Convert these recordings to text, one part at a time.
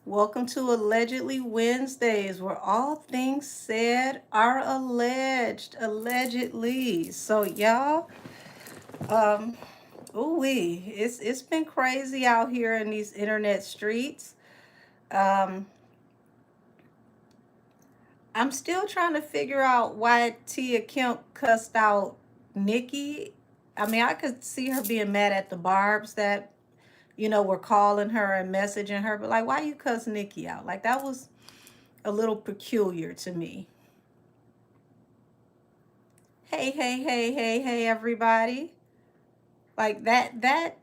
Welcome to Allegedly Wednesdays, where all things said are alleged, allegedly. So y'all, um, it's been crazy out here in these internet streets. Um, I'm still trying to figure out why Tia Kemp cussed out Nikki. I mean, I could see her being mad at the Barbs that were calling her and messaging her, but like, why you cuss Nikki out? Like that was a little peculiar to me. Hey, everybody. Like that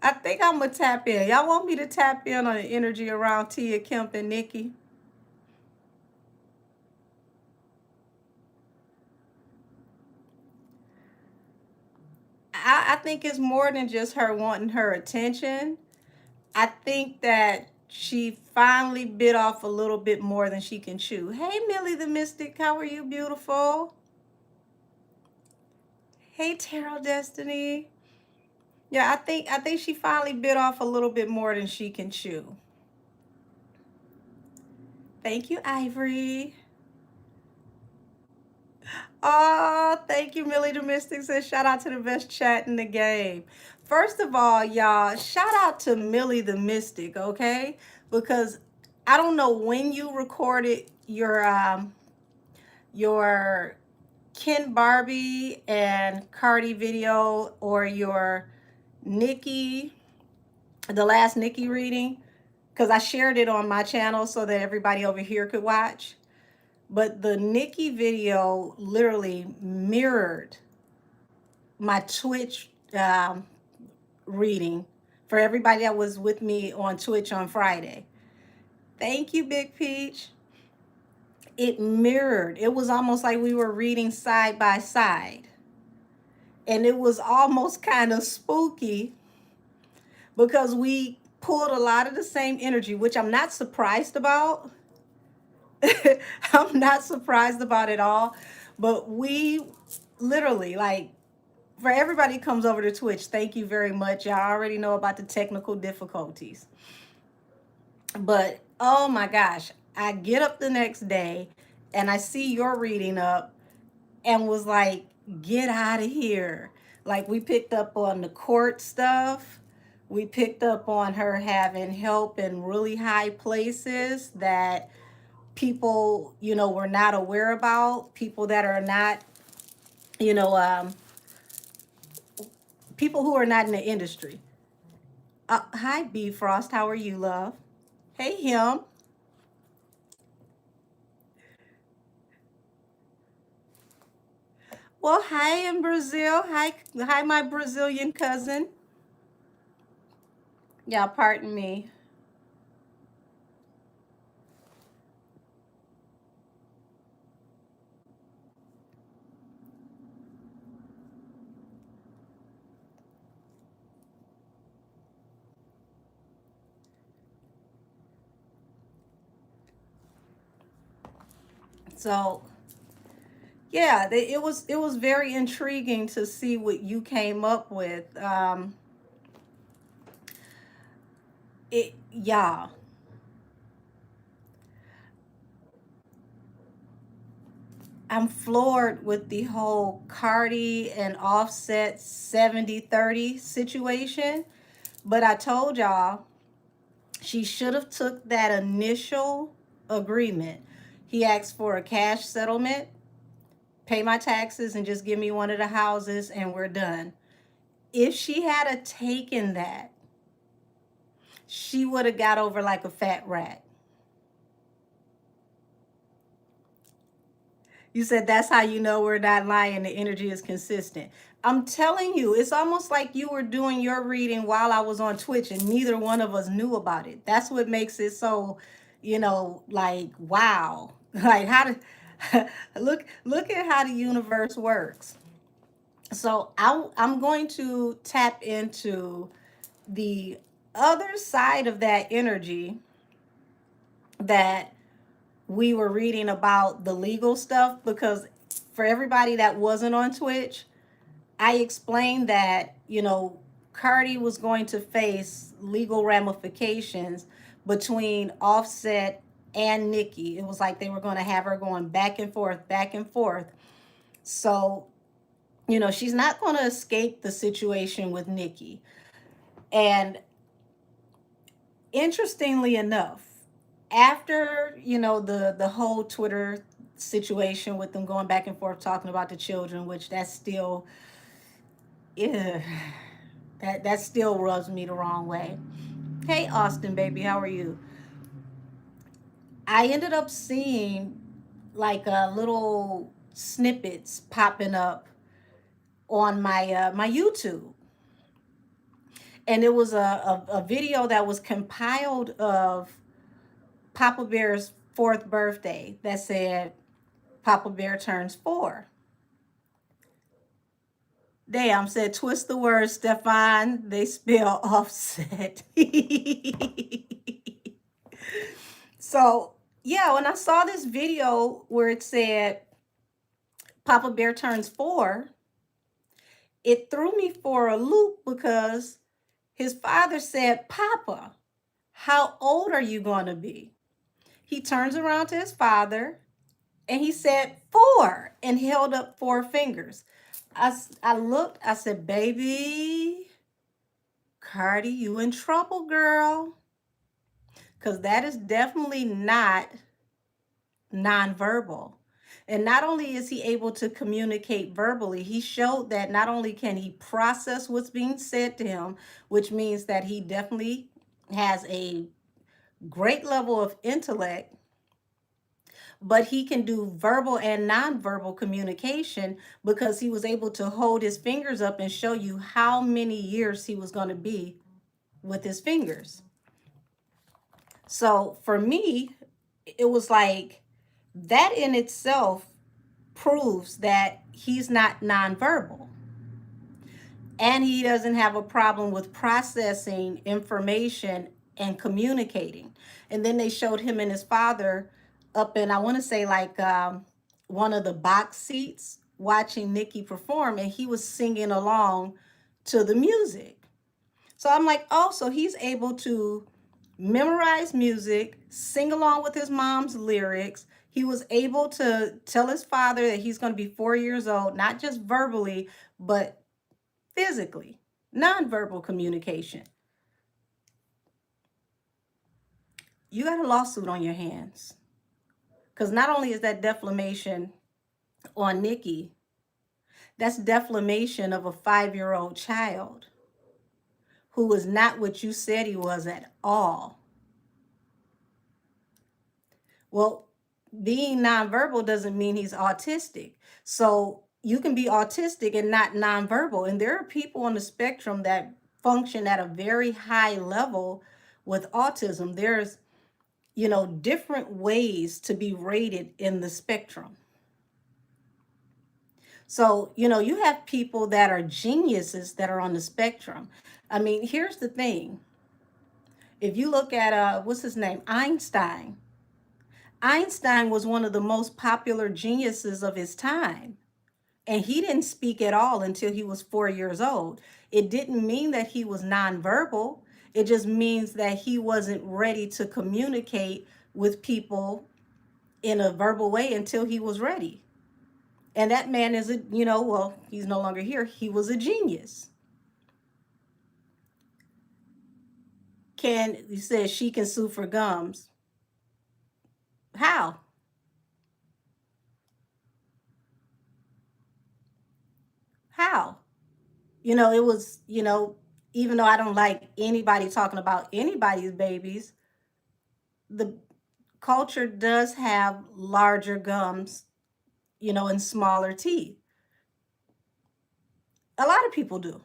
I think I'm gonna tap in. Y'all want me to tap in on the energy around Tia Kemp and Nikki? I think it's more than just her wanting her attention. I think that she finally bit off a little bit more than she can chew. Hey, Millie the Mystic, how are you, beautiful? Hey, Tarot Destiny. Yeah, I think she finally bit off a little bit more than she can chew. Thank you, Ivory. Oh, thank you, Millie the Mystic. Says shout out to the best chat in the game. First of all, y'all, shout out to Millie the Mystic, okay? Because I don't know when you recorded your Ken Barbie and Cardi video or your Nikki, the last Nikki reading, because I shared it on my channel so that everybody over here could watch. But the Nikki video literally mirrored my Twitch reading for everybody that was with me on Twitch on Friday. Thank you, Big Peach. It mirrored. It was almost like we were reading side by side. And it was almost kind of spooky because we pulled a lot of the same energy, which I'm not surprised about. I'm not surprised about it all. But we literally, like, for everybody who comes over to Twitch, thank you very much. Y'all already know about the technical difficulties. But oh my gosh, I get up the next day and I see your reading up and was like, get out of here. Like, we picked up on the court stuff. We picked up on her having help in really high places that people, were not aware about, people that are not, you know, um, people who are not in the industry. Hi, B Frost. How are you, love? Hey, him. Well, hi in Brazil. Hi, my Brazilian cousin. Yeah, pardon me. So, yeah, it was very intriguing to see what you came up with. Yeah, I'm floored with the whole Cardi and Offset 70-30 situation. But I told y'all she should have took that initial agreement. He asked for a cash settlement, pay my taxes, and just give me one of the houses, and we're done. If she had a taken that, she would have got over like a fat rat. You said that's how you know we're not lying. The energy is consistent. I'm telling you, it's almost like you were doing your reading while I was on Twitch and neither one of us knew about it. That's what makes it so, like wow. Like how to look at how the universe works. So I'm going to tap into the other side of that energy that we were reading about the legal stuff, because for everybody that wasn't on Twitch, I explained that, Cardi was going to face legal ramifications between Offset and Nicki. It was like they were going to have her going back and forth, back and forth. So, she's not going to escape the situation with Nicki. And interestingly enough, after, the whole Twitter situation with them going back and forth talking about the children, which that's still, yeah, that still rubs me the wrong way. Hey, Austin, baby, how are you? I ended up seeing like little snippets popping up on my YouTube, and it was a video that was compiled of Papa Bear's fourth birthday that said Papa Bear turns 4. Damn, said twist the word, Stefan. They spell offset. So, yeah, when I saw this video where it said Papa Bear turns 4, it threw me for a loop because his father said, Papa, how old are you going to be? He turns around to his father and he said, 4, and held up 4 fingers. I looked, I said, baby, Cardi, you in trouble, girl. Because that is definitely not nonverbal. And not only is he able to communicate verbally, he showed that not only can he process what's being said to him, which means that he definitely has a great level of intellect, but he can do verbal and nonverbal communication because he was able to hold his fingers up and show you how many years he was going to be with his fingers. So for me, it was like that in itself proves that he's not nonverbal. And he doesn't have a problem with processing information and communicating. And then they showed him and his father up in, I want to say, like one of the box seats watching Nicki perform, and he was singing along to the music. So I'm like, oh, so he's able to memorize music, sing along with his mom's lyrics. He was able to tell his father that he's going to be 4 years old, not just verbally, but physically, nonverbal communication. You got a lawsuit on your hands. Because not only is that defamation on Nicki, that's defamation of a 5-year-old child who was not what you said he was at all. Well, being nonverbal doesn't mean he's autistic. So you can be autistic and not nonverbal. And there are people on the spectrum that function at a very high level with autism. There's, different ways to be rated in the spectrum. So, you have people that are geniuses that are on the spectrum. I mean, here's the thing. If you look at, what's his name? Einstein. Einstein was one of the most popular geniuses of his time. And he didn't speak at all until he was 4 years old. It didn't mean that he was nonverbal. It just means that he wasn't ready to communicate with people in a verbal way until he was ready. And that man is well, he's no longer here. He was a genius. He says she can sue for gums. How? How? It was, even though I don't like anybody talking about anybody's babies, the culture does have larger gums, and smaller teeth. A lot of people do.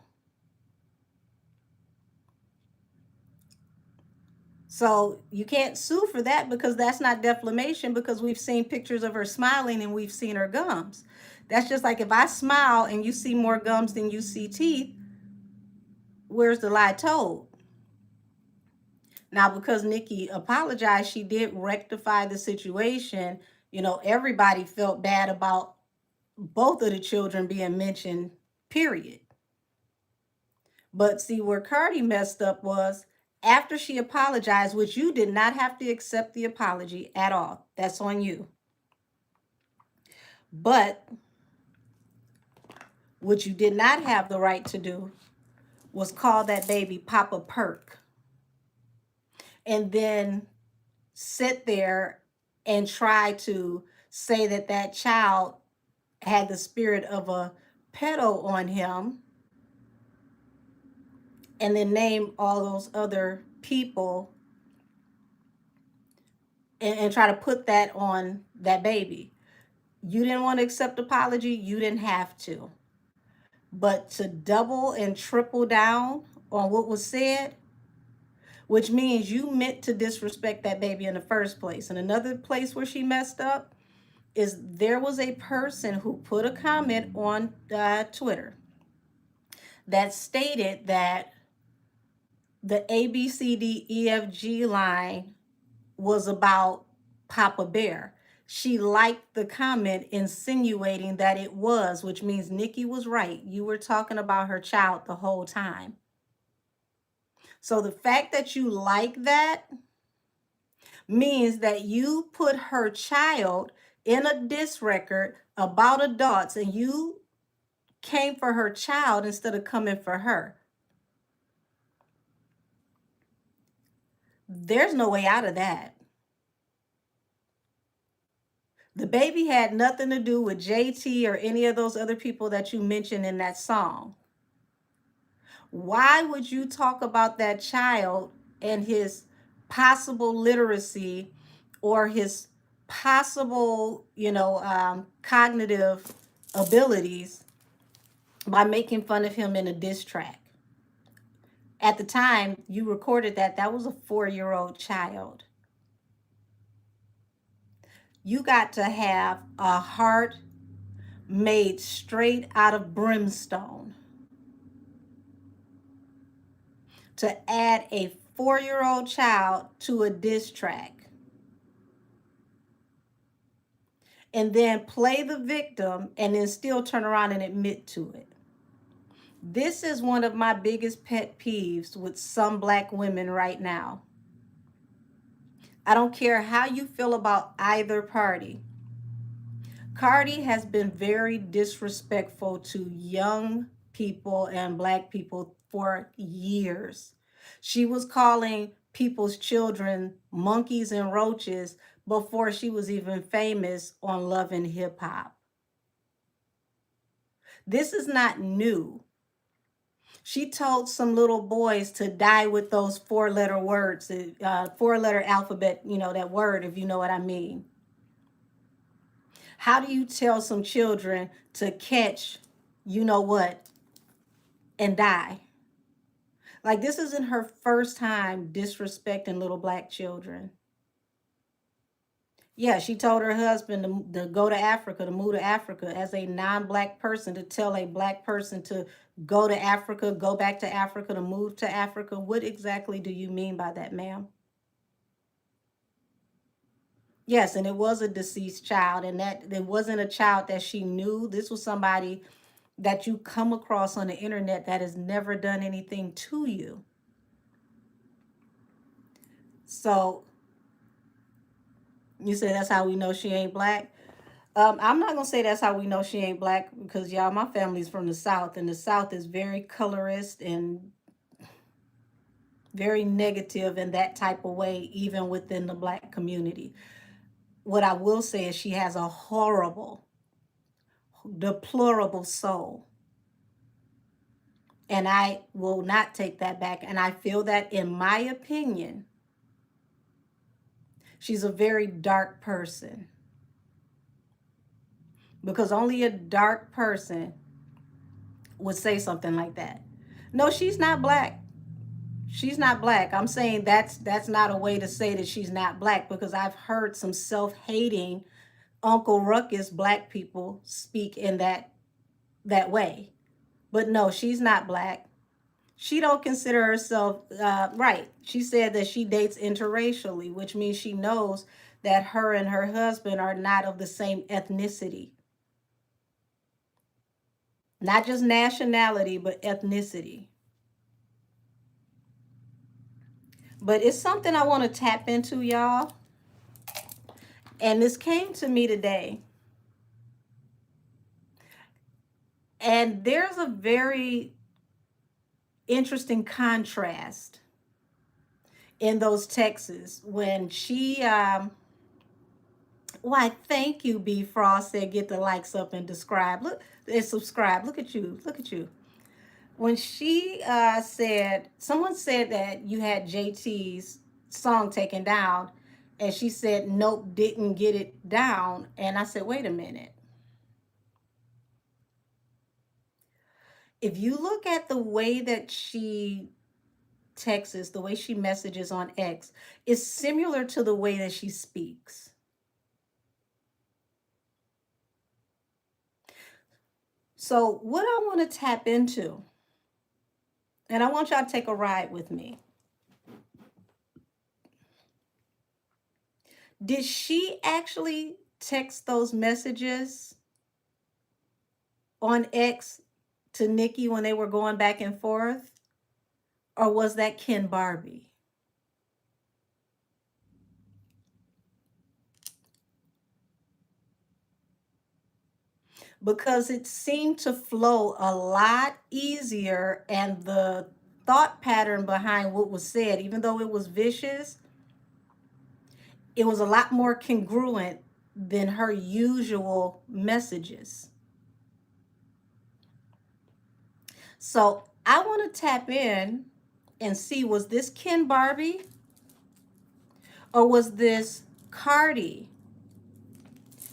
So you can't sue for that because that's not defamation, because we've seen pictures of her smiling and we've seen her gums. That's just like if I smile and you see more gums than you see teeth, where's the lie told? Now, because Nicki apologized, she did rectify the situation. Everybody felt bad about both of the children being mentioned, period. But see, where Cardi messed up was after she apologized, which you did not have to accept the apology at all. That's on you. But what you did not have the right to do was call that baby Papa Perk and then sit there and try to say that that child had the spirit of a pedo on him and then name all those other people and try to put that on that baby. You didn't want to accept apology, you didn't have to. But to double and triple down on what was said, which means you meant to disrespect that baby in the first place. And another place where she messed up is there was a person who put a comment on Twitter that stated that the ABCDEFG line was about Papa Bear. She liked the comment insinuating that it was, which means Nikki was right. You were talking about her child the whole time. So the fact that you like that means that you put her child in a diss record about adults and you came for her child instead of coming for her. There's no way out of that. The baby had nothing to do with JT or any of those other people that you mentioned in that song. Why would you talk about that child and his possible literacy or his possible, cognitive abilities by making fun of him in a diss track? At the time you recorded that was a 4-year-old child. You got to have a heart made straight out of brimstone to add a 4-year-old child to a diss track and then play the victim and then still turn around and admit to it. This is one of my biggest pet peeves with some Black women right now. I don't care how you feel about either party. Cardi has been very disrespectful to young people and Black people for years. She was calling people's children monkeys and roaches before she was even famous on Love and Hip Hop. This is not new. She told some little boys to die with those 4-letter words, 4-letter alphabet, that word, if you know what I mean. How do you tell some children to catch, what, and die? Like, this isn't her first time disrespecting little Black children. Yeah, she told her husband to go to Africa, to move to Africa as a non-Black person, to tell a Black person to go to Africa, go back to Africa, to move to Africa. What exactly do you mean by that, ma'am? Yes, and it was a deceased child, and that it wasn't a child that she knew. This was somebody that you come across on the internet that has never done anything to you. So you say that's how we know she ain't Black? I'm not gonna say that's how we know she ain't Black because y'all, my family's from the South, and the South is very colorist and very negative in that type of way, even within the Black community. What I will say is she has a horrible, deplorable soul. And I will not take that back. And I feel that, in my opinion, she's a very dark person. Because only a dark person would say something like that. No, she's not Black. She's not Black. I'm saying that's not a way to say that she's not Black, because I've heard some self-hating Uncle Ruckus Black people speak in that way. But no, she's not Black. She don't consider herself right. She said that she dates interracially, which means she knows that her and her husband are not of the same ethnicity. Not just nationality, but ethnicity. But it's something I want to tap into, y'all. And this came to me today. And there's a very interesting contrast in those texts when she why thank you, B Frost said get the likes up and describe. Look and subscribe. Look at you. Look at you. When she said, someone said that you had JT's song taken down, and she said, nope, didn't get it down. And I said, wait a minute. If you look at the way that she texts, the way she messages on X, is similar to the way that she speaks. So, what I want to tap into, and I want y'all to take a ride with me. Did she actually text those messages on X to Nikki when they were going back and forth? Or was that Ken Barbie? Because it seemed to flow a lot easier, and the thought pattern behind what was said, even though it was vicious, it was a lot more congruent than her usual messages. So I want to tap in and see, was this Ken Barbie or was this Cardi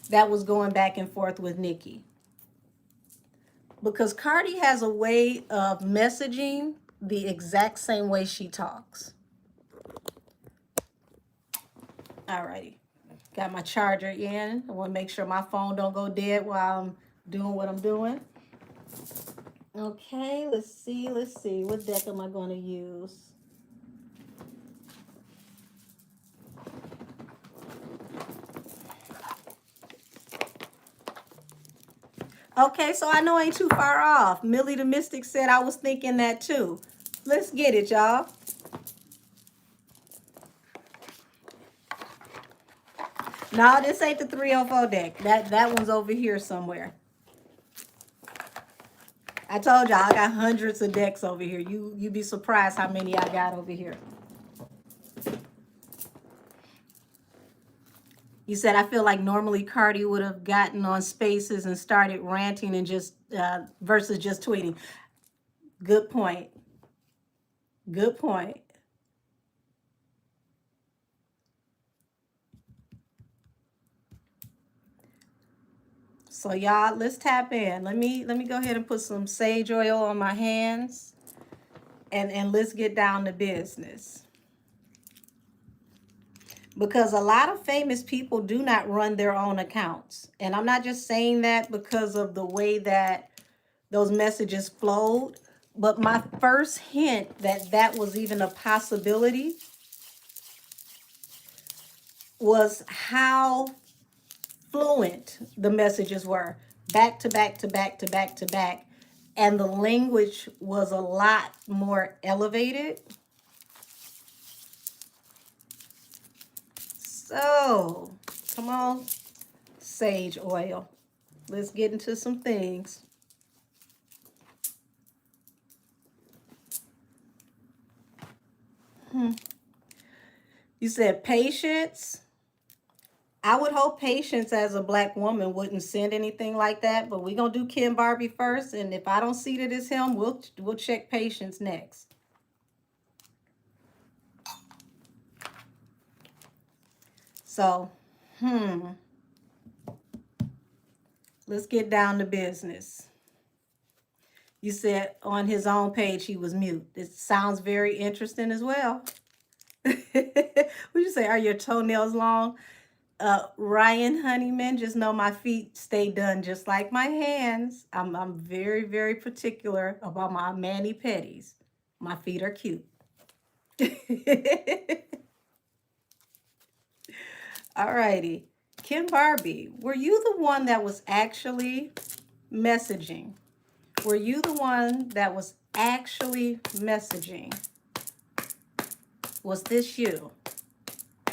that was going back and forth with Nikki? Because Cardi has a way of messaging the exact same way she talks. Alrighty, got my charger in. I want to make sure my phone don't go dead while I'm doing what I'm doing. Okay, let's see. What deck am I going to use? Okay, so I know I ain't too far off. Millie the Mystic said I was thinking that too. Let's get it, y'all. No, this ain't the 304 deck. That one's over here somewhere. I told y'all I got hundreds of decks over here. You'd be surprised how many I got over here. You said, I feel like normally Cardi would have gotten on Spaces and started ranting and just versus just tweeting. Good point. Good point. So y'all, let's tap in. Let me go ahead and put some sage oil on my hands, and let's get down to business. Because a lot of famous people do not run their own accounts. And I'm not just saying that because of the way that those messages flowed, but my first hint that that was even a possibility was how fluent the messages were, back to back to back to back to back, and the language was a lot more elevated. So, come on, sage oil. Let's get into some things. You said patience. I would hope Patience as a black woman wouldn't send anything like that, but we're gonna do Ken Barbie first, and if I don't see that it's him, we'll check Patience next. So, let's get down to business. You said on his own page he was mute. It sounds very interesting as well. Would you say, are your toenails long? Ryan Honeyman, just know my feet stay done just like my hands. I'm very, very particular about my mani-pedis. My feet are cute. All righty. Ken Barbie, were you the one that was actually messaging? Were you the one that was actually messaging? Was this you?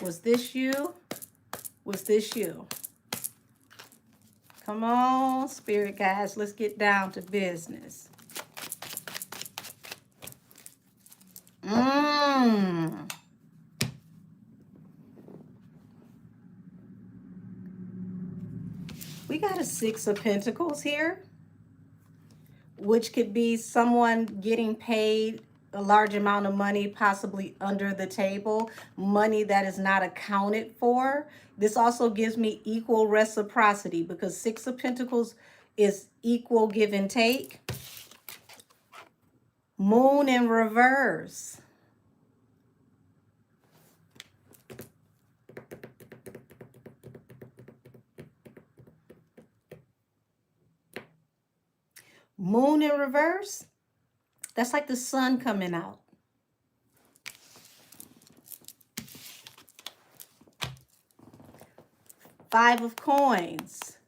Was this you? Was this you? Come on, spirit guys, let's get down to business. We got a Six of Pentacles here, which could be someone getting paid a large amount of money, possibly under the table, money that is not accounted for. This also gives me equal reciprocity because Six of Pentacles is equal give and take. Moon in reverse. Moon in reverse, that's like the sun coming out. Five of Coins.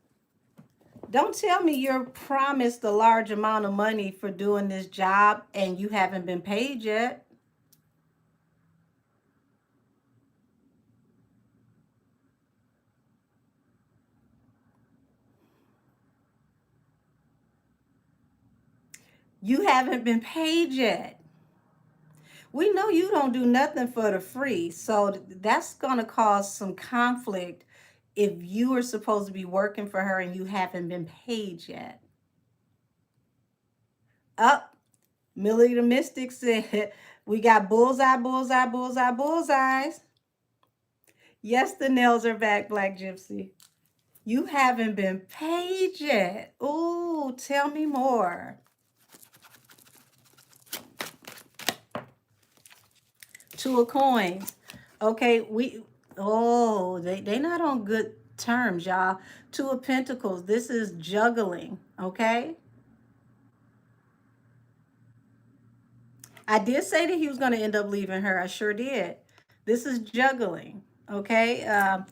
Don't tell me you're promised a large amount of money for doing this job and you haven't been paid yet. You haven't been paid yet. We know you don't do nothing for the free, so that's going to cause some conflict if you are supposed to be working for her and you haven't been paid yet. Up, Millie the Mystic said, we got bullseye, bullseye, bullseye, bullseyes. Yes, the nails are back, Black Gypsy. You haven't been paid yet. Ooh, tell me more. Two of Coins. Okay, they not on good terms, y'all. Two of Pentacles. This is juggling, okay? I did say that he was going to end up leaving her. I sure did. This is juggling, okay?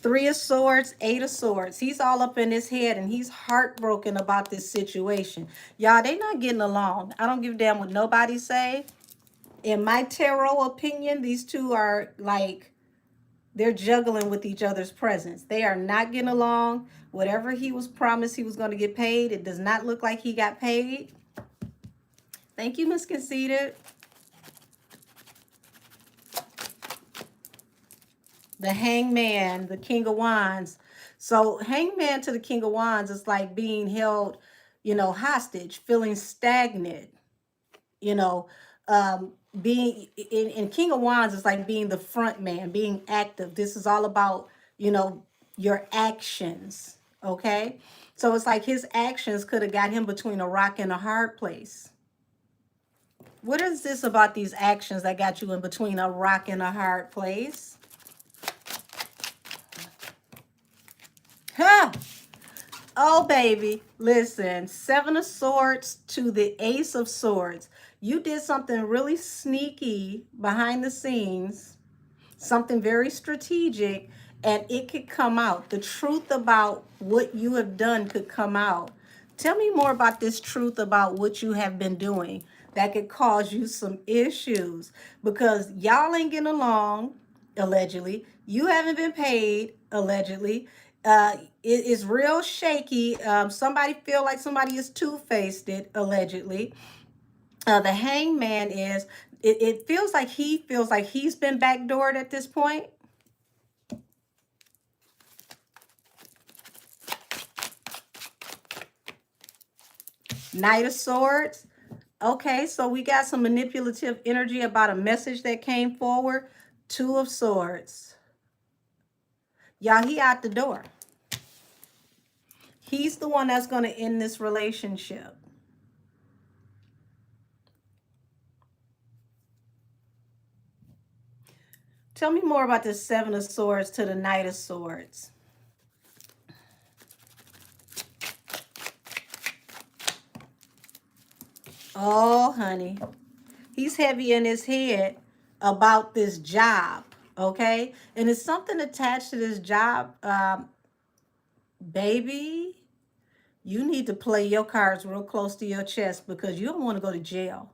Three of Swords, Eight of Swords. He's all up in his head and he's heartbroken about this situation. Y'all, they not getting along. I don't give a damn what nobody say. In my tarot opinion, these two are like, they're juggling with each other's presence. They are not getting along. Whatever he was promised he was going to get paid, it does not look like he got paid. Thank you, Miss Conceited. The Hangman, the King of Wands. So Hangman to the King of Wands is like being held, hostage, feeling stagnant, being in King of Wands is like being the front man, being active. This is all about, your actions. Okay. So it's like his actions could have got him between a rock and a hard place. What is this about these actions that got you in between a rock and a hard place? Huh. Oh, baby. Listen, Seven of Swords to the Ace of Swords. You did something really sneaky behind the scenes, something very strategic, and it could come out. The truth about what you have done could come out. Tell me more about this truth about what you have been doing that could cause you some issues, because y'all ain't getting along, allegedly. You haven't been paid, allegedly. It is real shaky. Somebody feel like somebody is two-faced it, allegedly. The Hangman is, it feels like he's been backdoored at this point. Knight of Swords. Okay, so we got some manipulative energy about a message that came forward. Two of Swords. Y'all, he out the door. He's the one that's going to end this relationship. Tell me more about the Seven of Swords to the Knight of Swords. Oh, honey. He's heavy in his head about this job, okay? And it's something attached to this job. Baby, you need to play your cards real close to your chest because you don't want to go to jail.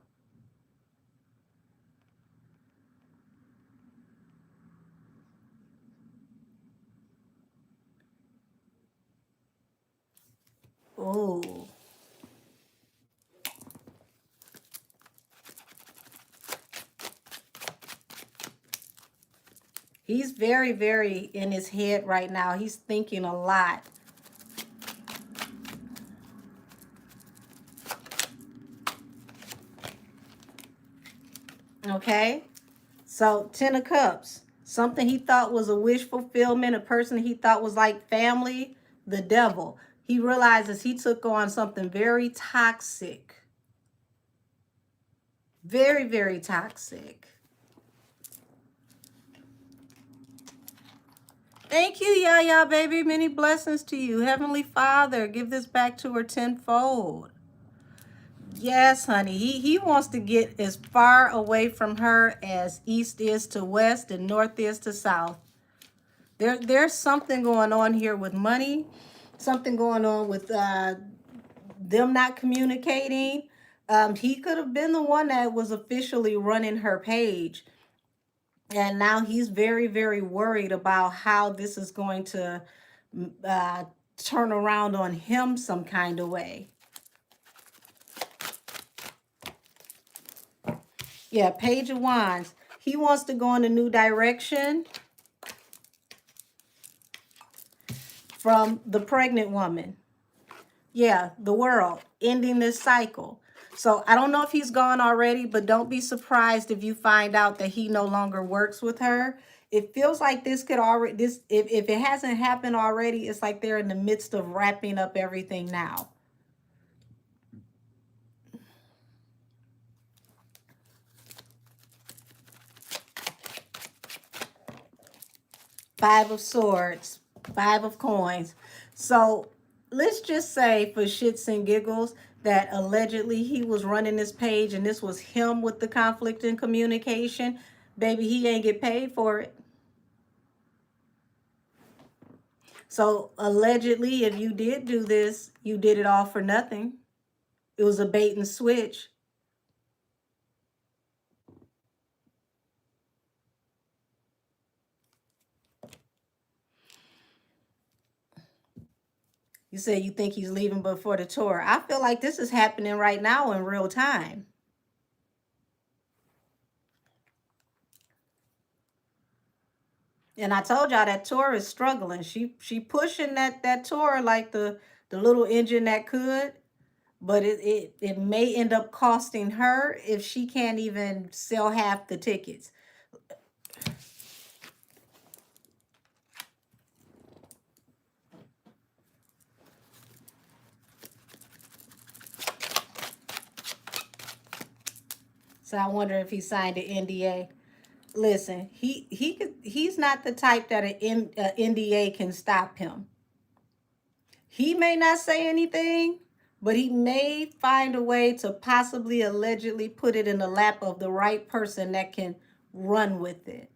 Oh, he's very, very in his head right now. He's thinking a lot. Okay? So, 10 of Cups. Something he thought was a wish fulfillment, a person he thought was like family, the devil. He realizes he took on something very toxic. Very, very toxic. Thank you, Yaya, baby. Many blessings to you. Heavenly Father, give this back to her tenfold. Yes, honey. He wants to get as far away from her as east is to west and north is to south. There's something going on here with money, something going on with them not communicating. He could have been the one that was officially running her page. And now he's very, very worried about how this is going to uh, turn around on him some kind of way. Yeah, Page of Wands. He wants to go in a new direction from the pregnant woman. Yeah, the world, ending this cycle. So I don't know if he's gone already, but don't be surprised if you find out that he no longer works with her. It feels like this could already, if it hasn't happened already, it's like they're in the midst of wrapping up everything now. Five of Swords, Five of Coins. So let's just say for shits and giggles that allegedly he was running this page and this was him with the conflict in communication. Baby, he ain't get paid for it. So allegedly, if you did do this, you did it all for nothing. It was a bait and switch. You say you think he's leaving before the tour. I feel like this is happening right now in real time. And I told y'all that tour is struggling. She pushing that tour like the little engine that could, but it may end up costing her if she can't even sell half the tickets. So I wonder if he signed an NDA. Listen, he's not the type that an NDA can stop him. He may not say anything, but he may find a way to possibly allegedly put it in the lap of the right person that can run with it.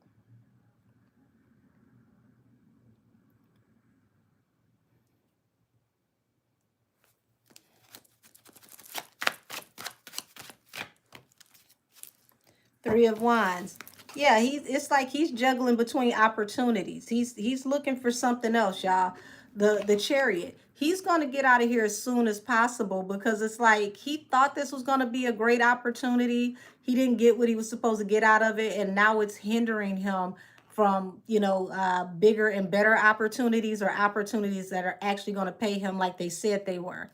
Three of Wands. Yeah, it's like he's juggling between opportunities. He's looking for something else, y'all. The Chariot. He's going to get out of here as soon as possible because it's like he thought this was going to be a great opportunity. He didn't get what he was supposed to get out of it, and now it's hindering him from, bigger and better opportunities or opportunities that are actually going to pay him like they said they were.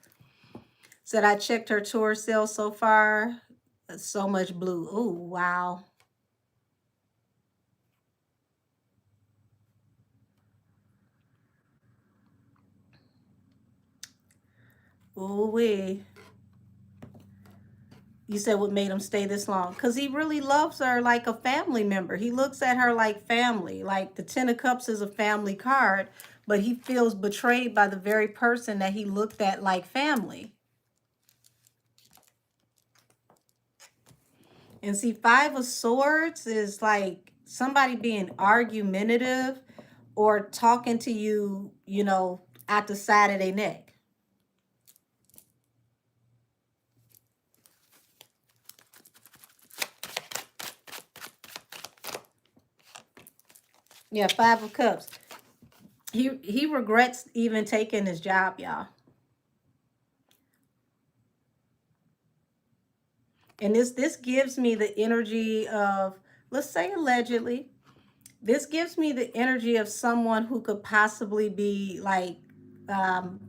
Said I checked her tour sales so far. So much blue. Oh, wow. Ooh wee. You said what made him stay this long? Because he really loves her like a family member. He looks at her like family. Like the Ten of Cups is a family card, but he feels betrayed by the very person that he looked at like family. And see, Five of Swords is like somebody being argumentative or talking to you, out the side of their neck. Yeah, Five of Cups. He regrets even taking his job, y'all. And this gives me the energy of, let's say allegedly, this gives me the energy of someone who could possibly be like um,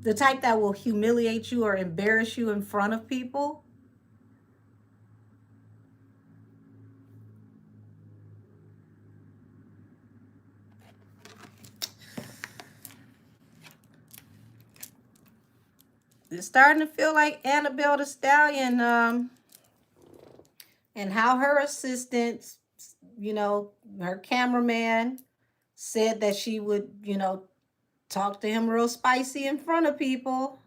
the type that will humiliate you or embarrass you in front of people. It's starting to feel like Annabelle the Stallion, and how her assistants, you know, her cameraman said that she would, you know, talk to him real spicy in front of people.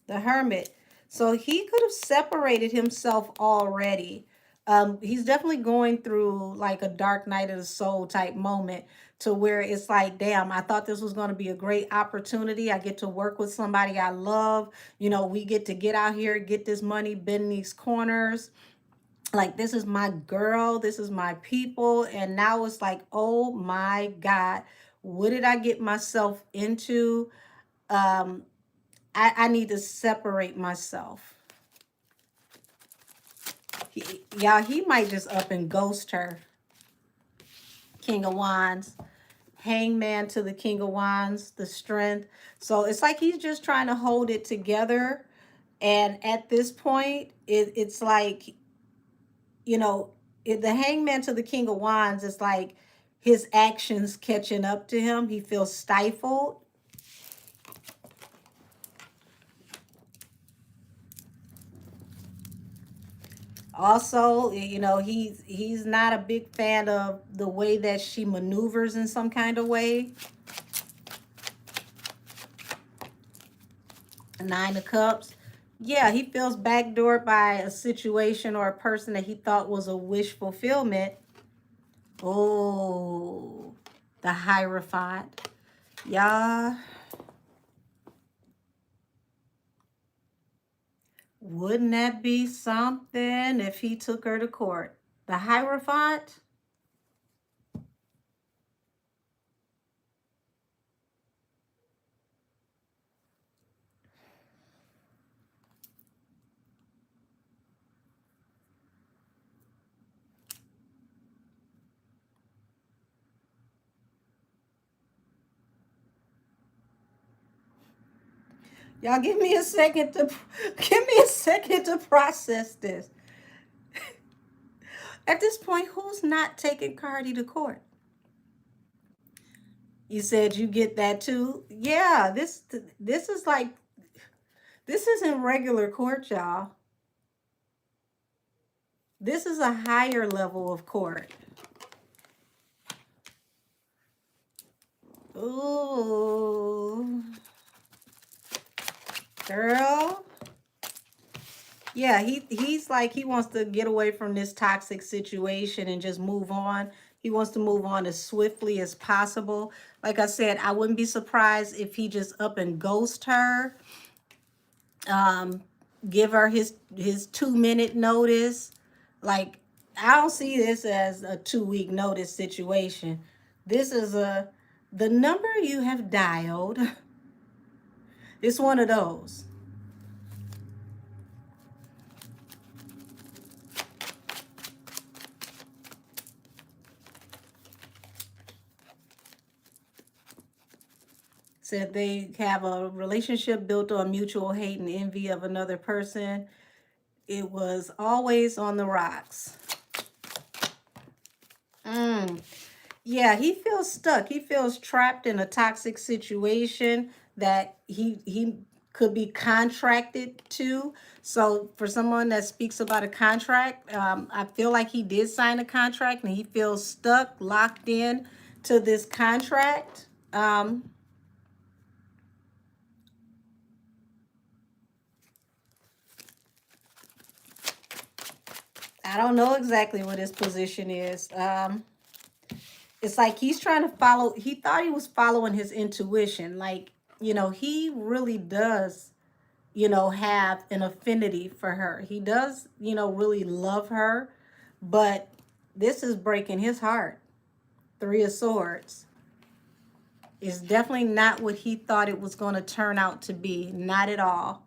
The Hermit. So he could have separated himself already. He's definitely going through like a dark night of the soul type moment to where it's like, damn, I thought this was going to be a great opportunity. I get to work with somebody I love. You know, we get to get out here, get this money, bend these corners. Like, this is my girl, this is my people. And now it's like, oh my God, what did I get myself into? Um, I need to separate myself. Y'all, he might just up and ghost her. King of Wands. Hangman to the King of Wands, the strength. So it's like he's just trying to hold it together. And at this point, it's like, you know, the Hangman to the King of Wands is like his actions catching up to him. He feels stifled. Also, you know, he's not a big fan of the way that she maneuvers in some kind of way. Nine of Cups. Yeah, he feels backdoored by a situation or a person that he thought was a wish fulfillment. Oh, the Hierophant. Y'all, wouldn't that be something if he took her to court? The Hierophant? Y'all give me a second to process this. At this point, who's not taking Cardi to court? You said you get that too? Yeah, this is like, this isn't regular court, y'all. This is a higher level of court. Ooh. Girl. Yeah, he's like, he wants to get away from this toxic situation and just move on. He wants to move on as swiftly as possible. Like I said, I wouldn't be surprised if he just up and ghost her. Give her his 2 minute notice. Like, I don't see this as a 2 week notice situation. This is the number you have dialed. It's one of those. Said they have a relationship built on mutual hate and envy of another person. It was always on the rocks. Yeah, he feels stuck. He feels trapped in a toxic situation that he could be contracted to. So for someone that speaks about a contract, I feel like he did sign a contract and he feels stuck, locked in to this contract. I don't know exactly what his position is. It's like he's trying to follow, he thought he was following his intuition. Like, you know, he really does, you know, have an affinity for her. He does, you know, really love her, but this is breaking his heart. Three of Swords. It's definitely not what he thought it was going to turn out to be. Not at all.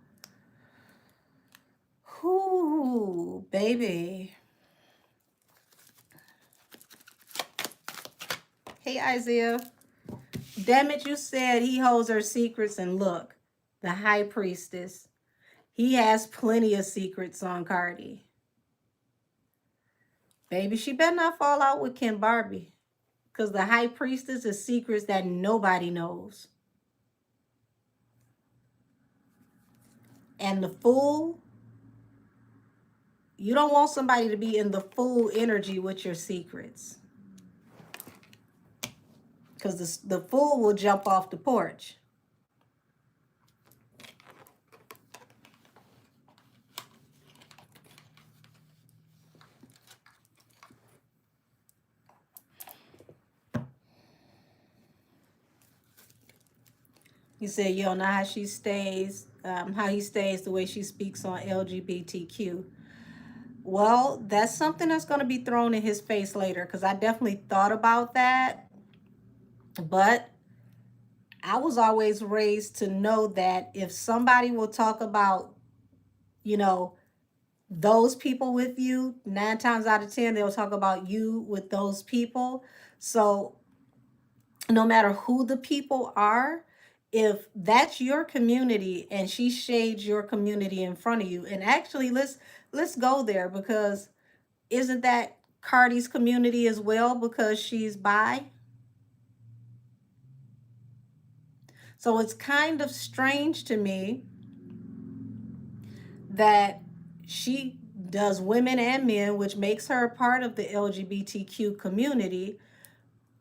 Whoo, baby. Hey, Isaiah. Damn it, you said he holds her secrets, and look, the High Priestess. He has plenty of secrets on Cardi. Baby, she better not fall out with Ken Barbie, because the High Priestess is secrets that nobody knows. And the Fool, you don't want somebody to be in the Fool energy with your secrets, because the Fool will jump off the porch. He said, you don't know how she stays, how he stays the way she speaks on LGBTQ. Well, that's something that's going to be thrown in his face later, because I definitely thought about that. But I was always raised to know that if somebody will talk about, you know, those people with you, 9 times out of 10, they'll talk about you with those people. So no matter who the people are, if that's your community and she shades your community in front of you, and actually let's go there, because isn't that Cardi's community as well, because she's bi? So it's kind of strange to me that she does women and men, which makes her a part of the LGBTQ community,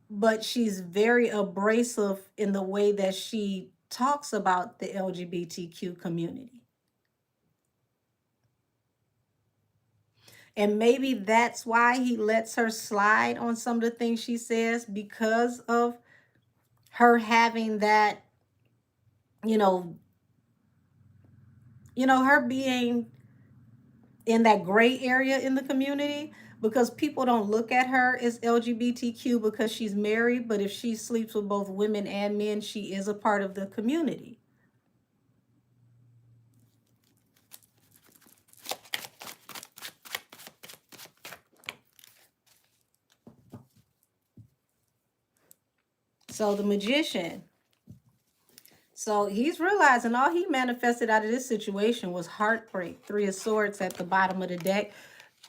but she's very abrasive in the way that she talks about the LGBTQ community. And maybe that's why he lets her slide on some of the things she says, because of her having that, her being in that gray area in the community, because people don't look at her as LGBTQ because she's married, but if she sleeps with both women and men, she is a part of the community. So the Magician. So he's realizing all he manifested out of this situation was heartbreak. 3 of Swords at the bottom of the deck.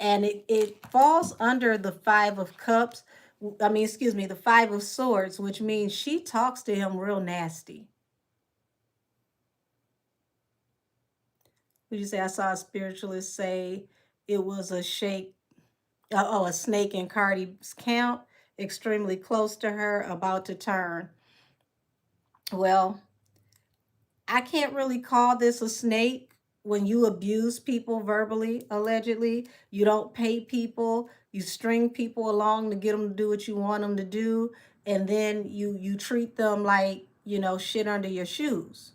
And it falls under the 5 of Cups. The 5 of Swords, which means she talks to him real nasty. Would you say I saw a spiritualist say it was a snake in Cardi's camp, extremely close to her, about to turn. Well, I can't really call this a snake when you abuse people verbally, allegedly. You don't pay people, you string people along to get them to do what you want them to do, and then you treat them like, shit under your shoes.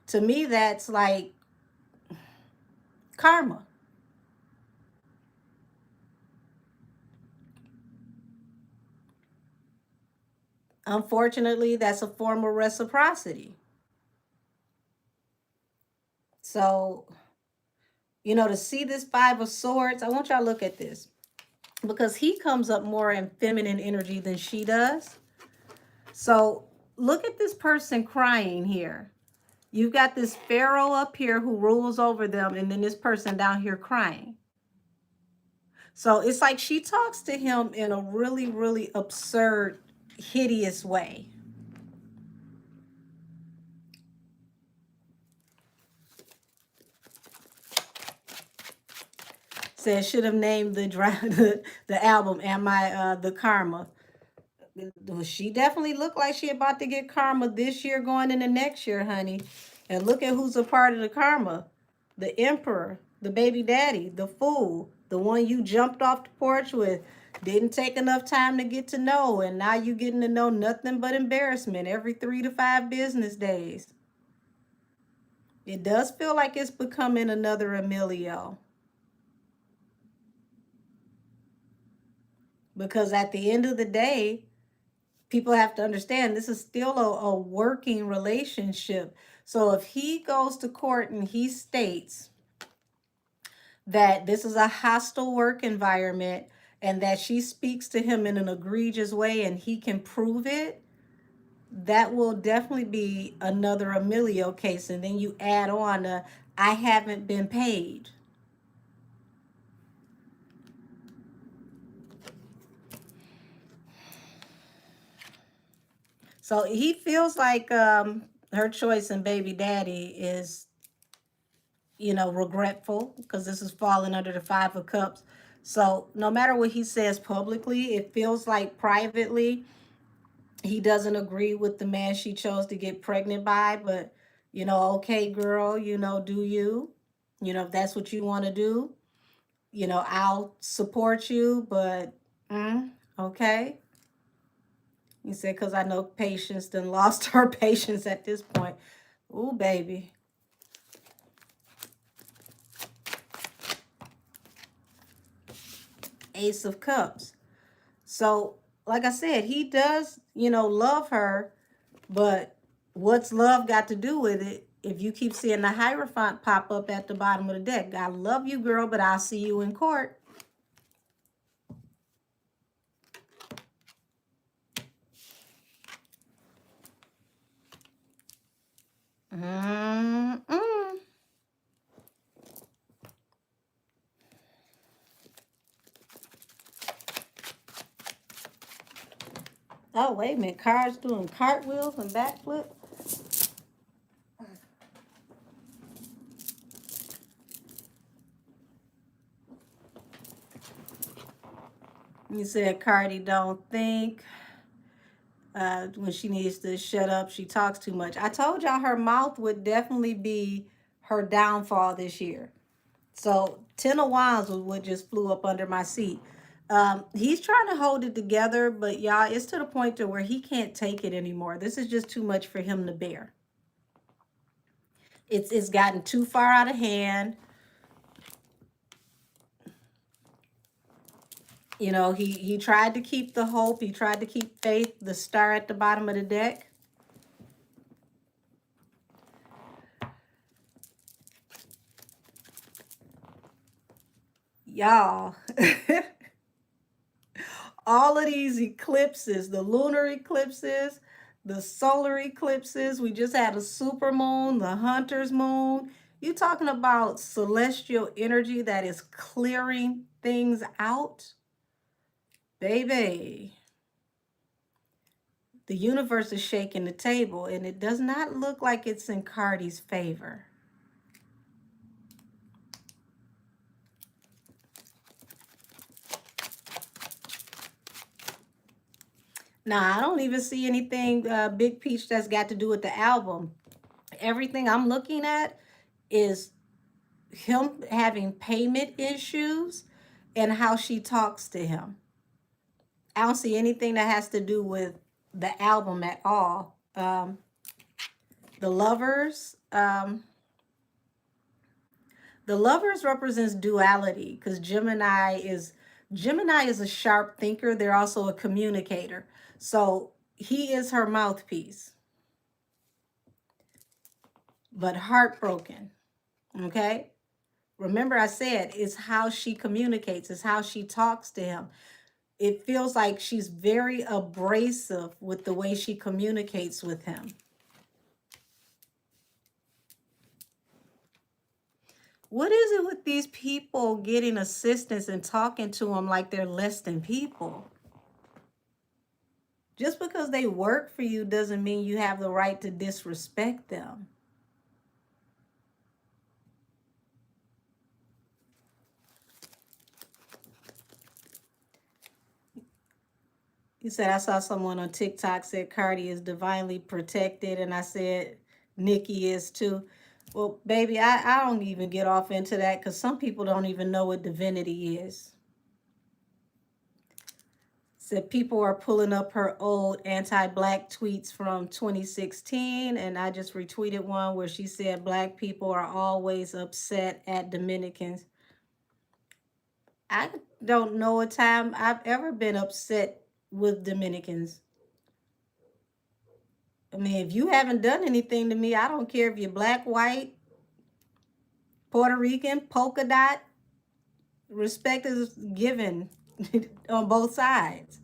To me, that's like karma. Unfortunately, that's a form of reciprocity. So, to see this 5 of Swords, I want y'all to look at this, because he comes up more in feminine energy than she does. So look at this person crying here. You've got this pharaoh up here who rules over them, and then this person down here crying. So it's like she talks to him in a really, really absurd, hideous way. Says should have named the album "Am I the Karma." She definitely looked like she about to get karma this year going into next year, honey. And look at who's a part of the karma. The Emperor, the baby daddy, the Fool, the one you jumped off the porch with, didn't take enough time to get to know, and now you getting to know nothing but embarrassment every 3 to 5 business days. It does feel like it's becoming another Emilio. Because at the end of the day, People have to understand this is still a working relationship. So if he goes to court and he states that this is a hostile work environment and that she speaks to him in an egregious way and he can prove it, that will definitely be another Emilio case. And then you add on I haven't been paid. So he feels like her choice in baby daddy is, regretful because this is falling under the Five of Cups. So no matter what he says publicly, it feels like privately he doesn't agree with the man she chose to get pregnant by. But, okay, girl, do you? If that's what you want to do, I'll support you. But, okay. He said, because I know Patience done lost her patience at this point. Ooh, baby. Ace of Cups. So, like I said, he does, love her, but what's love got to do with it? If you keep seeing the Hierophant pop up at the bottom of the deck, I love you, girl, but I'll see you in court. Mm-mm. Oh, wait a minute. Cars doing cartwheels and backflips. You said Cardi don't think. When she needs to shut up, she talks too much. I told y'all her mouth would definitely be her downfall this year. So 10 of Wands was what just flew up under my seat. He's trying to hold it together, but y'all, it's to the point to where he can't take it anymore. This is just too much for him to bear. It's gotten too far out of hand. He tried to keep the hope. He tried to keep faith, the star at the bottom of the deck. Y'all, all of these eclipses, the lunar eclipses, the solar eclipses, we just had a super moon, the hunter's moon. You talking about celestial energy that is clearing things out? Baby, the universe is shaking the table, and it does not look like it's in Cardi's favor. Now, I don't even see anything, Big Peach, that's got to do with the album. Everything I'm looking at is him having payment issues and how she talks to him. I don't see anything that has to do with the album at all. The lovers, the lovers represents duality because Gemini is a sharp thinker. They're also a communicator. So he is her mouthpiece, but heartbroken. Okay. Remember, I said it's how she communicates, it's how she talks to him. It feels like she's very abrasive with the way she communicates with him. What is it with these people getting assistance and talking to them like they're less than people? Just because they work for you doesn't mean you have the right to disrespect them. You said, I saw someone on TikTok said Cardi is divinely protected, and I said Nikki is too. Well, baby, I don't even get off into that because some people don't even know what divinity is. Said people are pulling up her old anti-black tweets from 2016, and I just retweeted one where she said black people are always upset at Dominicans. I don't know a time I've ever been upset with Dominicans. I mean, if you haven't done anything to me, I don't care if you're black, white, Puerto Rican, polka dot, respect is given on both sides.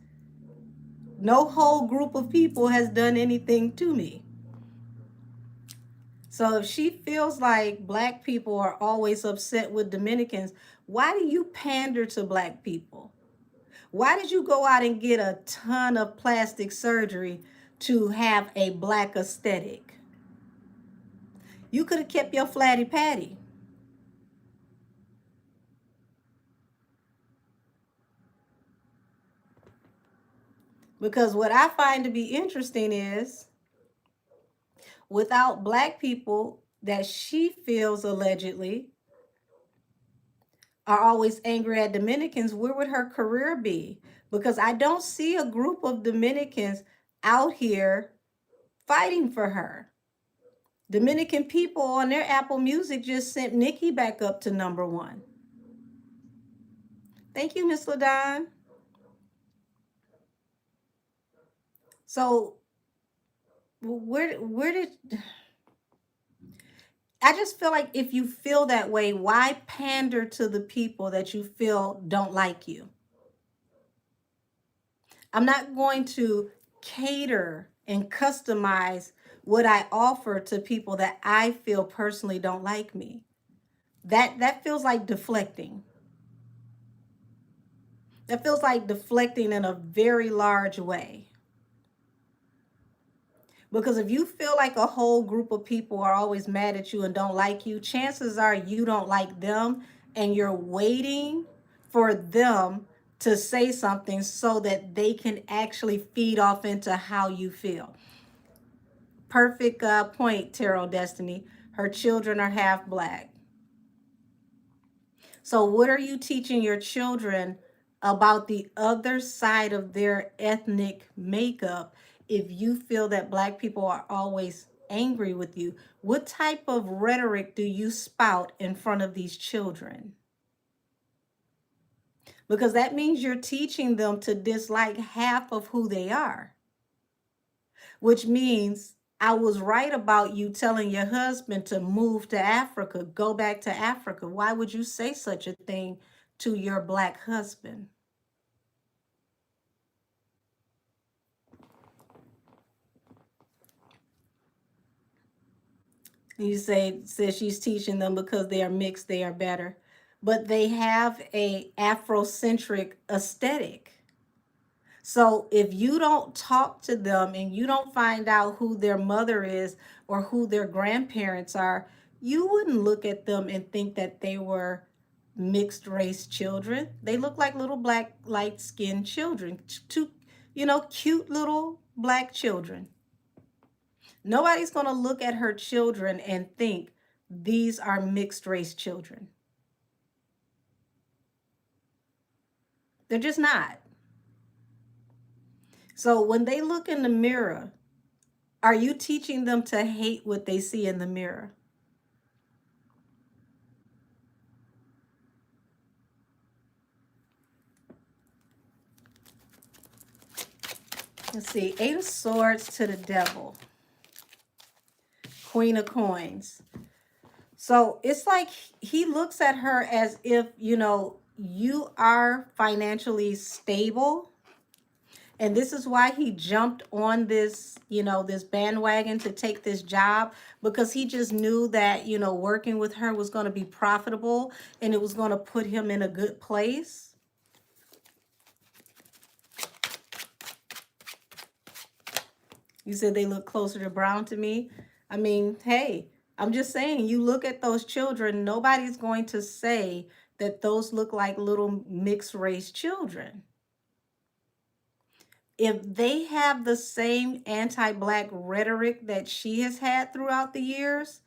No whole group of people has done anything to me. So if she feels like black people are always upset with Dominicans, why do you pander to black people? Why did you go out and get a ton of plastic surgery to have a black aesthetic? You could have kept your flatty patty. Because what I find to be interesting is without black people that she feels allegedly are always angry at Dominicans, where would her career be? Because I don't see a group of Dominicans out here fighting for her. Dominican people on their Apple Music just sent Nicki back up to #1. Thank you, Miss LaDon. So where did I just feel like if you feel that way, why pander to the people that you feel don't like you? I'm not going to cater and customize what I offer to people that I feel personally don't like me. That feels like deflecting. That feels like deflecting in a very large way. Because if you feel like a whole group of people are always mad at you and don't like you, chances are you don't like them and you're waiting for them to say something so that they can actually feed off into how you feel. Perfect point, Tarot Destiny. Her children are half black. So what are you teaching your children about the other side of their ethnic makeup if you feel that black people are always angry with you? What type of rhetoric do you spout in front of these children? Because that means you're teaching them to dislike half of who they are, which means I was right about you telling your husband to move to Africa, go back to Africa. Why would you say such a thing to your black husband? You says she's teaching them because they are mixed, they are better. But they have a Afrocentric aesthetic. So if you don't talk to them and you don't find out who their mother is or who their grandparents are, you wouldn't look at them and think that they were mixed race children. They look like little black light skinned children, two, cute little black children. Nobody's going to look at her children and think these are mixed race children. They're just not. So when they look in the mirror, are you teaching them to hate what they see in the mirror? Let's see, 8 of Swords to the Devil, Queen of Coins. So it's like he looks at her as if, you are financially stable. And this is why he jumped on this, this bandwagon to take this job, because he just knew that, working with her was going to be profitable and it was going to put him in a good place. You said they look closer to brown to me. I mean, hey, I'm just saying, you look at those children, nobody's going to say that those look like little mixed race children. If they have the same anti-black rhetoric that she has had throughout the years,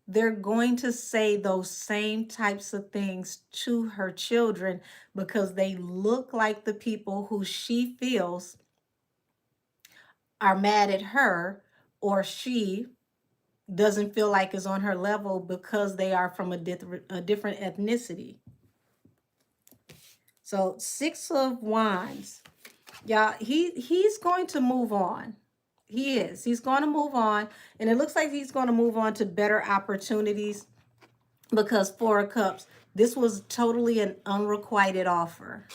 they're going to say those same types of things to her children because they look like the people who she feels are mad at her, or she doesn't feel like is on her level because they are from a different ethnicity. So 6 of Wands. Y'all, he's going to move on. He is. He's going to move on. And it looks like he's going to move on to better opportunities because Four of Cups, this was totally an unrequited offer.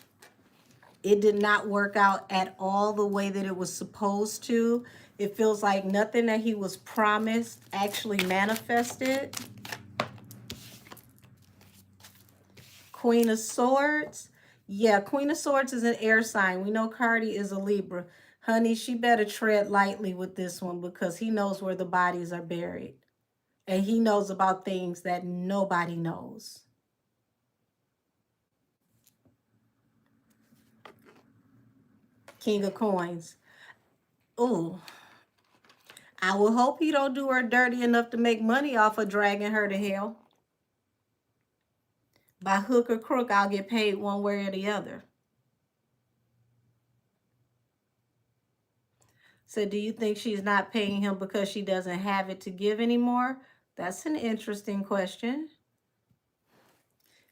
It did not work out at all the way that it was supposed to. It feels like nothing that he was promised actually manifested. Queen of Swords. Yeah, Queen of Swords is an air sign. We know Cardi is a Libra. Honey, she better tread lightly with this one because he knows where the bodies are buried. And he knows about things that nobody knows. King of Coins. Ooh. I will hope he don't do her dirty enough to make money off of dragging her to hell. By hook or crook, I'll get paid one way or the other. So do you think she's not paying him because she doesn't have it to give anymore? That's an interesting question.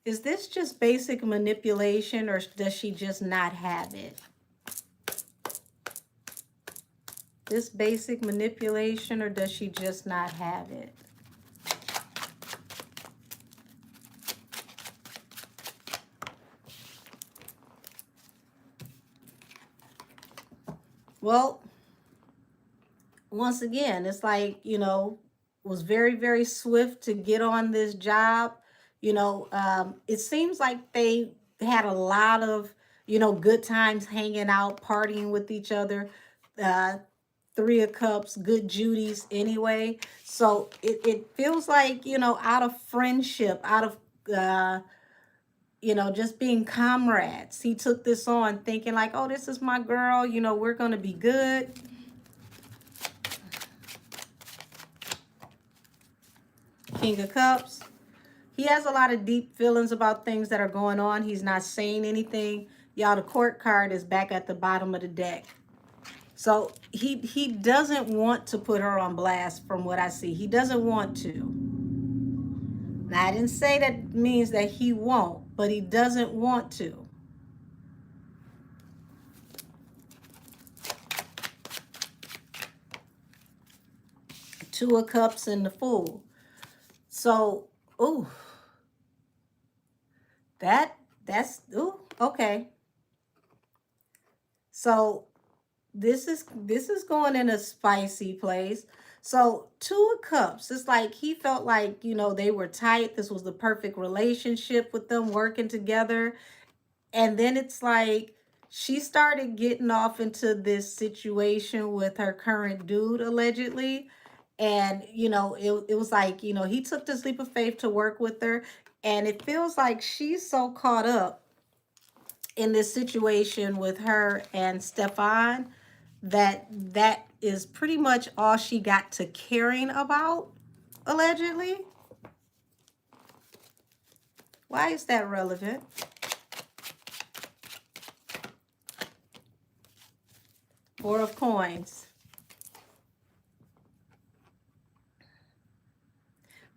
Is this just basic manipulation or does she just not have it? This basic manipulation or does she just not have it? Well, once again, it's like, you know, was very, very swift to get on this job. You know, it seems like they had a lot of, you know, good times hanging out, partying with each other. Three of Cups, good Judies anyway. So it feels like, you know, out of friendship, out of, you know, just being comrades. He took this on thinking like, oh, this is my girl. You know, we're going to be good. King of Cups. He has a lot of deep feelings about things that are going on. He's not saying anything. Y'all, the Court card is back at the bottom of the deck. So he doesn't want to put her on blast from what I see. He doesn't want to. Now, I didn't say that means that he won't, but he doesn't want to. Two of Cups and the Fool. So, ooh. That's, ooh, okay. So this is going in a spicy place. So Two of Cups, it's like he felt like, you know, they were tight. This was the perfect relationship with them working together. And then it's like she started getting off into this situation with her current dude, allegedly. And, you know, it was like, you know, he took this leap of faith to work with her. And it feels like she's so caught up in this situation with her and Stefan that is pretty much all she got to caring about, allegedly. Why is that relevant? Four of Coins.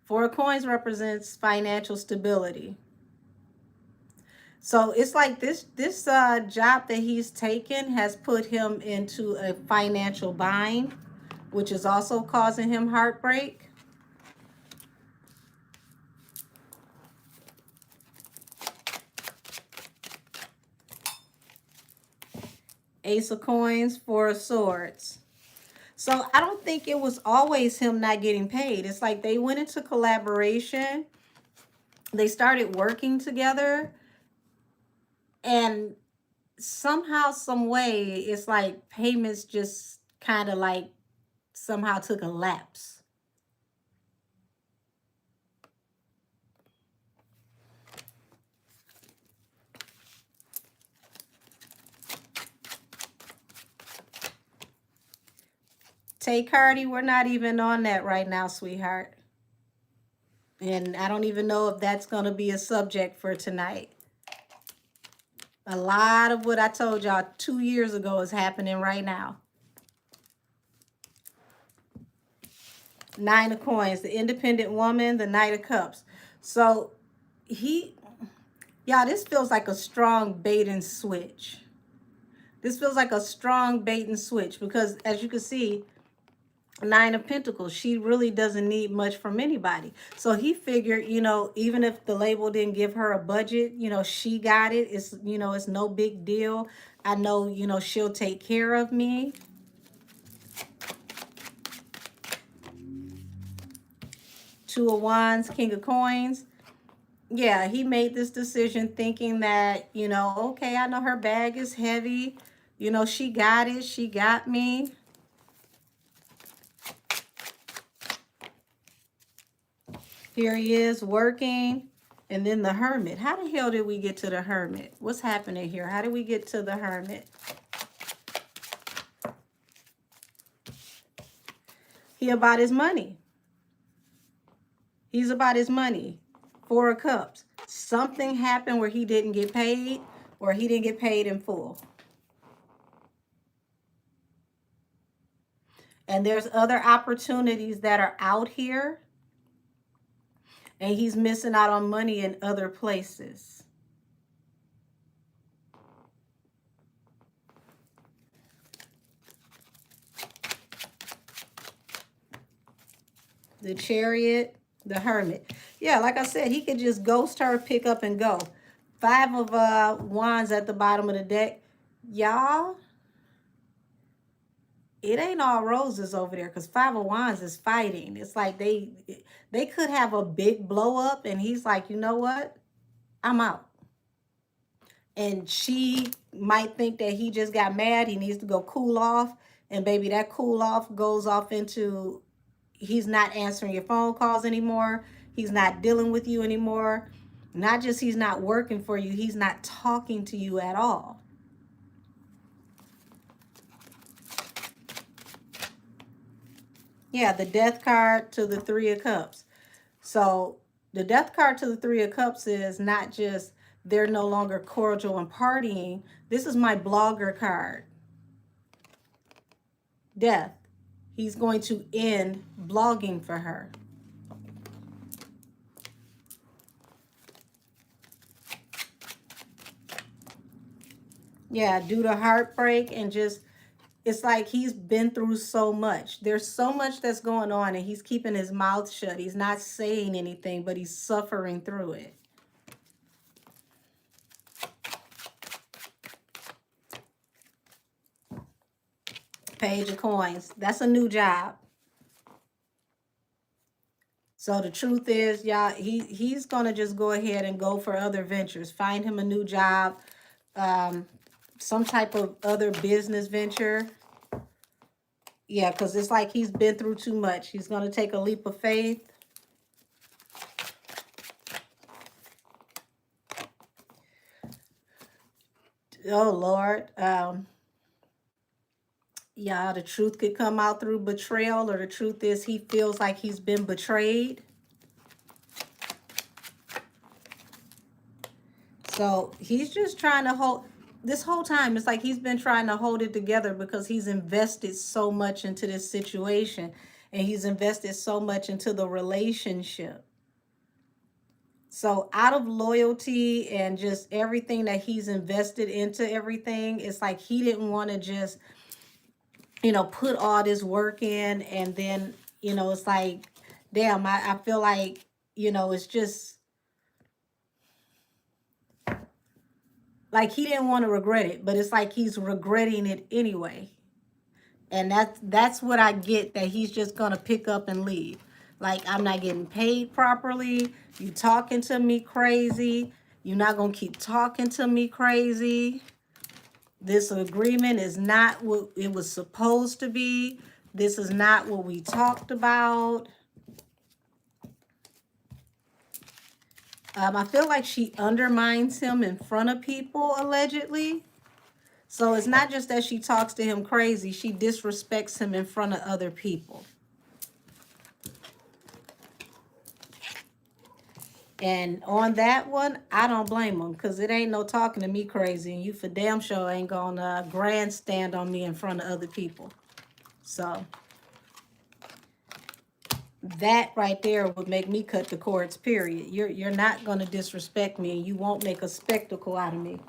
Four of Coins represents financial stability. So it's like this job that he's taken has put him into a financial bind, which is also causing him heartbreak. Ace of Coins, Four of Swords. So I don't think it was always him not getting paid. It's like they went into collaboration. They started working together. And somehow, some way, it's like payments just kind of like somehow took a lapse. Tay Cardi, we're not even on that right now, sweetheart. And I don't even know if that's going to be a subject for tonight. A lot of what I told y'all 2 years ago is happening right now. Nine of Coins, the independent woman, the Knight of Cups. So y'all, this feels like a strong bait and switch. This feels like a strong bait and switch because, as you can see, Nine of Pentacles, she really doesn't need much from anybody. So he figured, you know, even if the label didn't give her a budget, you know, she got it. It's, you know, it's no big deal. I know, you know, she'll take care of me. Two of Wands, King of Coins. Yeah, he made this decision thinking that, you know, okay, I know her bag is heavy. You know, she got it. She got me. Here he is working. And then the Hermit. How the hell did we get to the Hermit? What's happening here? How did we get to the Hermit? He about his money. He's about his money. Four of Cups. Something happened where he didn't get paid, or he didn't get paid in full. And there's other opportunities that are out here, and he's missing out on money in other places. The Chariot, the Hermit. Yeah, like I said, he could just ghost her, pick up and go. Five of Wands at the bottom of the deck. Y'all, it ain't all roses over there, because Five of Wands is fighting. It's like they could have a big blow up, and he's like, you know what? I'm out. And she might think that he just got mad. He needs to go cool off. And baby, that cool off goes off into, he's not answering your phone calls anymore. He's not dealing with you anymore. Not just he's not working for you, he's not talking to you at all. Yeah, the Death card to the Three of Cups. So the Death card to the Three of Cups is not just they're no longer cordial and partying. This is my blogger card. Death. He's going to end blogging for her. Yeah, due to heartbreak and just, it's like he's been through so much. There's so much that's going on, and he's keeping his mouth shut. He's not saying anything, but he's suffering through it. Page of Coins. That's a new job. So the truth is, y'all, he's going to just go ahead and go for other ventures. Find him a new job, some type of other business venture. Yeah, because it's like he's been through too much. He's going to take a leap of faith. Oh, Lord. Yeah, the truth could come out through betrayal, or the truth is he feels like he's been betrayed. So he's just trying to hold, this whole time, it's like he's been trying to hold it together because he's invested so much into this situation, and he's invested so much into the relationship. So out of loyalty and just everything that he's invested into everything, it's like he didn't want to just, you know, put all this work in, and then, you know, it's like, damn, I feel like, you know, it's just like he didn't want to regret it, but it's like he's regretting it anyway. And that's what I get, that he's just going to pick up and leave. Like, I'm not getting paid properly. You talking to me crazy. You're not going to keep talking to me crazy. This agreement is not what it was supposed to be. This is not what we talked about. I feel like she undermines him in front of people, allegedly. So it's not just that she talks to him crazy. She disrespects him in front of other people. And on that one, I don't blame him, because it ain't no talking to me crazy, and you for damn sure ain't gonna grandstand on me in front of other people. So that right there would make me cut the cords, period. You're not gonna disrespect me, and you won't make a spectacle out of me.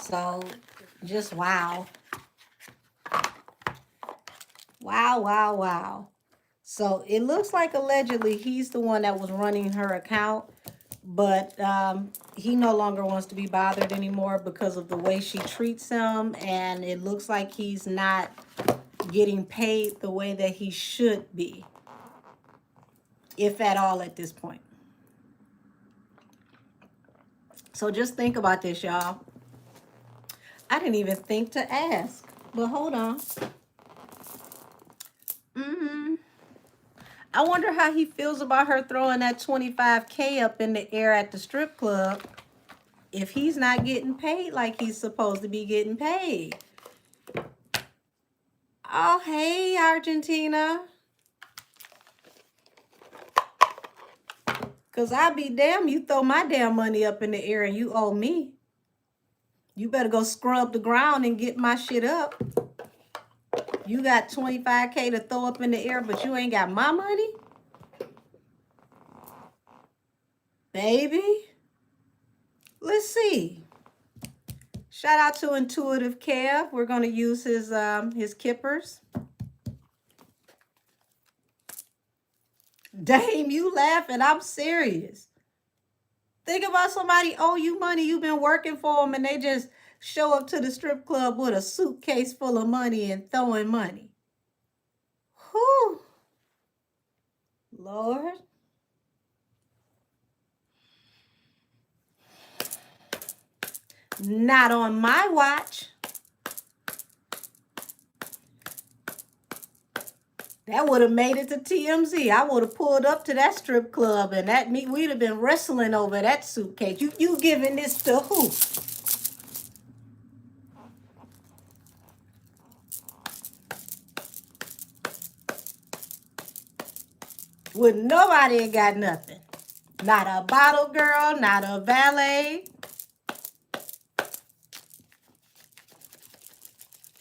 So just wow. Wow, wow, wow. So it looks like allegedly he's the one that was running her account, but he no longer wants to be bothered anymore because of the way she treats him, and it looks like he's not getting paid the way that he should be, if at all at this point. So just think about this, y'all. I didn't even think to ask, but hold on. I wonder how he feels about her throwing that 25K up in the air at the strip club if he's not getting paid like he's supposed to be getting paid. Oh, hey, Argentina. Because I'll be damned, you throw my damn money up in the air and you owe me. You better go scrub the ground and get my shit up. You got 25K to throw up in the air, but you ain't got my money? Baby? Let's see. Shout out to Intuitive Kev. We're going to use his kippers. Dame, you laughing. I'm serious. Think about somebody owe you money. You've been working for them and they just show up to the strip club with a suitcase full of money and throwing money. Whew. Lord. Not on my watch. That would have made it to TMZ. I would have pulled up to that strip club and we'd have been wrestling over that suitcase. You giving this to who? With nobody ain't got nothing. Not a bottle girl, not a valet.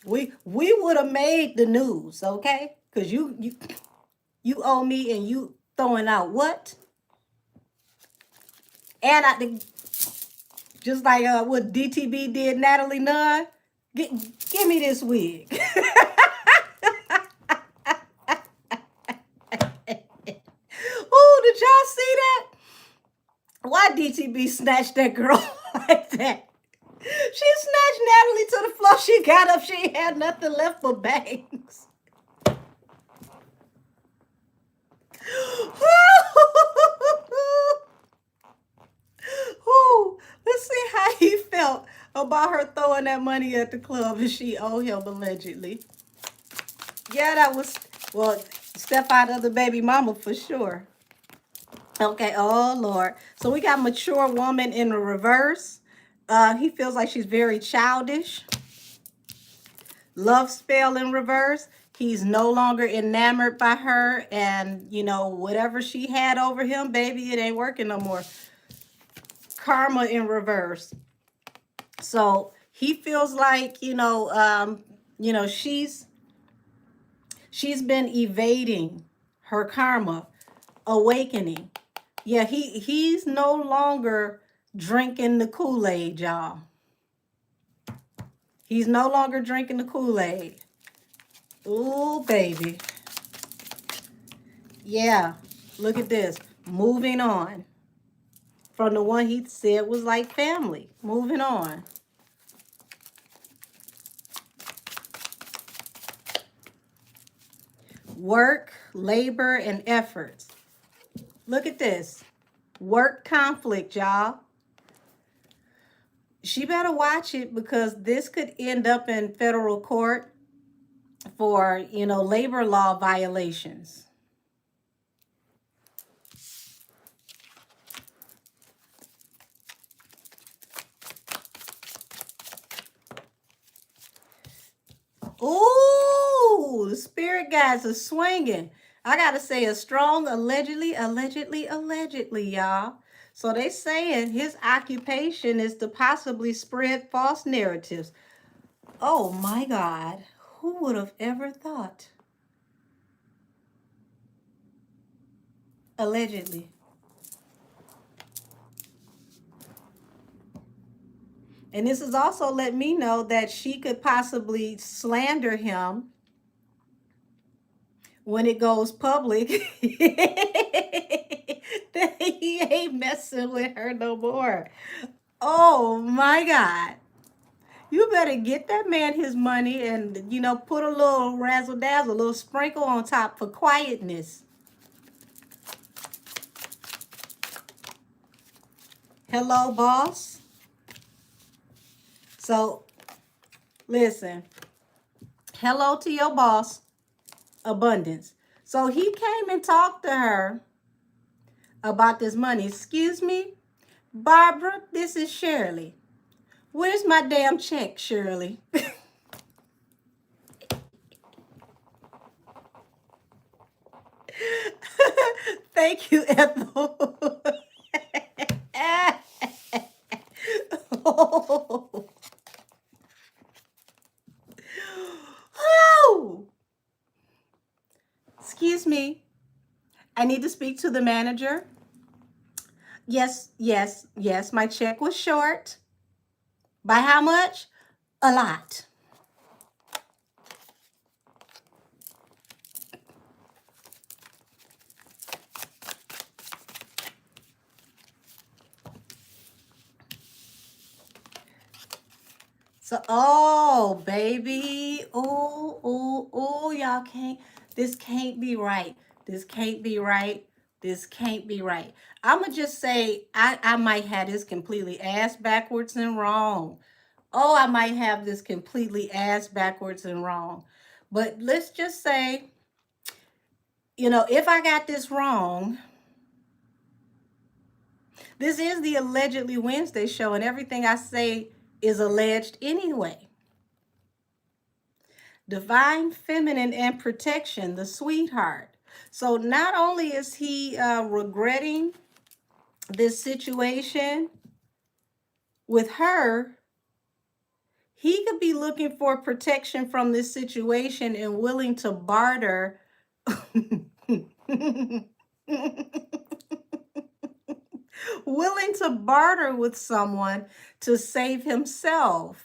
We would have made the news, okay? Because you owe me and you throwing out what? And just like what DTB did Natalie Nunn. Give me this wig. Oh, did y'all see that? Why DTB snatched that girl like that? She snatched Natalie to the floor. She got up. She had nothing left but bangs. Let's see how he felt about her throwing that money at the club and she owed him allegedly. Yeah, that was, well, step out of the baby mama for sure. Okay, oh Lord. So we got mature woman in the reverse. He feels like she's very childish. Love spell in reverse. He's no longer enamored by her, and you know, whatever she had over him, baby, it ain't working no more. Karma in reverse. So he feels like, she's been evading her karma, awakening. Yeah, he's no longer drinking the Kool-Aid, y'all. He's no longer drinking the Kool-Aid. Ooh, baby. Yeah, look at this. Moving on from the one he said was like family. Moving on. Work, labor, and efforts. Look at this. Work conflict, y'all. She better watch it because this could end up in federal court for, labor law violations. Ooh, the spirit guides are swinging. I got to say a strong allegedly, y'all. So they saying his occupation is to possibly spread false narratives. Oh my God. Who would have ever thought? Allegedly. And this is also let me know that she could possibly slander him when it goes public that he ain't messing with her no more. Oh my God. You better get that man his money and, put a little razzle dazzle, a little sprinkle on top for quietness. Hello, boss. So, listen, hello to your boss, Abundance. So he came and talked to her about this money. Excuse me, Barbara, this is Shirley. Where's my damn check, Shirley? Thank you, Ethel. Oh. Oh. Excuse me. I need to speak to the manager. Yes, yes, yes. My check was short. By how much? A lot. So, oh, baby. Oh, y'all can't. This can't be right. This can't be right. This can't be right. I'm going to just say I might have this completely ass backwards and wrong. Oh, I might have this completely ass backwards and wrong. But let's just say, if I got this wrong, this is the Allegedly Wednesday show, and everything I say is alleged anyway. Divine Feminine and Protection, the sweetheart. So not only is he regretting this situation with her, he could be looking for protection from this situation and willing to barter. Willing to barter with someone to save himself.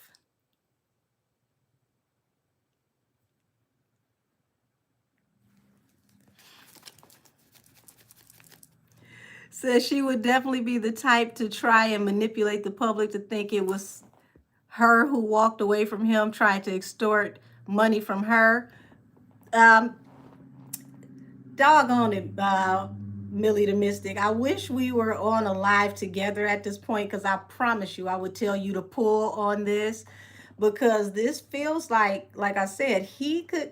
Says she would definitely be the type to try and manipulate the public to think it was her who walked away from him, trying to extort money from her. Um, Doggone it, Millie the Mystic. I wish we were on a live together at this point, because I promise you I would tell you to pull on this, because this feels like I said, he could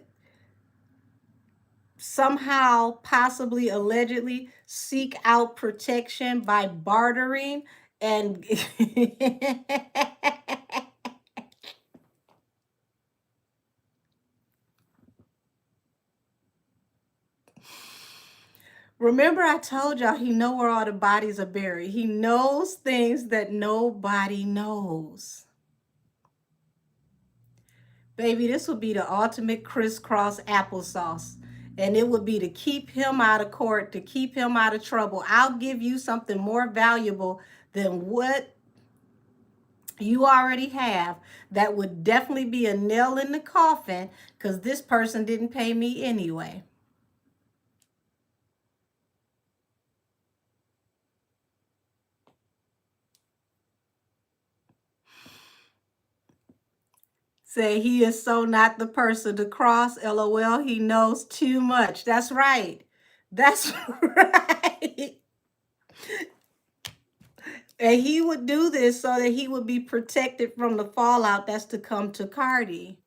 somehow, possibly, allegedly seek out protection by bartering and remember I told y'all he know where all the bodies are buried. He knows things that nobody knows. Baby, this would be the ultimate crisscross applesauce. And it would be to keep him out of court, to keep him out of trouble. I'll give you something more valuable than what you already have. That would definitely be a nail in the coffin, because this person didn't pay me anyway. Say he is so not the person to cross. LOL, he knows too much. That's right. That's right. And he would do this so that he would be protected from the fallout that's to come to Cardi.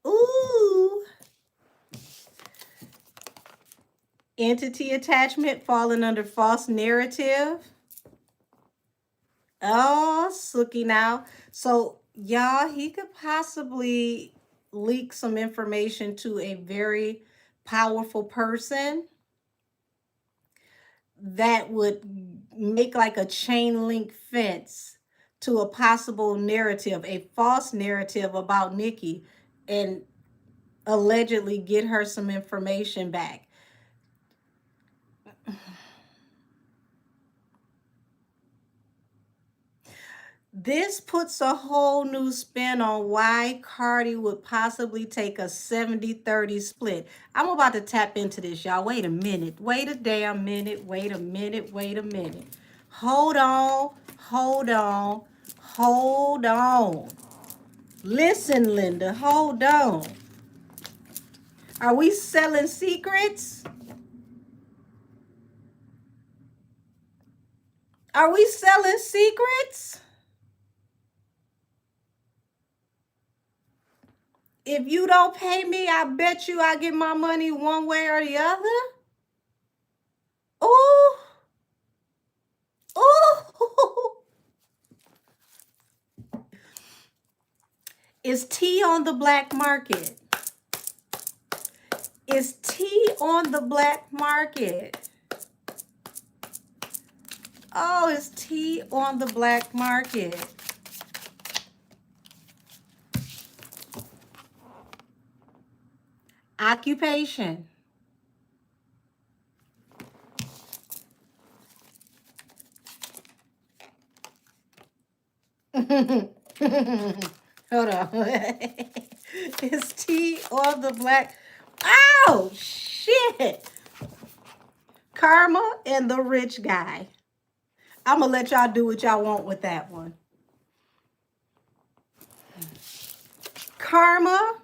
Ooh. Entity attachment falling under false narrative. Oh, Suki now. So, y'all, he could possibly leak some information to a very powerful person that would make like a chain link fence to a possible narrative, a false narrative about Nikki. And allegedly get her some information back. This puts a whole new spin on why Cardi would possibly take a 70-30 split. I'm about to tap into this, y'all. Wait a minute. Wait a damn minute. Wait a minute. Wait a minute. Hold on. Hold on. Hold on. Listen, Linda. Hold on. Are we selling secrets? Are we selling secrets? If you don't pay me, I bet you I get my money one way or the other. Oh, oh. Is tea on the black market? Is tea on the black market? Oh, is tea on the black market? Occupation. Hold on. Is tea on the black? Oh, shit. Karma and the rich guy. I'm going to let y'all do what y'all want with that one. Karma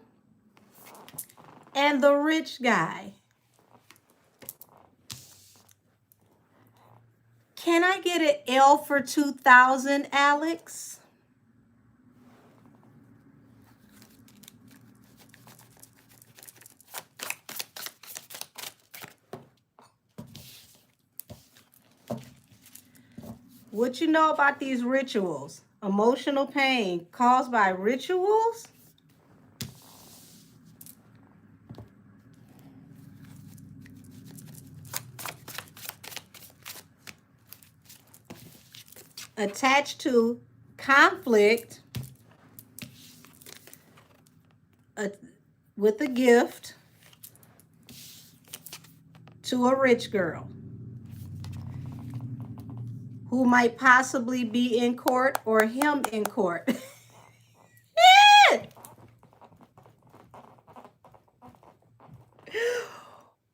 and the rich guy. Can I get an L for 2000, Alex? What you know about these rituals? Emotional pain caused by rituals? Attached to conflict with a gift to a rich girl who might possibly be in court or him in court.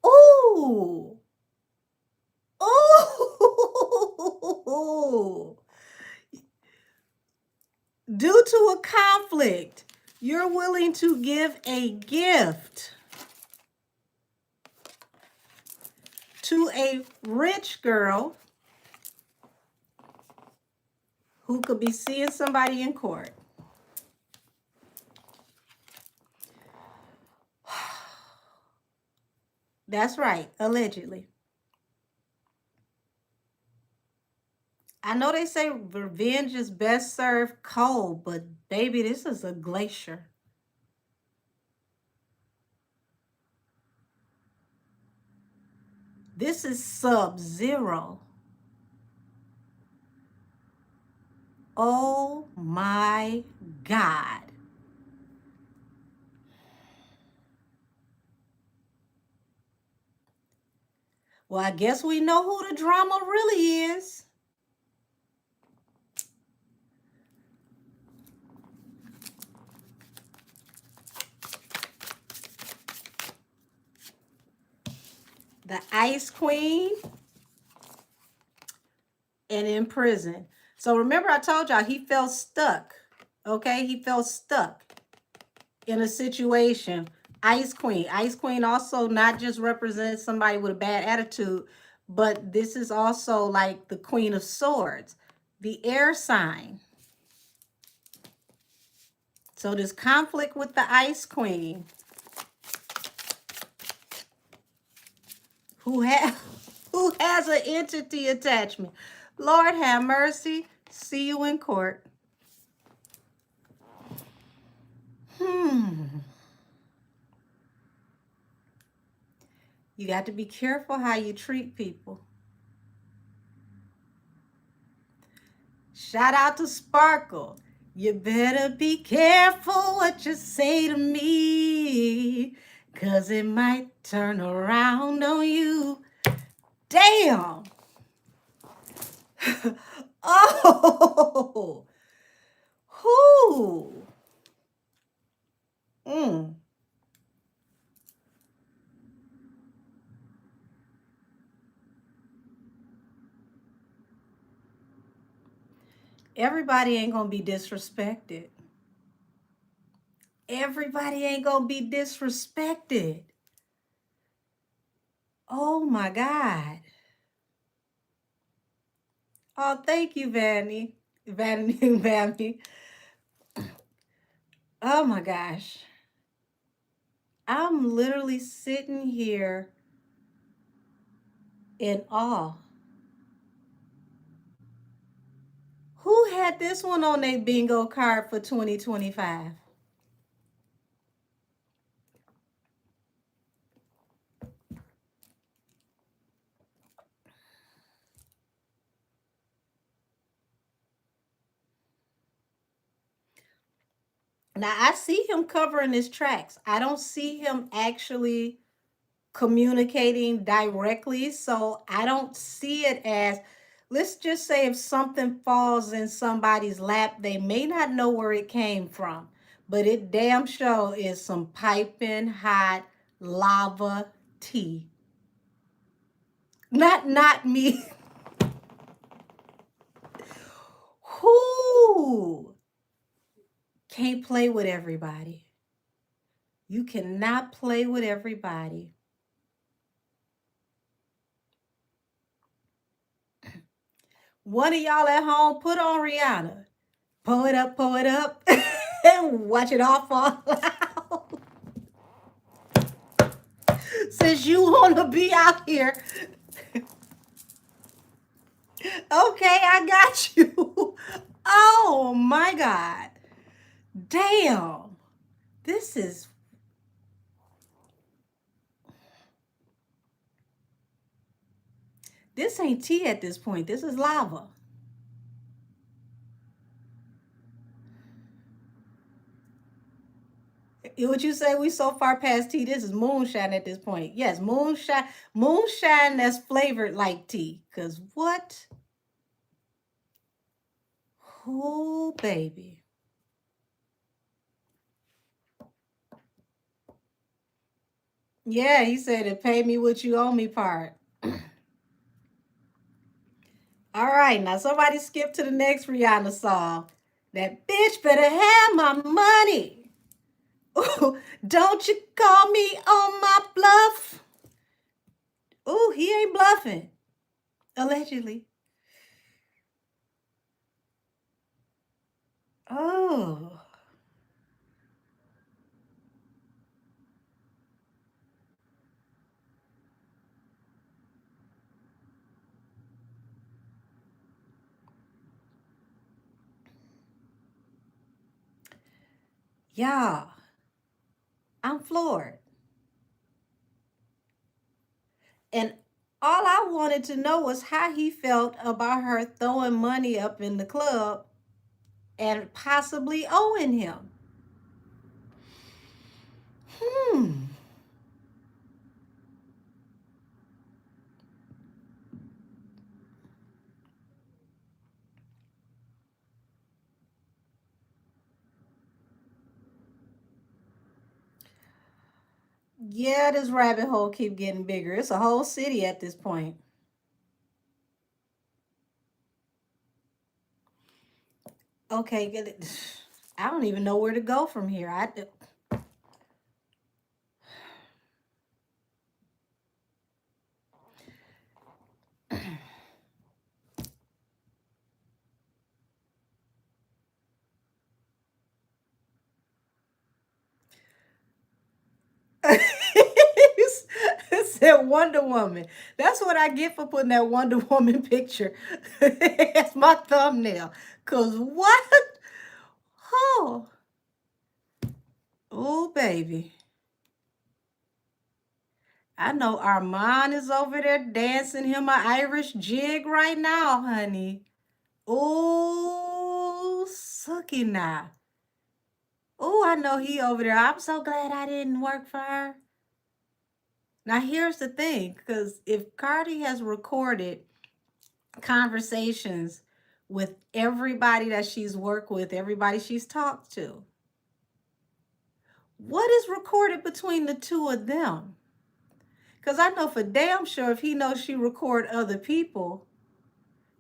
Ooh. Ooh. Due to a conflict, you're willing to give a gift to a rich girl who could be seeing somebody in court. That's right, allegedly. I know they say revenge is best served cold, but baby, this is a glacier. This is sub-zero. Oh my God. Well, I guess we know who the drama really is. The Ice Queen and in prison. So remember I told y'all he felt stuck. Okay, he felt stuck in a situation. Ice Queen. Ice Queen also not just represents somebody with a bad attitude, but this is also like the Queen of Swords, the air sign. So this conflict with the Ice Queen, who has an entity attachment. Lord have mercy. See you in court. You got to be careful how you treat people. Shout out to Sparkle. You better be careful what you say to me, 'cause it might turn around on you. Damn. Oh. Whoo. Mm. Everybody ain't gonna be disrespected. Everybody ain't gonna be disrespected. Oh my God. Oh, thank you, Vanny. Vanny, Vanny. Oh my gosh. I'm literally sitting here in awe. Who had this one on their bingo card for 2025? Now, I see him covering his tracks. I don't see him actually communicating directly. So I don't see it as, let's just say, if something falls in somebody's lap, they may not know where it came from, but it damn sure is some piping hot lava tea. Not me. Who can't play with everybody? You cannot play with everybody. One of y'all at home, put on Rihanna. Pull it up, and watch it all fall out. Since you want to be out here, okay, I got you. Oh my God. Damn. This is, this ain't tea at this point. This is lava. Would you say we so far past tea? This is moonshine at this point. Yes, moonshine, moonshine that's flavored like tea. Cause what? Oh baby. Yeah, he said it pay me what you owe me part. All right, now somebody skip to the next Rihanna song. That bitch better have my money. Ooh, don't you call me on my bluff. Ooh, he ain't bluffing. Allegedly. Oh. Yeah, I'm floored. And all I wanted to know was how he felt about her throwing money up in the club and possibly owing him. Hmm. Yeah, this rabbit hole keep getting bigger. It's a whole city at this point. Okay, get it. I don't even know where to go from here. It said Wonder Woman. That's what I get for putting that Wonder Woman picture as my thumbnail. Cause what? Oh, oh, baby. I know Armand is over there dancing him an Irish jig right now, honey. Oh, Suki now. Oh, I know he over there. I'm so glad I didn't work for her. Now, here's the thing, because if Cardi has recorded conversations with everybody that she's worked with, everybody she's talked to, what is recorded between the two of them? Because I know for damn sure if he knows she record other people,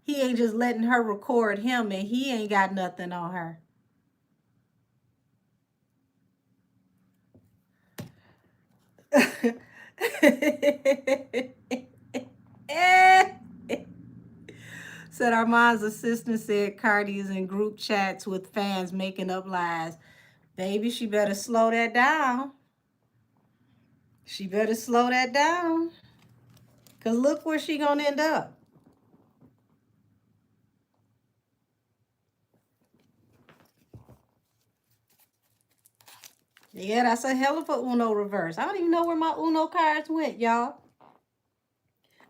he ain't just letting her record him and he ain't got nothing on her. Said Armand's assistant said Cardi is in group chats with fans making up lies. Baby, she better slow that down. She better slow that down. Because look where she gonna end up. Yeah, that's a hell of a Uno reverse. I don't even know where my Uno cards went, y'all.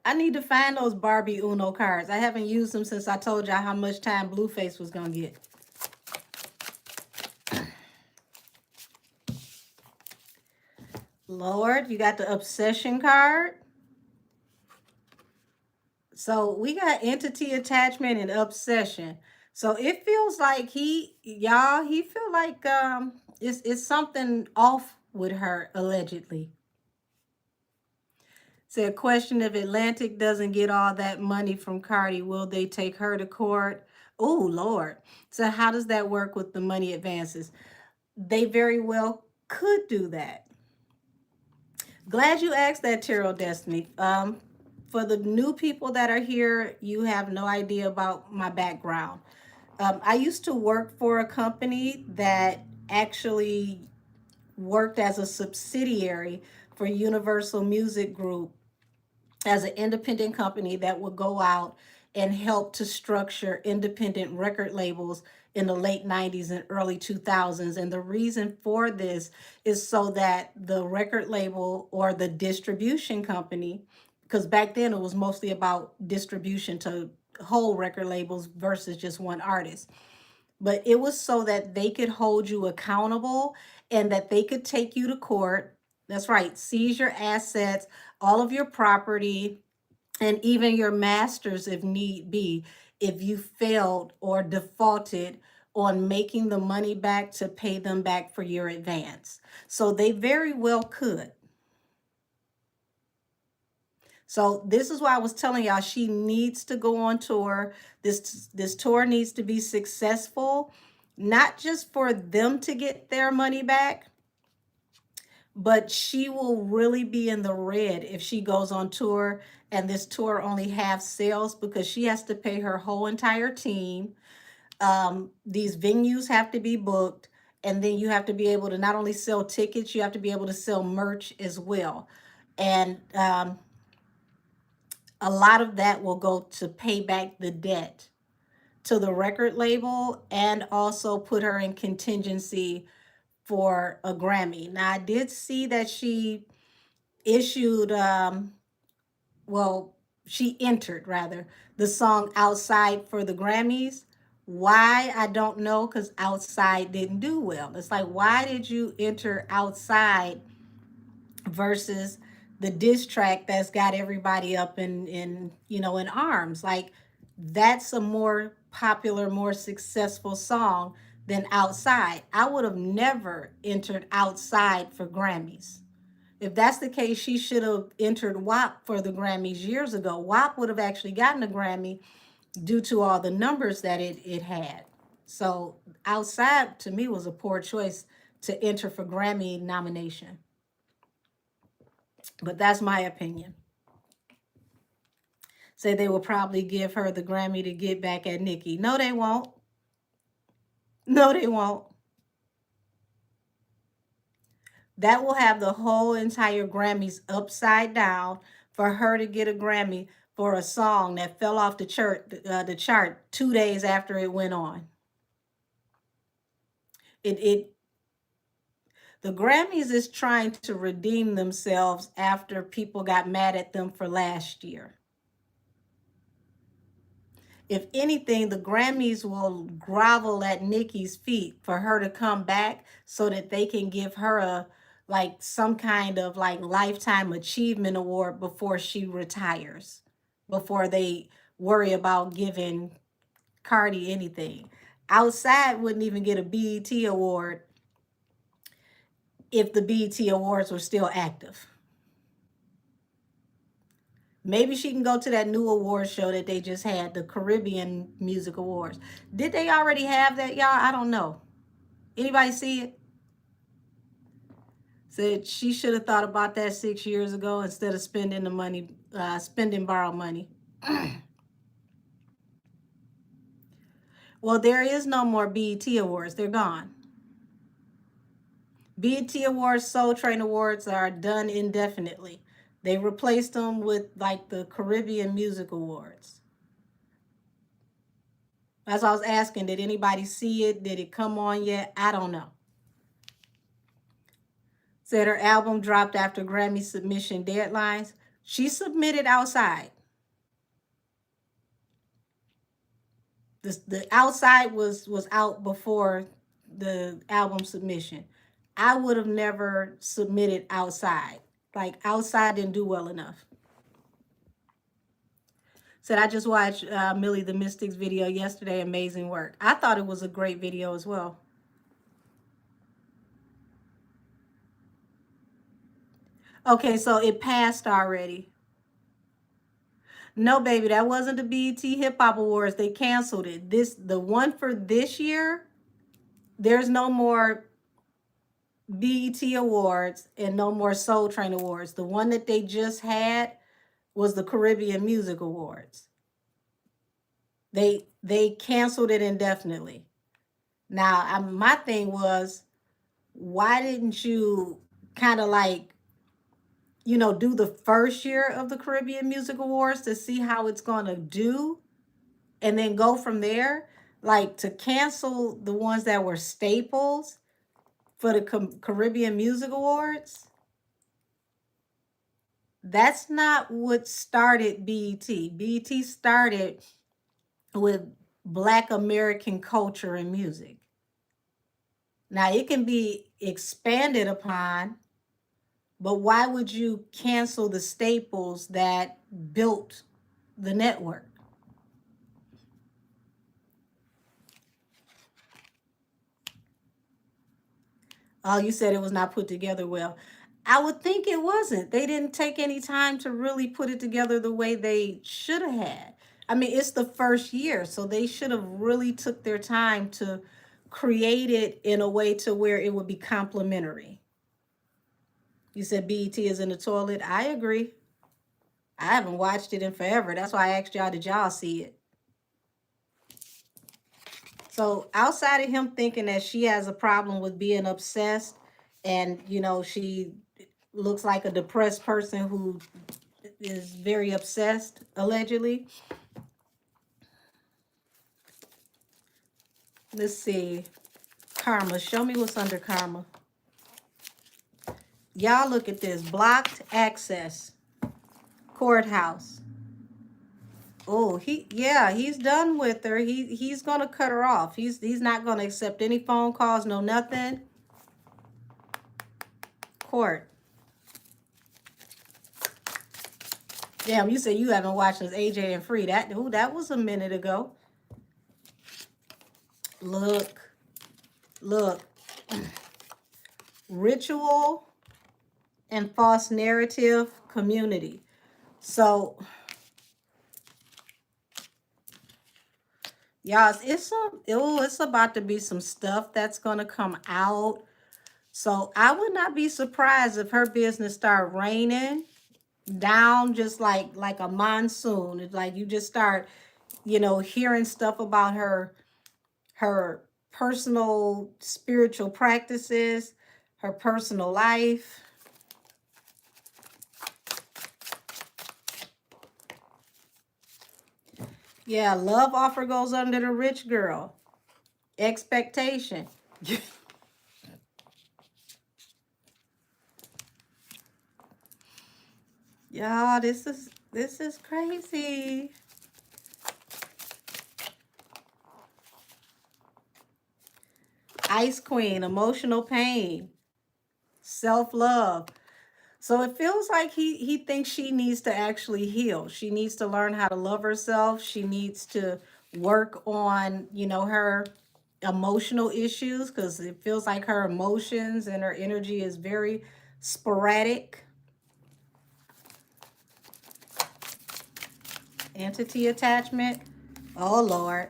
I need to find those Barbie Uno cards. I haven't used them since I told y'all how much time Blueface was gonna get. Lord, you got the obsession card. So we got entity attachment and obsession. So it feels like he feel like it's something off with her, allegedly. Said, question, if Atlantic doesn't get all that money from Cardi, will they take her to court? Oh, Lord. So how does that work with the money advances? They very well could do that. Glad you asked that, Tarot Destiny. For the new people that are here, you have no idea about my background. I used to work for a company that actually worked as a subsidiary for Universal Music Group as an independent company that would go out and help to structure independent record labels in the late 90s and early 2000s. And the reason for this is so that the record label or the distribution company, because back then it was mostly about distribution to whole record labels versus just one artist. But it was so that they could hold you accountable and that they could take you to court. That's right, seize your assets, all of your property, and even your masters if need be, if you failed or defaulted on making the money back to pay them back for your advance. So they very well could. So this is why I was telling y'all she needs to go on tour. This tour needs to be successful, not just for them to get their money back, but she will really be in the red if she goes on tour and this tour only have sales, because she has to pay her whole entire team. These venues have to be booked, and then you have to be able to not only sell tickets, you have to be able to sell merch as well. And a lot of that will go to pay back the debt to the record label and also put her in contingency for a Grammy. Now, I did see that she issued, she entered rather the song Outside for the Grammys. Why? I don't know, because Outside didn't do well. It's like, why did you enter Outside versus the diss track that's got everybody up in arms? Like, that's a more popular, more successful song than Outside. I would have never entered Outside for Grammys. If that's the case, she should have entered WAP for the Grammys years ago. WAP would have actually gotten a Grammy due to all the numbers that it had. So Outside, to me, was a poor choice to enter for Grammy nomination. But that's my opinion. Say they will probably give her the Grammy to get back at Nicki. No, they won't. No, they won't. That will have the whole entire Grammys upside down for her to get a Grammy for a song that fell off the chart 2 days after it went on. The Grammys is trying to redeem themselves after people got mad at them for last year. If anything, the Grammys will grovel at Nicki's feet for her to come back so that they can give her a like some kind of like lifetime achievement award before she retires, before they worry about giving Cardi anything. Outside wouldn't even get a BET award if the BET awards were still active. Maybe she can go to that new award show that they just had, the Caribbean Music Awards. Did they already have that, y'all? I don't know. Anybody see it? Said she should have thought about that 6 years ago instead of spending the money, spending borrowed money. Well, there is no more BET Awards. They're gone. BET Awards, Soul Train Awards are done indefinitely. They replaced them with like the Caribbean Music Awards. As I was asking, did anybody see it? Did it come on yet? I don't know. Said her album dropped after Grammy submission deadlines. She submitted outside. The outside was out before the album submission. I would have never submitted outside. Like outside didn't do well enough. Said I just watched Millie the Mystics video yesterday. Amazing work. I thought it was a great video as well. Okay, so it passed already. No, baby, that wasn't the BET Hip Hop Awards. They canceled it. The one for this year, there's no more BET Awards and no more Soul Train Awards. The one that they just had was the Caribbean Music Awards. They canceled it indefinitely. Now, my thing was, why didn't you kind of like, you know, do the first year of the Caribbean Music Awards to see how it's going to do and then go from there? Like to cancel the ones that were staples for the Caribbean Music Awards, that's not what started BET. BET started with Black American culture and music. Now, it can be expanded upon, but why would you cancel the staples that built the network? Oh, you said it was not put together well. I would think it wasn't. They didn't take any time to really put it together the way they should have had. I mean, it's the first year, so they should have really took their time to create it in a way to where it would be complementary. You said BET is in the toilet. I agree. I haven't watched it in forever. That's why I asked y'all, did y'all see it? So outside of him thinking that she has a problem with being obsessed and, you know, she looks like a depressed person who is very obsessed, allegedly. Let's see. Karma. Show me what's under karma. Y'all look at this. Blocked access. Courthouse. Oh, he's done with her. He's gonna cut her off. He's not gonna accept any phone calls, no nothing. Court. Damn, you said you haven't watched this AJ and Free. That was a minute ago. Look. Ritual and false narrative community. So y'all, it's about to be some stuff that's gonna come out. So I would not be surprised if her business start raining down just like a monsoon. It's like you just start, you know, hearing stuff about her personal spiritual practices, her personal life. Yeah, love offer goes under the rich girl. Expectation. Y'all, this is crazy. Ice Queen, emotional pain, self-love. So it feels like he thinks she needs to actually heal. She needs to learn how to love herself. She needs to work on, you know, her emotional issues, because it feels like her emotions and her energy is very sporadic. Entity attachment. Oh Lord.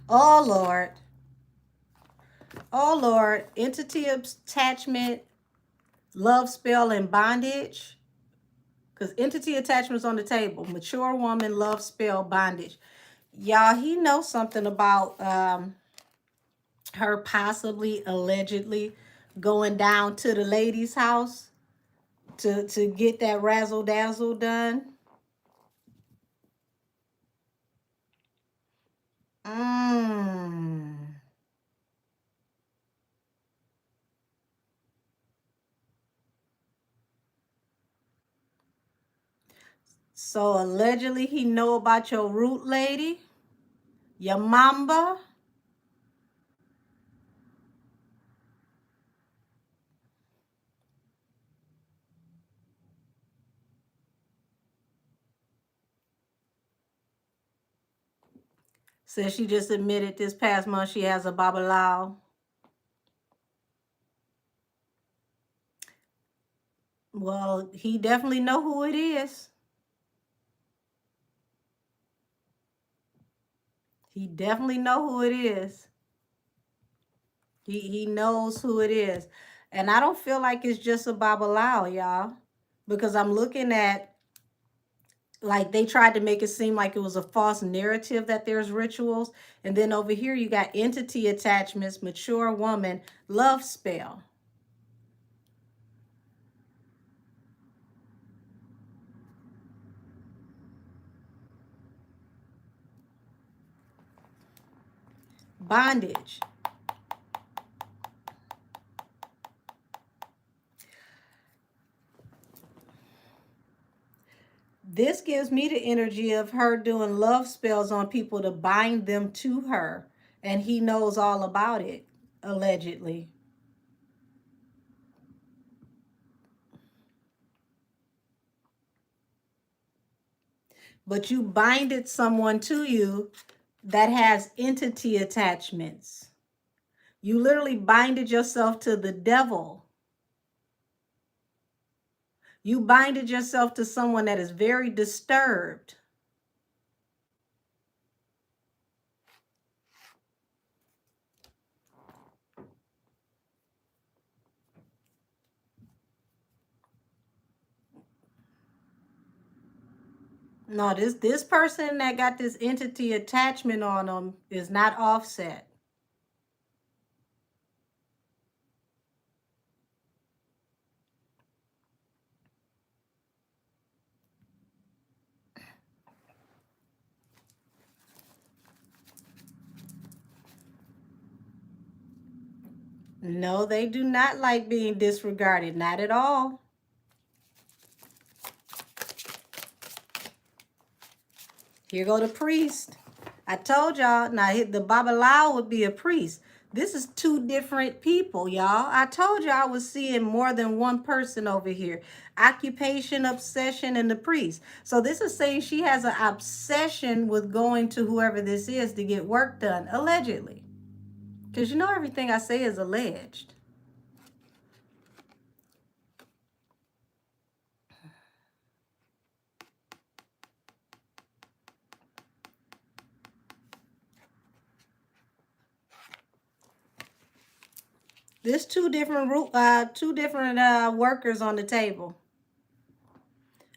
Oh Lord. Oh Lord. Entity attachment, love spell, and bondage. Because entity attachment's on the table. Mature woman, love spell, bondage. Y'all, he knows something about her possibly, allegedly going down to the lady's house to get that razzle dazzle done. Mm. So allegedly he know about your root lady, your mamba. Says she just admitted this past month she has a babalao. Well, he definitely know who it is. He definitely know who it is. He knows who it is. And I don't feel like it's just a babalao, y'all. Because I'm looking at, like, they tried to make it seem like it was a false narrative that there's rituals. And then over here you got entity attachments, mature woman, love spell. Bondage. This gives me the energy of her doing love spells on people to bind them to her. And he knows all about it, allegedly. But you binded someone to you that has entity attachments. You literally binded yourself to the devil. You binded yourself to someone that is very disturbed. No, this person that got this entity attachment on them is not Offset. No, they do not like being disregarded. Not at all. Here go the priest. I told y'all, now the Babalao would be a priest. This is two different people, y'all. I told you I was seeing more than one person over here. Occupation, obsession, and the priest. So this is saying she has an obsession with going to whoever this is to get work done, allegedly. Because you know everything I say is alleged. There's two different workers on the table.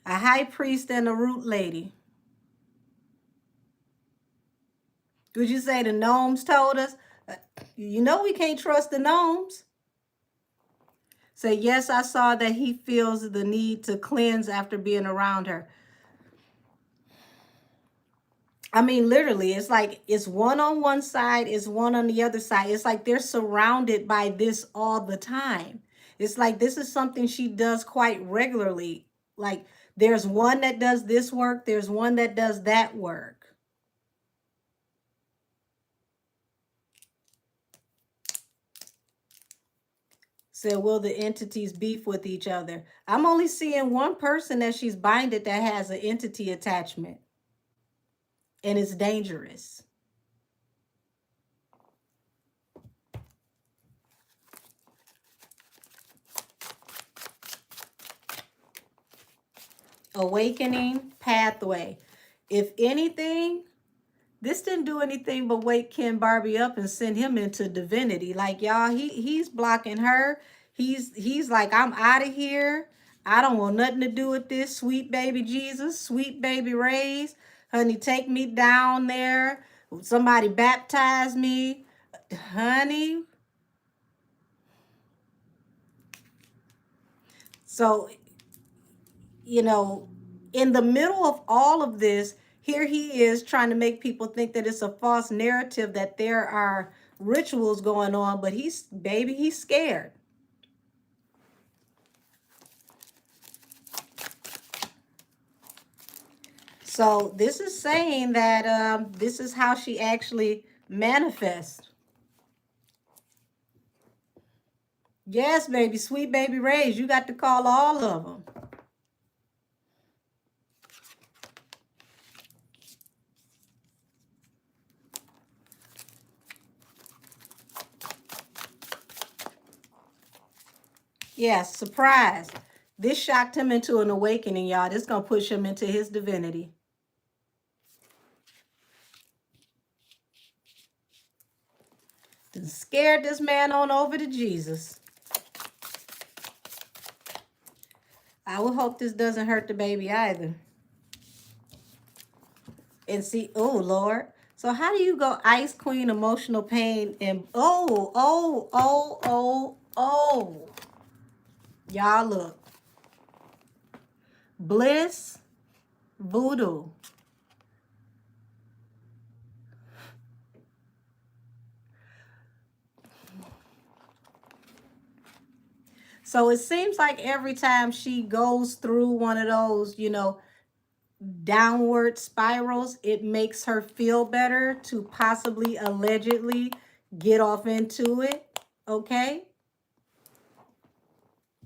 A high priest and a root lady. Would you say the gnomes told us? You know we can't trust the gnomes. Say, yes, I saw that he feels the need to cleanse after being around her. I mean, literally, it's like it's one on one side, it's one on the other side. It's like they're surrounded by this all the time. It's like this is something she does quite regularly. Like there's one that does this work, there's one that does that work. Said, will the entities beef with each other? I'm only seeing one person that she's binded that has an entity attachment. And it's dangerous. Awakening pathway. If anything, this didn't do anything but wake Ken Barbie up and send him into divinity. Like, y'all, he's blocking her. He's like, I'm out of here. I don't want nothing to do with this. Sweet baby Jesus, sweet baby Rays. Honey, take me down there. Somebody baptize me. Honey. So, you know, in the middle of all of this, here he is trying to make people think that it's a false narrative, that there are rituals going on, but he's scared. So this is saying that this is how she actually manifests. Yes, baby, sweet baby Rays, you got to call all of them. Yes, surprise. This shocked him into an awakening, y'all. This is going to push him into his divinity. And scared this man on over to Jesus. I would hope this doesn't hurt the baby either. And see, oh, Lord. So how do you go Ice Queen, emotional pain, and oh. Y'all look. Bliss, voodoo. So it seems like every time she goes through one of those, downward spirals, it makes her feel better to possibly, allegedly get off into it. Okay?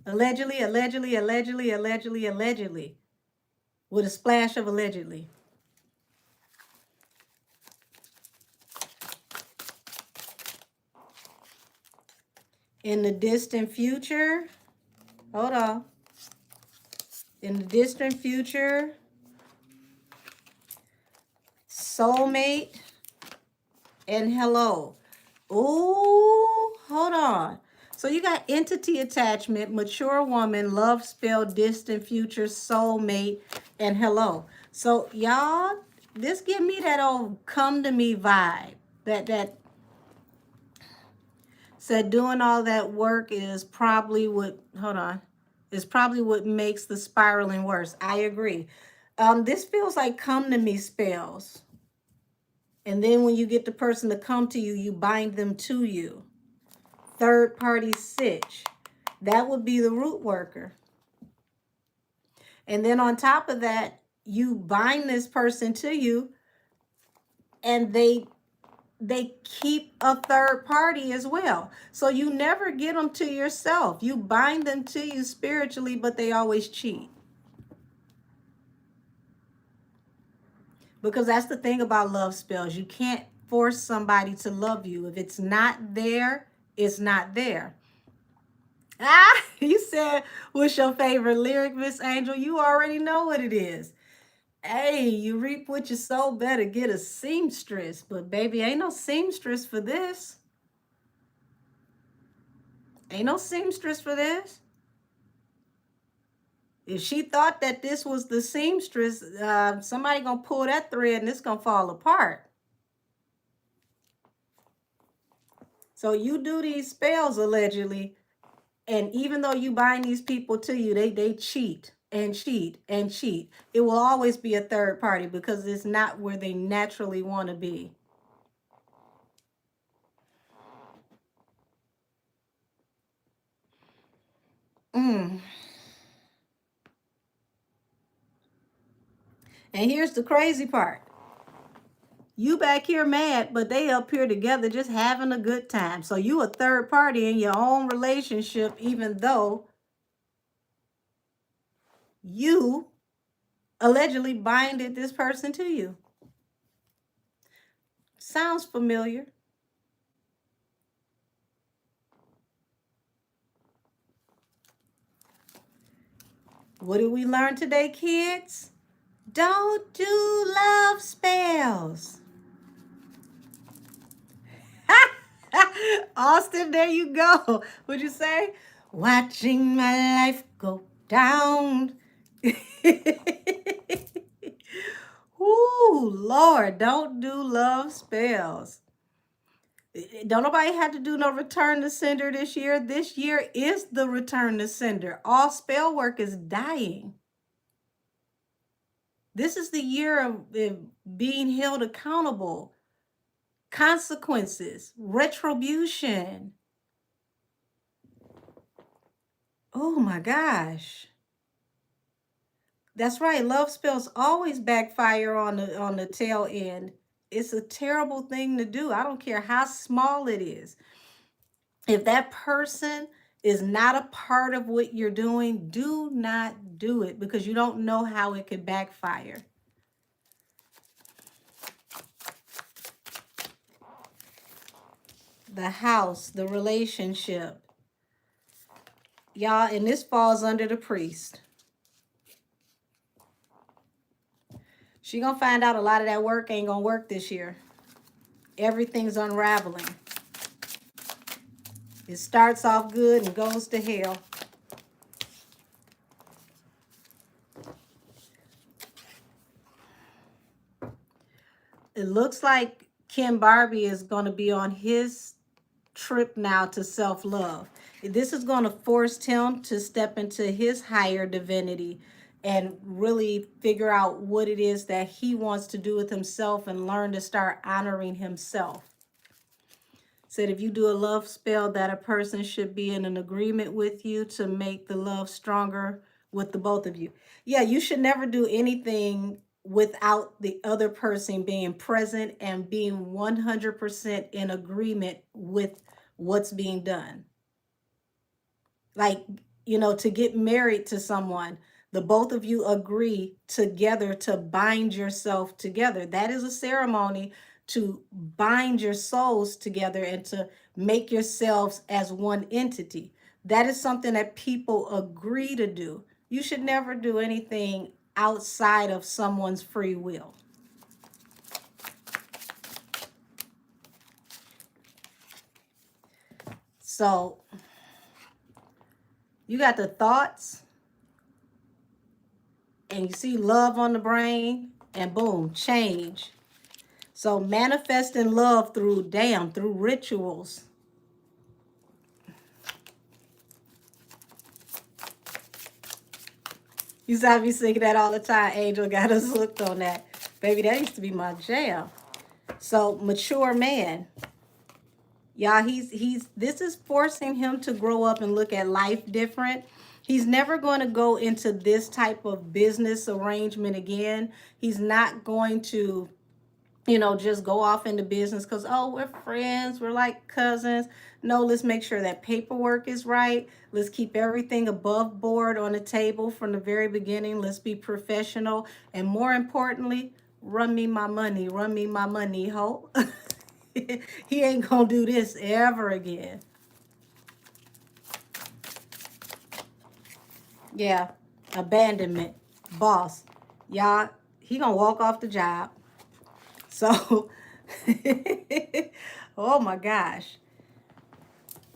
Allegedly. With a splash of allegedly. In the distant future, hold on. In the distant future, soulmate and hello. Ooh, hold on. So you got entity attachment, mature woman, love spell, distant future, soulmate, and hello. So y'all, this give me that old come to me vibe. That said doing all that work is probably what, hold on, is probably what makes the spiraling worse. I agree. This feels like come to me spells. And then when you get the person to come to you, you bind them to you. Third party sitch. That would be the root worker. And then on top of that, you bind this person to you, and they keep a third party as well. So you never get them to yourself. You bind them to you spiritually, but they always cheat. Because that's the thing about love spells. You can't force somebody to love you. If it's not there, it's not there. Ah, you said, what's your favorite lyric, Miss Angel? You already know what it is. Hey, you reap what you sow, better get a seamstress. But baby, ain't no seamstress for this. Ain't no seamstress for this. If she thought that this was the seamstress, somebody gonna pull that thread and it's gonna fall apart. So you do these spells allegedly, and even though you bind these people to you, they cheat and cheat and cheat. It will always be a third party because it's not where they naturally want to be. And here's the crazy part. You back here mad, but they up here together just having a good time. So you a third party in your own relationship, even though you allegedly binded this person to you. Sounds familiar. What did we learn today, kids? Don't do love spells. Austin, there you go. What'd you say? Watching my life go down. Ooh, Lord, don't do love spells. Don't nobody have to do no return to sender this year. This year is the return to sender. All spell work is dying. This is the year of being held accountable, consequences, retribution. Oh my gosh. That's right. Love spells always backfire on the tail end. It's a terrible thing to do. I don't care how small it is. If that person is not a part of what you're doing, do not do it because you don't know how it could backfire. The house, the relationship. Y'all, and this falls under the priest. She gonna find out a lot of that work ain't gonna work this year. Everything's unraveling. It starts off good and goes to hell. It looks like Ken Barbie is going to be on his trip now to self-love. This is going to force him to step into his higher divinity and really figure out what it is that he wants to do with himself and learn to start honoring himself. Said if you do a love spell, that a person should be in an agreement with you to make the love stronger with the both of you. Yeah, you should never do anything without the other person being present and being 100% in agreement with what's being done. Like, to get married to someone, the both of you agree together to bind yourself together. That is a ceremony to bind your souls together and to make yourselves as one entity. That is something that people agree to do. You should never do anything outside of someone's free will. So you got the thoughts and you see love on the brain and boom, change. So manifesting love through rituals. You saw me singing that all the time. Angel got us hooked on that. Baby, that used to be my jam. So mature man. Y'all, this is forcing him to grow up and look at life different. He's never going to go into this type of business arrangement again. He's not going to just go off into business because, oh, we're friends, we're like cousins. No, let's make sure that paperwork is right. Let's keep everything above board on the table from the very beginning. Let's be professional. And more importantly, run me my money, ho. He ain't gonna do this ever again. Yeah, abandonment, boss. Y'all, he gonna walk off the job. So, oh my gosh.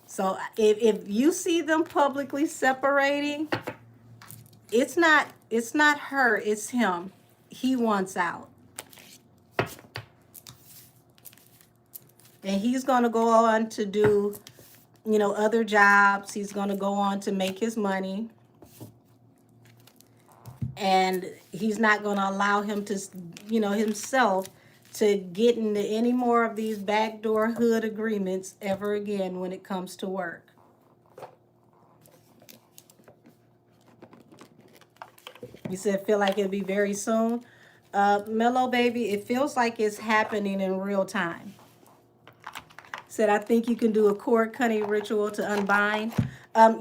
So if you see them publicly separating, it's not her, it's him. He wants out. And he's going to go on to do, other jobs. He's going to go on to make his money. And he's not going to allow him to, himself to get into any more of these backdoor hood agreements ever again when it comes to work. You said feel like it'll be very soon. Mellow baby, it feels like it's happening in real time. Said, I think you can do a cord cutting ritual to unbind.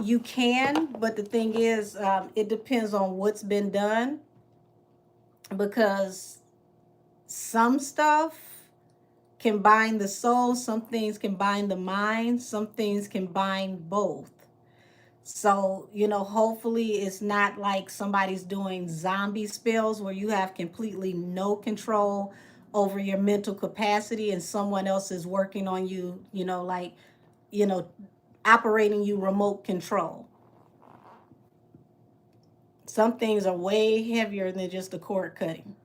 You can, but the thing is, it depends on what's been done, because some stuff can bind the soul, some things can bind the mind, some things can bind both. So, hopefully it's not like somebody's doing zombie spells where you have completely no control over your mental capacity and someone else is working on you, like, you know, operating you remote control. Some things are way heavier than just the cord cutting.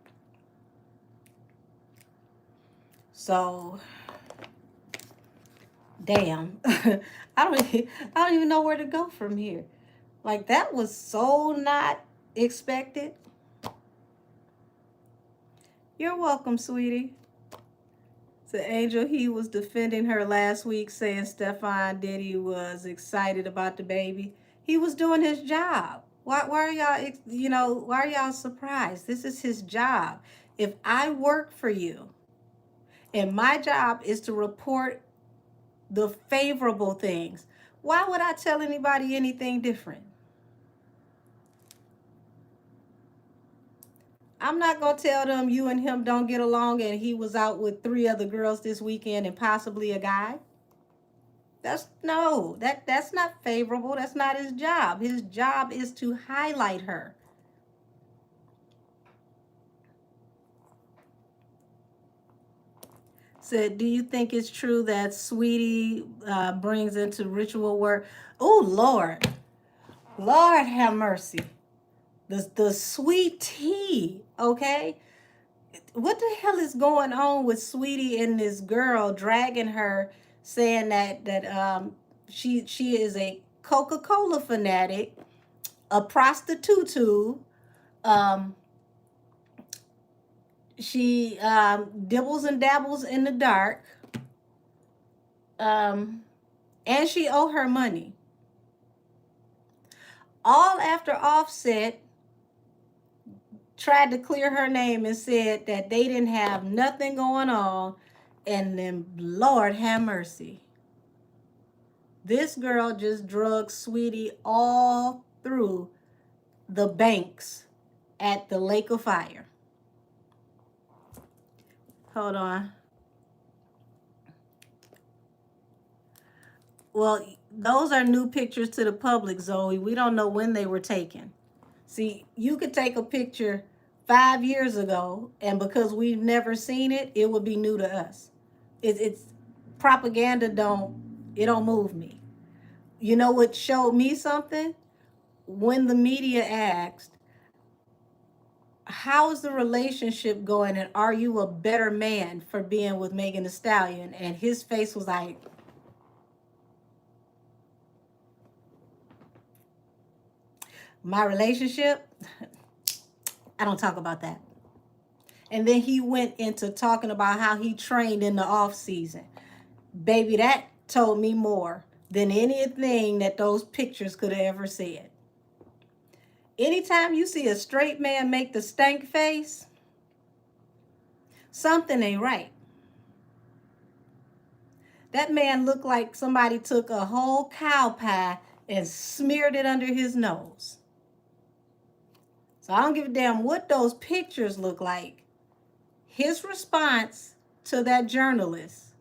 So, damn. I don't even know where to go from here. Like, that was so not expected. You're welcome, sweetie. So Angel, he was defending her last week, saying Stefan Diddy was excited about the baby. He was doing his job. Why are y'all, why are y'all surprised? This is his job. If I work for you and my job is to report the favorable things, why would I tell anybody anything different? I'm not going to tell them you and him don't get along and he was out with 3 other girls this weekend and possibly a guy. That's not favorable. That's not his job. His job is to highlight her. Said, do you think it's true that Sweetie brings into ritual work? Oh, Lord have mercy. The sweet tea, okay? What the hell is going on with Sweetie and this girl dragging her, saying that she is a Coca-Cola fanatic, a prostitute, um, she dibbles and dabbles in the dark, and she owe her money. All after Offset tried to clear her name and said that they didn't have nothing going on, and then Lord have mercy. This girl just drugged Sweetie all through the banks at the Lake of Fire. Hold on. Well, those are new pictures to the public, Zoe. We don't know when they were taken. See, you could take a picture 5 years ago, and because we've never seen it, it would be new to us. It's propaganda. It don't move me. You know what showed me something? When the media asked, how is the relationship going, and are you a better man for being with Megan Thee Stallion? And his face was like, my relationship, I don't talk about that. And then he went into talking about how he trained in the off season. Baby, that told me more than anything that those pictures could have ever said. Anytime you see a straight man make the stank face, something ain't right. That man looked like somebody took a whole cow pie and smeared it under his nose. So I don't give a damn what those pictures look like. His response to that journalist,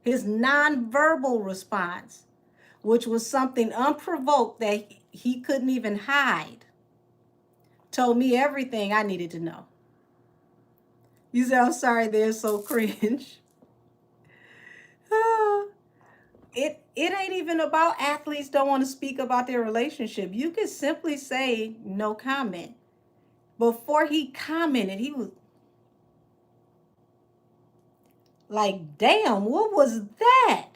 his nonverbal response, which was something unprovoked that he couldn't even hide, told me everything I needed to know. You said, I'm sorry, they're so cringe. It ain't even about athletes don't want to speak about their relationship. You could simply say no comment. Before he commented, he was like, damn, what was that?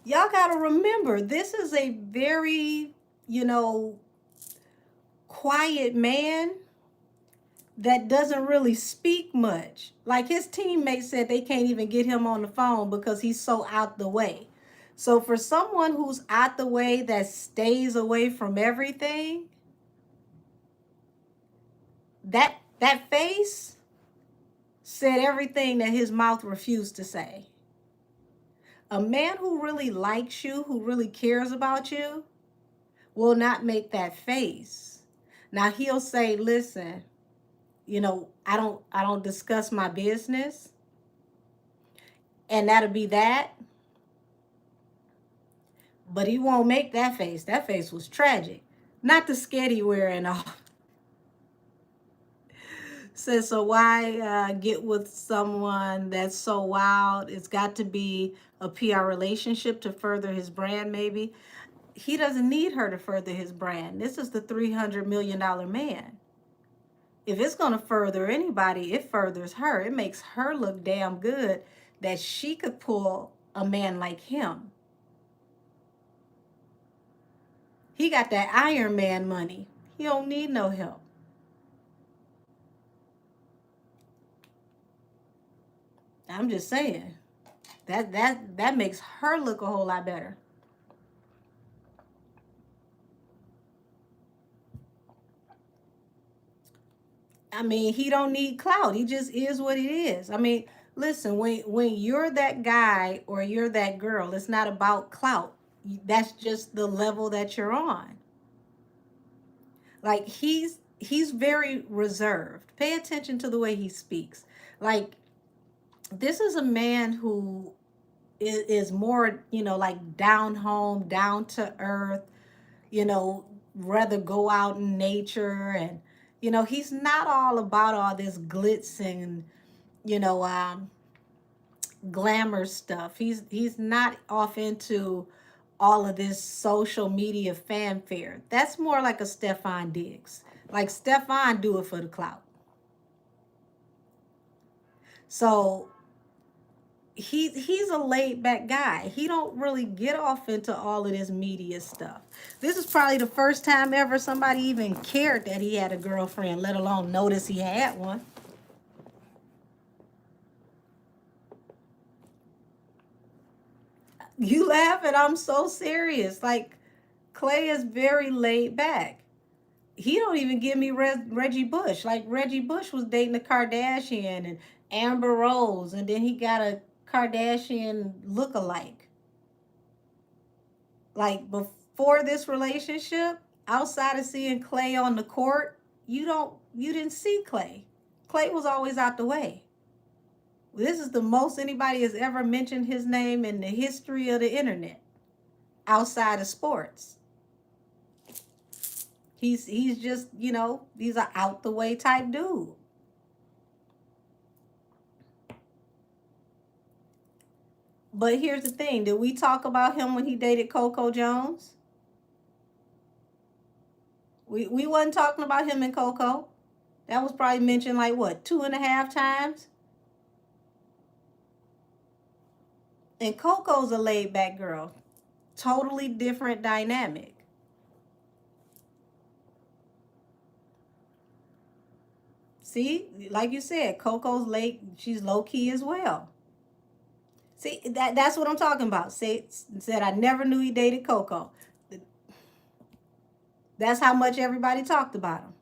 Y'all got to remember, this is a very, quiet man that doesn't really speak much. Like, his teammates said they can't even get him on the phone because he's so out the way. So for someone who's out the way, that stays away from everything, that face said everything that his mouth refused to say. A man who really likes you, who really cares about you, will not make that face. Now he'll say, listen, I don't discuss my business, and that'll be that. But he won't make that face. That face was tragic. Not the sketty wearing off. Says, so why get with someone that's so wild? It's got to be a PR relationship to further his brand, maybe. He doesn't need her to further his brand. This is the $300 million man. If it's going to further anybody, it furthers her. It makes her look damn good that she could pull a man like him. He got that Iron Man money. He don't need no help. I'm just saying. That makes her look a whole lot better. I mean, he don't need clout. He just is what it is. I mean, listen, when you're that guy or you're that girl, it's not about clout. That's just the level that you're on. Like he's very reserved. Pay attention to the way he speaks. Like this is a man who is more, like down home, down to earth, rather go out in nature. And, he's not all about all this glitz and, you know, um, glamour stuff. He's not off into all of this social media fanfare. That's more like a Stefan Diggs. Like Stefan do it for the clout. So he's a laid back guy. He don't really get off into all of this media stuff. This is probably the first time ever somebody even cared that he had a girlfriend, let alone notice he had one. You laugh and I'm so serious. Like Clay is very laid back. He don't even give me Reggie Bush. Like Reggie Bush was dating a Kardashian and Amber Rose, and then he got a Kardashian look-alike. Like before this relationship, outside of seeing Clay on the court, you didn't see Clay. Clay was always out the way. This is the most anybody has ever mentioned his name in the history of the internet outside of sports. He's just, he's an out the way type dude. But here's the thing. Did we talk about him when he dated Coco Jones? We wasn't talking about him and Coco. That was probably mentioned like what, 2.5 times? And Coco's a laid back girl. Totally different dynamic. See, like you said, Coco's late. She's low key as well. See, that's what I'm talking about. Said I never knew he dated Coco. That's how much everybody talked about him.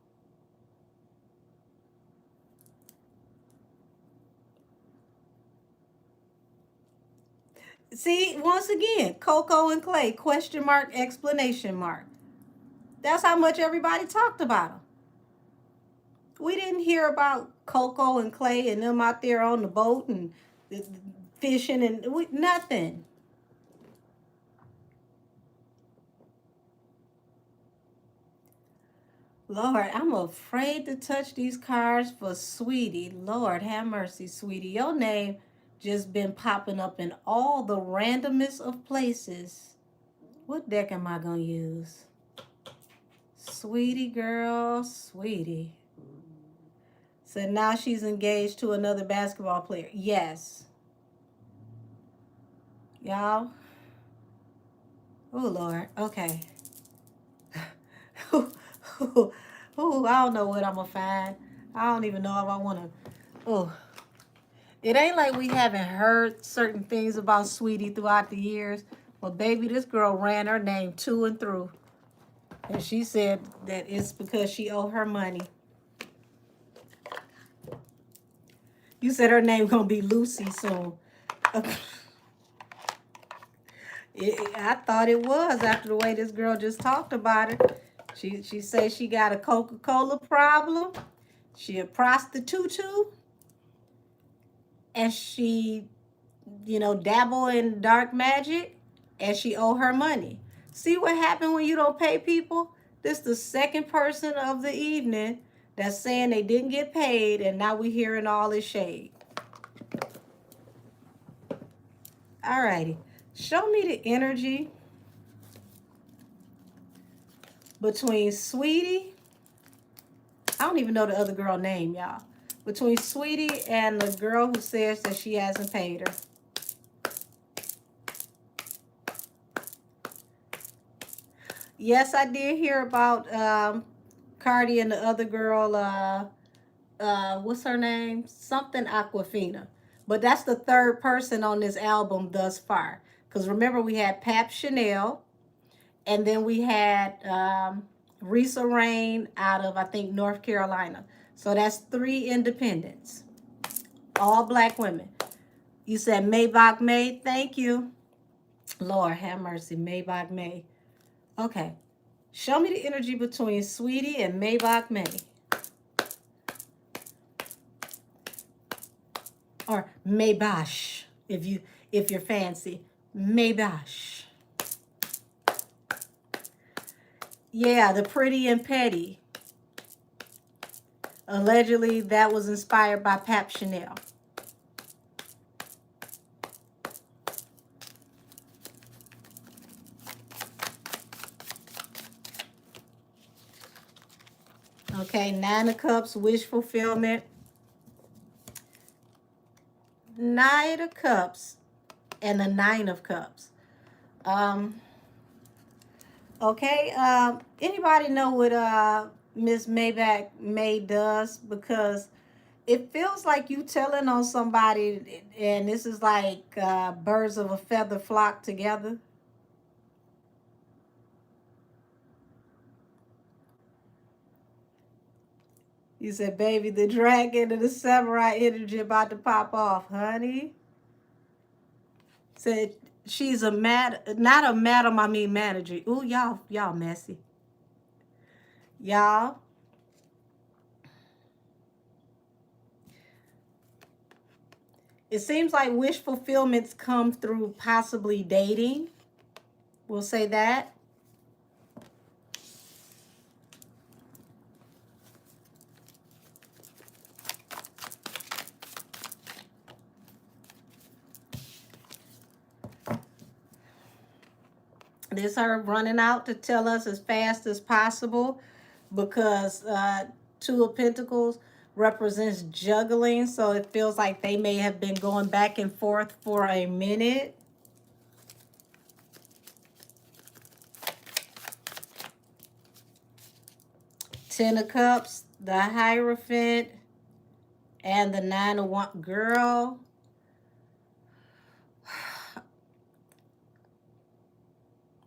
See, once again, Coco and Clay, question mark, explanation mark. That's how much everybody talked about him. We didn't hear about Coco and Clay and them out there on the boat and fishing and nothing. Lord, I'm afraid to touch these cards for Sweetie. Lord, have mercy, Sweetie. Your name just been popping up in all the randomest of places. What deck am I going to use? Sweetie girl, Sweetie. So now she's engaged to another basketball player. Yes. Y'all. Oh, Lord. Okay. Oh, I don't know what I'm going to find. I don't even know if I want to. Oh. It ain't like we haven't heard certain things about Sweetie throughout the years, Well, baby, this girl ran her name to and through. And she said that it's because she owe her money. You said her name gonna be Lucy soon. I thought it was after the way this girl just talked about it. She says she got a Coca-Cola problem. She a prostitute too. And she, dabble in dark magic. And she owe her money. See what happened when you don't pay people? This the second person of the evening that's saying they didn't get paid. And now we hearing all this shade. All righty. Show me the energy between Sweetie. I don't even know the other girl name, y'all. Between Sweetie and the girl who says that she hasn't paid her. Yes, I did hear about Cardi and the other girl, what's her name? Something Aquafina. But that's the third person on this album thus far. Because remember, we had Pap Chanel. And then we had Risa Rain out of, I think, North Carolina. So that's 3 independents. All black women. You said Maybach May. Thank you. Lord have mercy. Maybach May. Okay. Show me the energy between Sweetie and Maybach May. Or Maybash, if you're fancy. Maybash. Yeah, the Pretty and Petty. Allegedly, that was inspired by Pap Chanel. Okay, 9 of Cups, wish fulfillment. Knight of Cups and the 9 of Cups. Okay, anybody know what Miss Maybach May does? Because it feels like you telling on somebody, and this is like birds of a feather flock together. You said, baby, the dragon and the samurai energy about to pop off, honey. Said she's a not a madam, I mean manager. Ooh, y'all messy. Y'all. It seems like wish fulfillments come through possibly dating. We'll say that. This her running out to tell us as fast as possible because 2 of Pentacles represents juggling. So it feels like they may have been going back and forth for a minute. Ten of Cups, the Hierophant, and the 9 of Wands. Girl.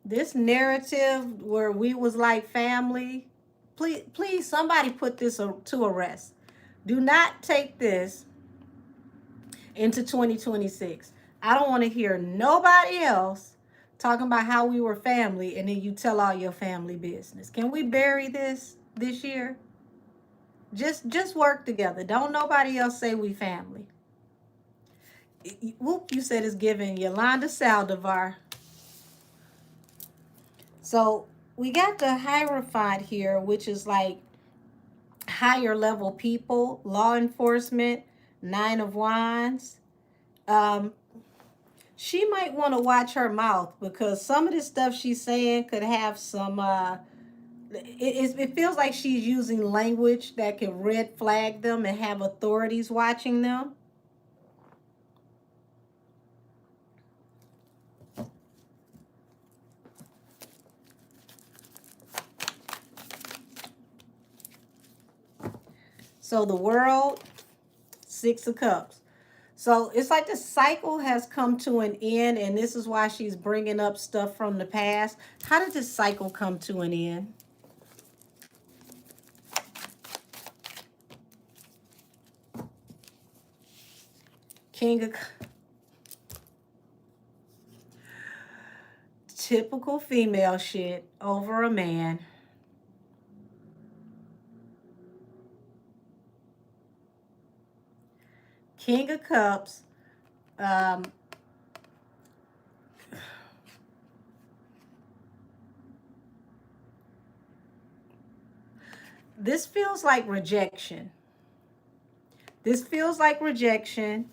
This narrative where we was like family, please somebody put this to a rest. Do not take this into 2026. I don't want to hear nobody else talking about how we were family and then you tell all your family business. Can we bury this year? Just work together. Don't nobody else say we family. Whoop, you said it's giving Yolanda Saldivar. So we got the Hierophant here, which is like higher level people, law enforcement, 9 of Wands. She might want to watch her mouth because some of this stuff she's saying could have some, it feels like she's using language that can red flag them and have authorities watching them. So the World, 6 of Cups. So it's like the cycle has come to an end, and this is why she's bringing up stuff from the past. How did this cycle come to an end? King of typical female shit over a man. King of Cups. Um, this feels like rejection. This feels like rejection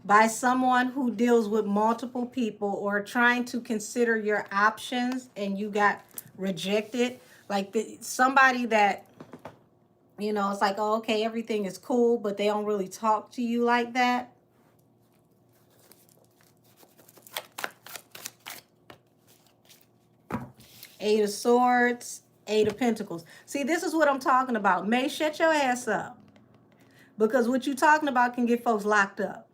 by someone who deals with multiple people or trying to consider your options and you got rejected. Like somebody that, you know, it's like, oh, okay, everything is cool, but they don't really talk to you like that. Eight of Swords, Eight of Pentacles. See, this is what I'm talking about. May, shut your ass up. Because what you're talking about can get folks locked up.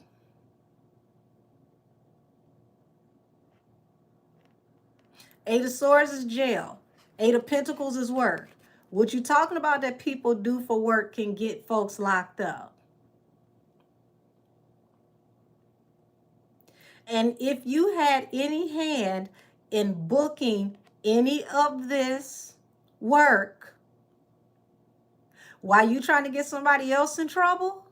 Eight of Swords is jail. Eight of Pentacles is work. What you're talking about that people do for work can get folks locked up. And if you had any hand in booking any of this work while you trying to get somebody else in trouble,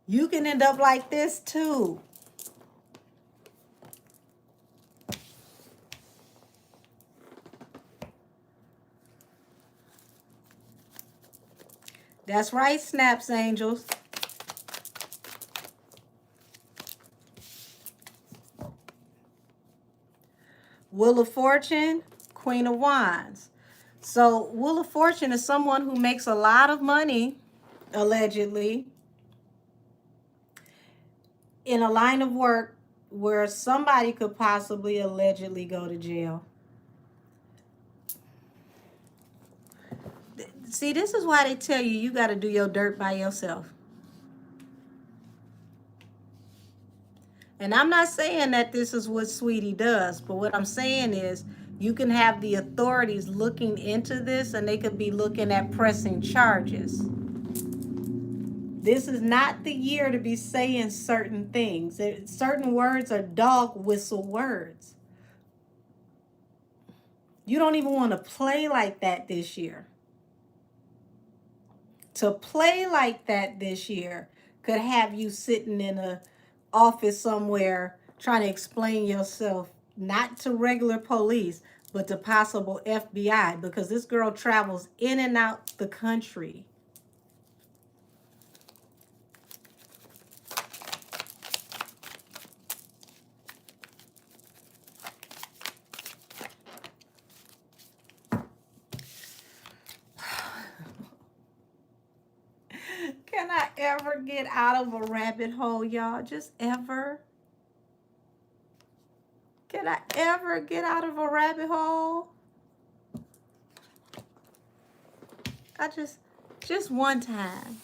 you can end up like this too. That's right, snaps, angels. Wheel of Fortune, Queen of Wands. So Wheel of Fortune is someone who makes a lot of money, allegedly, in a line of work where somebody could possibly allegedly go to jail. See, this is why they tell you you got to do your dirt by yourself. And I'm not saying that this is what Sweetie does, but what I'm saying is you can have the authorities looking into this and they could be looking at pressing charges. This is not the year to be saying certain things. Certain words are dog whistle words. You don't even want to play like that this year. To play like that this year could have you sitting in a office somewhere trying to explain yourself, not to regular police, but to possible FBI, because this girl travels in and out the country. Can I ever get out of a rabbit hole, y'all? Just ever? Can I ever get out of a rabbit hole? Just one time.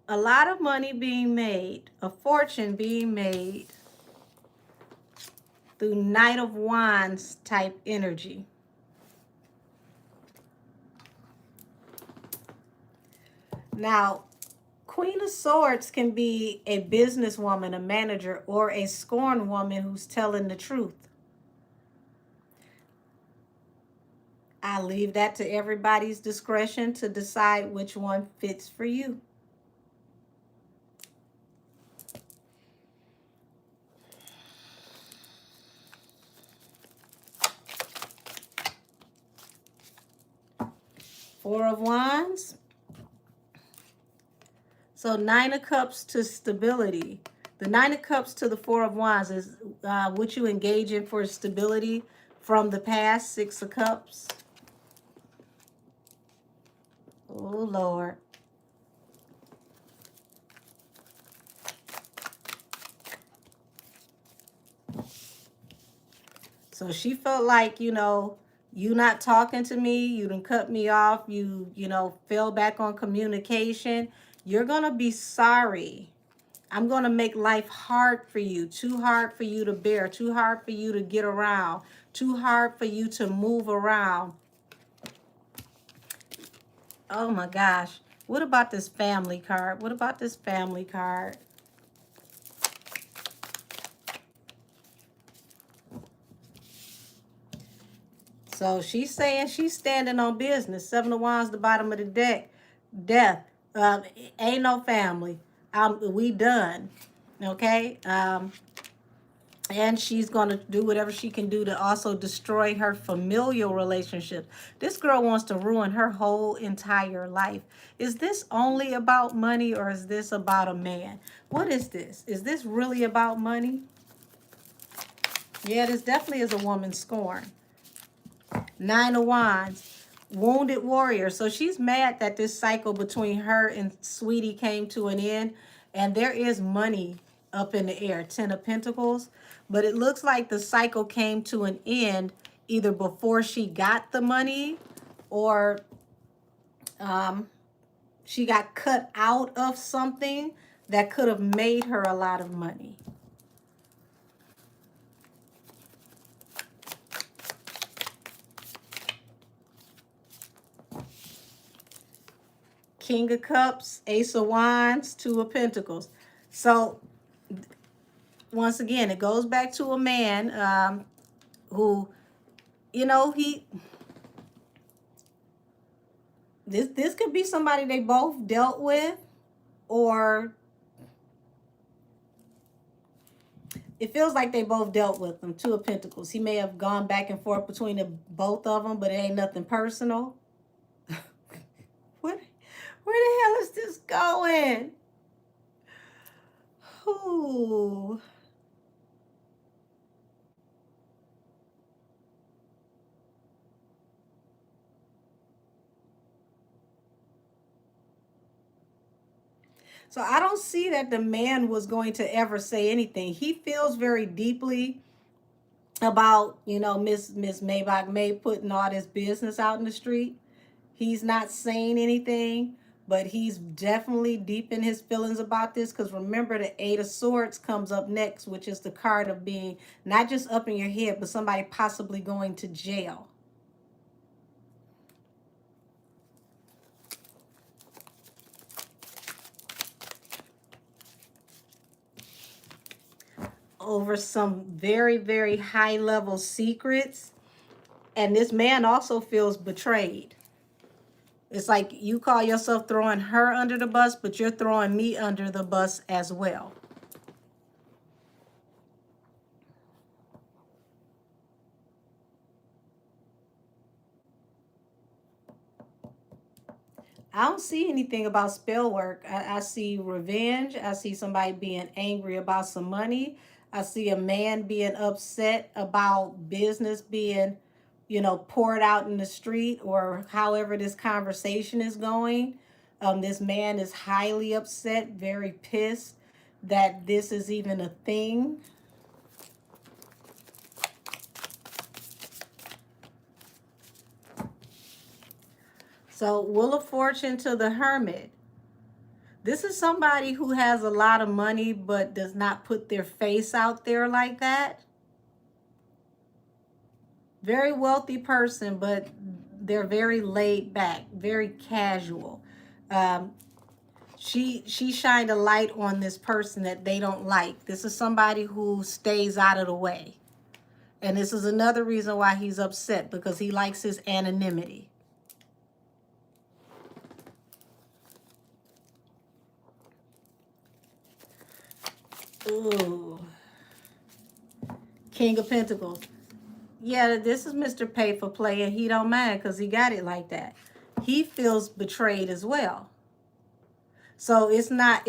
A lot of money being made, a fortune being made through Knight of Wands type energy. Now, Queen of Swords can be a businesswoman, a manager, or a scorned woman who's telling the truth. I leave that to everybody's discretion to decide which one fits for you. Four of Wands. So Nine of Cups to stability. The Nine of Cups to the Four of Wands is what you engage in for stability from the past. Six of Cups. Oh, Lord. So she felt like, you know, You not talking to me, you done cut me off, you fell back on communication. You're going to be sorry. I'm going to make life hard for you, too hard for you to bear, too hard for you to get around, too hard for you to move around. Oh my gosh. What about this family card? What about this family card? So she's saying she's standing on business. Seven of Wands, the bottom of the deck. Death. Ain't no family. We done. Okay? And she's going to do whatever she can do to also destroy her familial relationships. This girl wants to ruin her whole entire life. Is this only about money, or is this about a man? What is this? Is this really about money? Yeah, this definitely is a woman scorn. Nine of Wands, wounded warrior. So she's mad that this cycle between her and Sweetie came to an end, and there is money up in the air. Ten of Pentacles. But it looks like the cycle came to an end either before she got the money, or she got cut out of something that could have made her a lot of money. King of Cups, Ace of Wands, Two of Pentacles. So once again, it goes back to a man who, this could be somebody they both dealt with, or it feels like they both dealt with them. Two of Pentacles. He may have gone back and forth between the both of them, but it ain't nothing personal. Where the hell is this going? Ooh. So I don't see that the man was going to ever say anything. He feels very deeply about, Miss Maybach May putting all this business out in the street. He's not saying anything, but he's definitely deep in his feelings about this, because remember, the Eight of Swords comes up next, which is the card of being not just up in your head, but somebody possibly going to jail. Over some very, very high level secrets. And this man also feels betrayed. It's like you call yourself throwing her under the bus, but you're throwing me under the bus as well. I don't see anything about spell work. I see revenge. I see somebody being angry about some money. I see a man being upset about business being, poured out in the street, or however this conversation is going. This man is highly upset, very pissed that this is even a thing. So, Wheel of Fortune to the Hermit. This is somebody who has a lot of money but does not put their face out there like that. Very wealthy person, but they're very laid back, very casual. She shined a light on this person that they don't like. This is somebody who stays out of the way. And this is another reason why he's upset, because he likes his anonymity. Ooh. King of Pentacles. Yeah, this is Mr. Pay for Play, and he don't mind because he got it like that. He feels betrayed as well. So it's not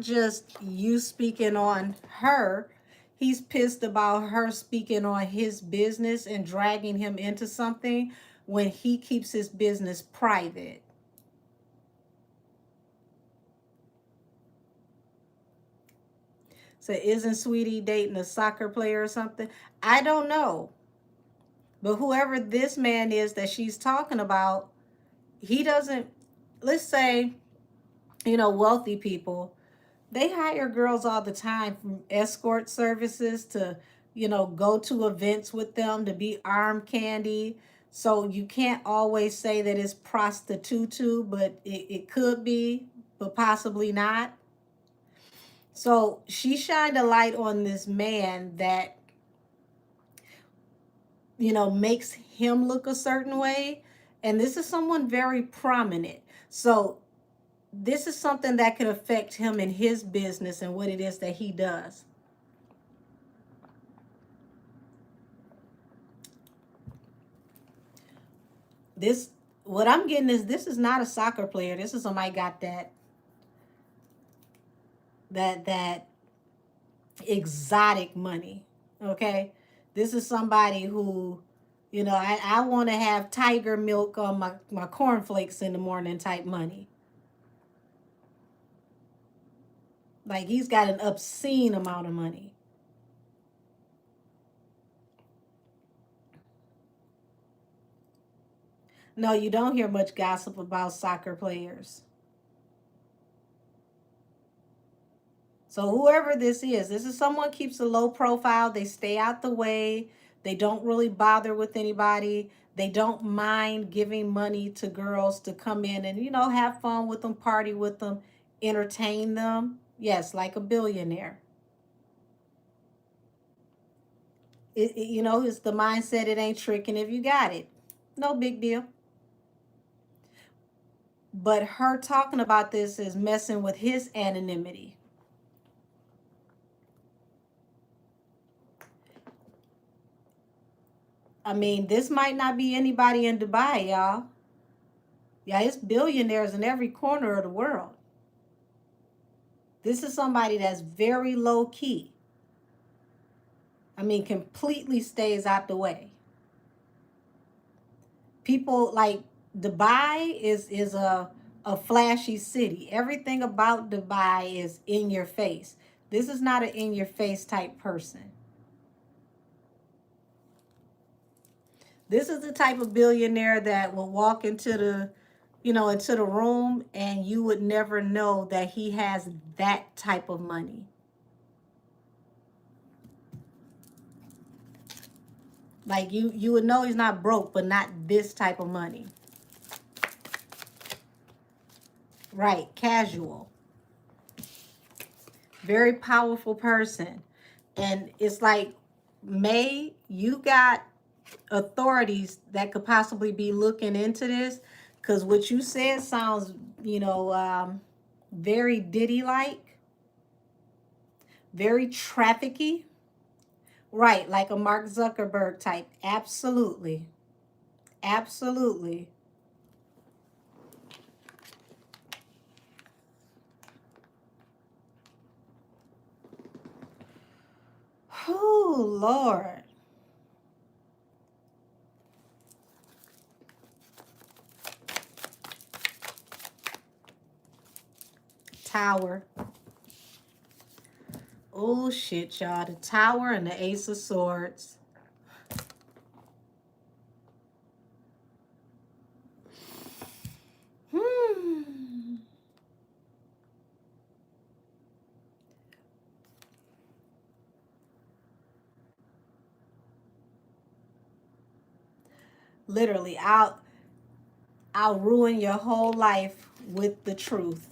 just you speaking on her. He's pissed about her speaking on his business and dragging him into something when he keeps his business private. So isn't Sweetie dating a soccer player or something? I don't know. But whoever this man is that she's talking about, he doesn't, let's say, wealthy people, they hire girls all the time from escort services to, go to events with them, to be arm candy. So you can't always say that it's prostitute, but it could be, but possibly not. So she shined a light on this man that, makes him look a certain way. And this is someone very prominent. So this is something that could affect him in his business and what it is that he does. This, what I'm getting is, this is not a soccer player. This is somebody got that exotic money. Okay. This is somebody who, I want to have tiger milk on my cornflakes in the morning type money. Like, he's got an obscene amount of money. No, you don't hear much gossip about soccer players. So whoever this is someone keeps a low profile. They stay out the way. They don't really bother with anybody. They don't mind giving money to girls to come in and, have fun with them, party with them, entertain them. Yes, like a billionaire. It's the mindset, it ain't tricking if you got it. No big deal. But her talking about this is messing with his anonymity. I mean, this might not be anybody in Dubai, y'all. Yeah, it's billionaires in every corner of the world. This is somebody that's very low key. I mean, completely stays out the way. People like, Dubai is a flashy city. Everything about Dubai is in your face. This is not an in your face type person. This is the type of billionaire that will walk into the room and you would never know that he has that type of money. Like, you would know he's not broke, but not this type of money. Right, casual. Very powerful person. And it's like, May, you got authorities that could possibly be looking into this, because what you said sounds, very Diddy like, very trafficky. Right, like a Mark Zuckerberg type. Absolutely. Absolutely. Oh, Lord. Tower. Oh, shit, y'all. The Tower and the Ace of Swords. Literally, I'll ruin your whole life with the truth.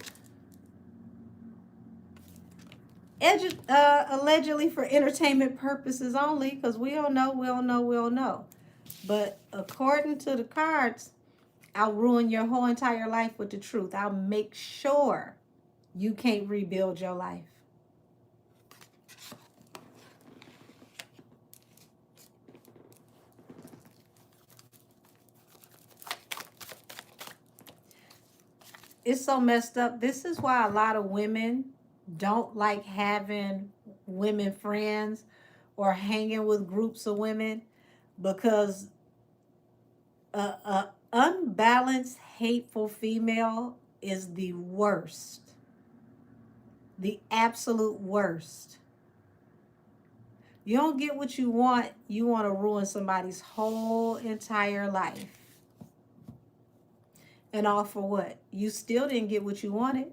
Allegedly for entertainment purposes only, because we don't know. But according to the cards, I'll ruin your whole entire life with the truth. I'll make sure you can't rebuild your life. It's so messed up. This is why a lot of women don't like having women friends or hanging with groups of women, because a unbalanced, hateful female is the worst. The absolute worst. You don't get what you want to ruin somebody's whole entire life. And all for what? You still didn't get what you wanted.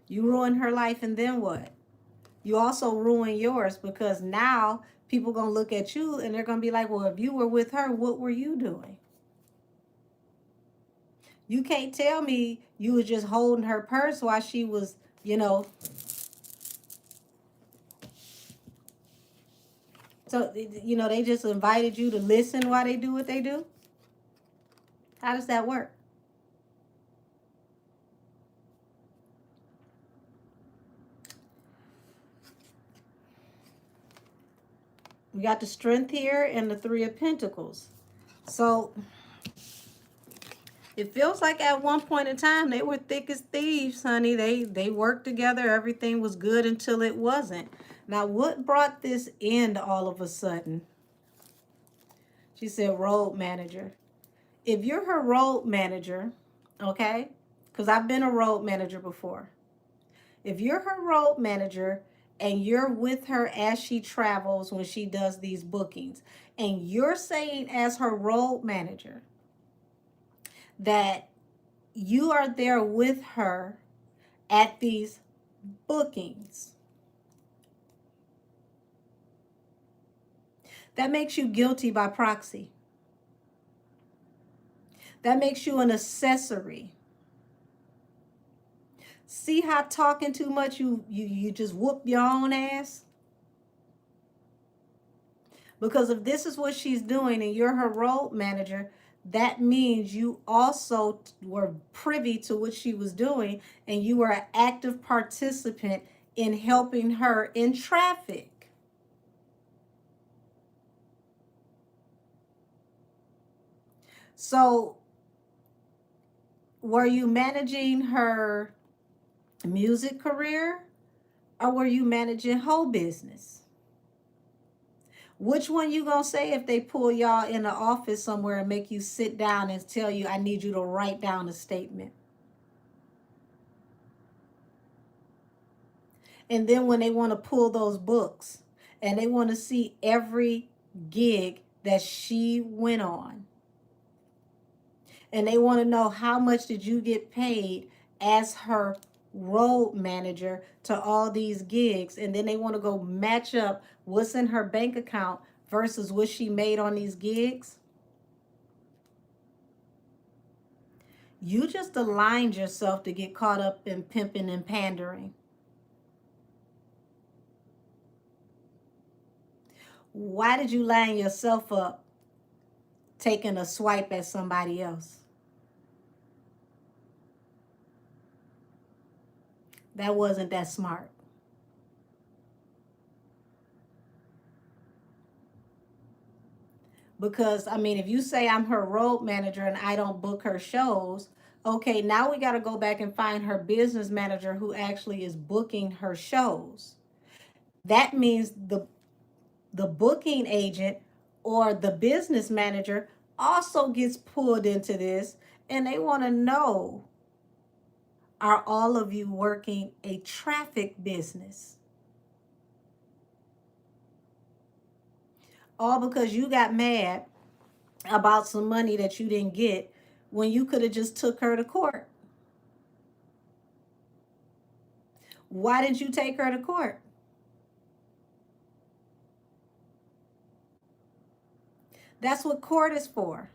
You ruined her life, and then what? You also ruin yours, because now people going to look at you and they're going to be like, well, if you were with her, what were you doing? You can't tell me you was just holding her purse while she was, so, they just invited you to listen while they do what they do. How does that work? We got the Strength here and the Three of Pentacles. So it feels like at one point in time they were thick as thieves, honey. They worked together. Everything was good until it wasn't. Now, what brought this end all of a sudden? She said road manager. If you're her road manager, okay, because I've been a road manager before. If you're her road manager and you're with her as she travels when she does these bookings, and you're saying as her road manager that you are there with her at these bookings, that makes you guilty by proxy. That makes you an accessory. See how talking too much you just whoop your own ass? Because if this is what she's doing and you're her road manager, that means you also were privy to what she was doing, and you were an active participant in helping her in traffic. So were you managing her music career, or were you managing whole business? Which one you gonna say if they pull y'all in the office somewhere and make you sit down and tell you, I need you to write down a statement? And then when they want to pull those books and they want to see every gig that she went on, and they want to know how much did you get paid as her road manager to all these gigs, and then they want to go match up what's in her bank account versus what she made on these gigs, you just aligned yourself to get caught up in pimping and pandering. Why did you line yourself up taking a swipe at somebody else? That wasn't that smart. Because, I mean, if you say I'm her road manager and I don't book her shows, okay, now we got to go back and find her business manager who actually is booking her shows. That means the booking agent or the business manager also gets pulled into this, and they want to know, are all of you working a traffic business? All because you got mad about some money that you didn't get when you could have just took her to court. Why didn't you take her to court? That's what court is for.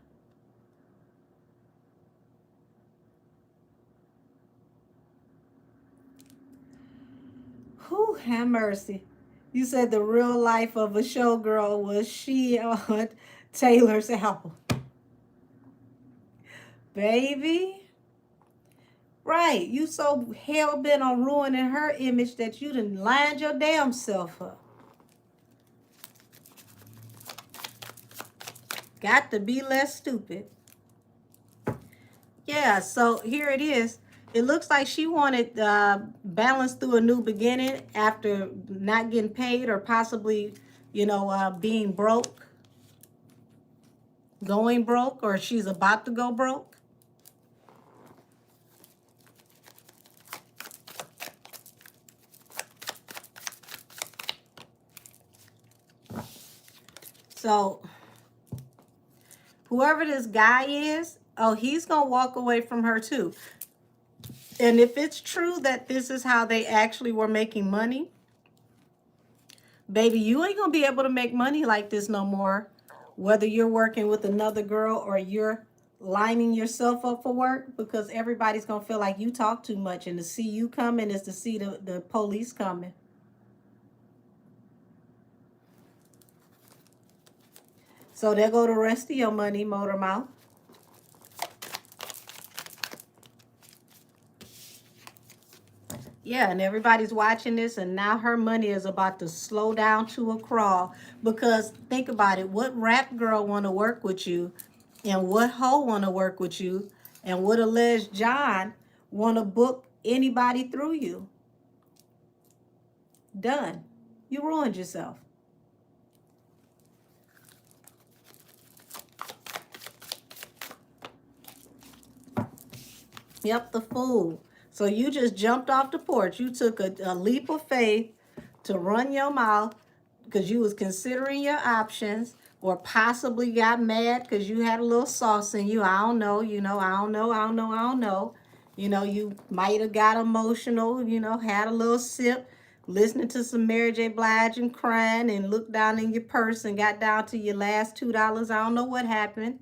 Whew, have mercy. You said the real life of a showgirl was she on Taylor's album. Baby. Right. You so hell-bent on ruining her image that you done lined your damn self up. Got to be less stupid. Yeah, so here it is. It looks like she wanted balance through a new beginning after not getting paid, or possibly, being broke, going broke, or she's about to go broke. So whoever this guy is, oh, he's going to walk away from her too. And if it's true that this is how they actually were making money, baby, you ain't going to be able to make money like this no more. Whether you're working with another girl or you're lining yourself up for work, because everybody's going to feel like you talk too much. And to see you coming is to see the police coming. So there go the rest of your money, Motor Mouth. Yeah, and everybody's watching this, and now her money is about to slow down to a crawl. Because think about it, what rap girl want to work with you, and what hoe want to work with you, and what alleged John want to book anybody through you? Done. You ruined yourself. Yep, the fool. So you just jumped off the porch. You took a leap of faith to run your mouth because you was considering your options, or possibly got mad because you had a little sauce in you. I don't know, I don't know, I don't know, I don't know. You might have got emotional, had a little sip, listening to some Mary J. Blige and crying, and looked down in your purse and got down to your last $2. I don't know what happened,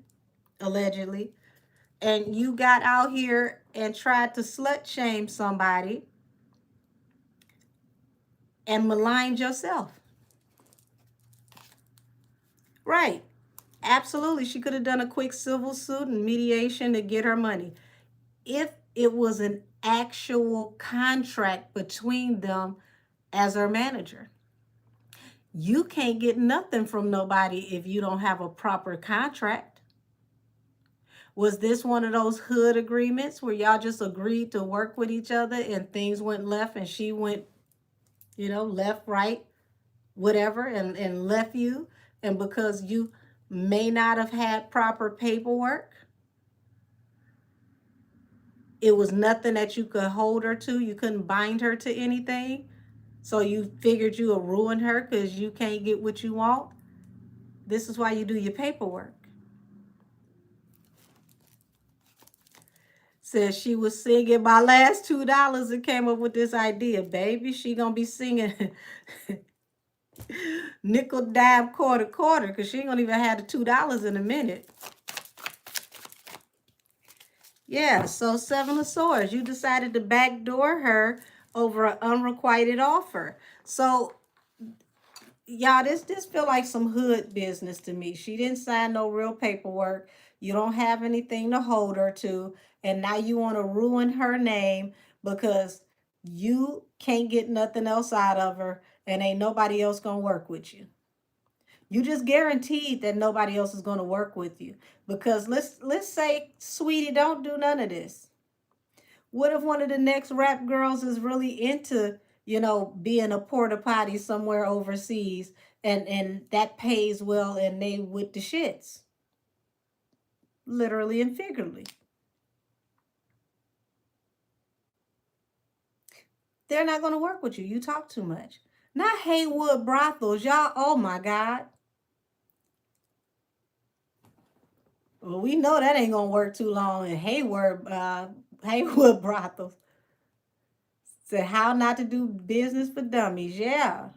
allegedly. And you got out here and tried to slut shame somebody and maligned yourself. Right. Absolutely. She could have done a quick civil suit and mediation to get her money. If it was an actual contract between them as her manager. You can't get nothing from nobody if you don't have a proper contract. Was this one of those hood agreements where y'all just agreed to work with each other and things went left and she went, left, right, whatever, and left you? And because you may not have had proper paperwork, it was nothing that you could hold her to. You couldn't bind her to anything. So you figured you would ruin her because you can't get what you want. This is why you do your paperwork. Says she was singing my last $2 and came up with this idea. Baby, she gonna be singing nickel, dime, quarter, quarter, because she ain't gonna even have the $2 in a minute. Yeah, so Seven of Swords, you decided to backdoor her over an unrequited offer. So y'all, this feel like some hood business to me. She didn't sign no real paperwork. You don't have anything to hold her to, and now you want to ruin her name because you can't get nothing else out of her, and ain't nobody else gonna work with you. You just guaranteed that nobody else is gonna work with you, because let's say, sweetie, don't do none of this. What if one of the next rap girls is really into, being a porta potty somewhere overseas, and that pays well and they with the shits, literally and figuratively. They're not going to work with you. You talk too much. Not Haywood brothels, y'all. Oh my God. Well, we know that ain't gonna work too long in Haywood brothels. Said how not to do business for dummies. Yeah.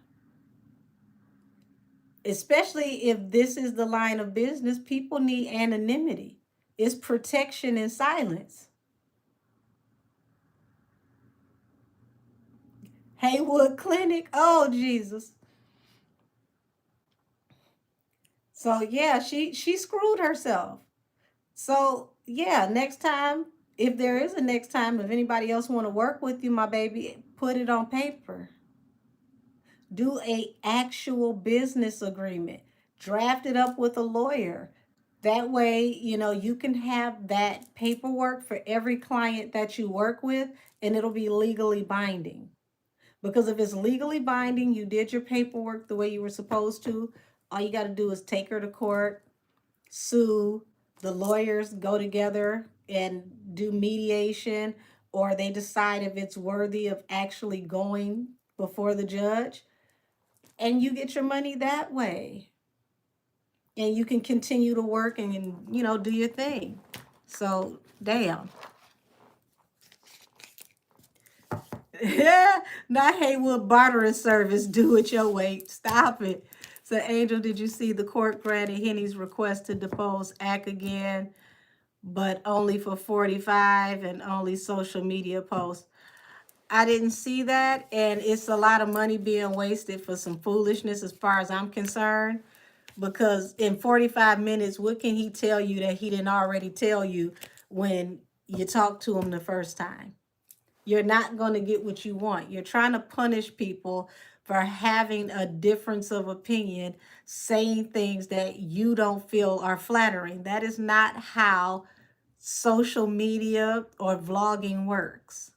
Especially if this is the line of business, people need anonymity. It's protection in silence. Haywood Clinic. Oh Jesus. So yeah, she screwed herself. So yeah, next time, if there is a next time, if anybody else want to work with you, my baby, put it on paper. Do a actual business agreement. Draft it up with a lawyer. That way, you can have that paperwork for every client that you work with, and it'll be legally binding. Because if it's legally binding, you did your paperwork the way you were supposed to. All you got to do is take her to court, sue, the lawyers go together and do mediation, or they decide if it's worthy of actually going before the judge, and you get your money that way. and you can continue to work and, you know, do your thing. So, damn. Yeah, not Haywood bartering service. Do it your way. Stop it. So, Angel, did you see the court granted Henny's request to depose Ack again, but only for 45 and only social media posts? I didn't see that, and it's a lot of money being wasted for some foolishness as far as I'm concerned, because in 45 minutes, what can he tell you that he didn't already tell you when you talked to him the first time? You're not going to get what you want. You're trying to punish people for having a difference of opinion, saying things that you don't feel are flattering. That is not how social media or vlogging works.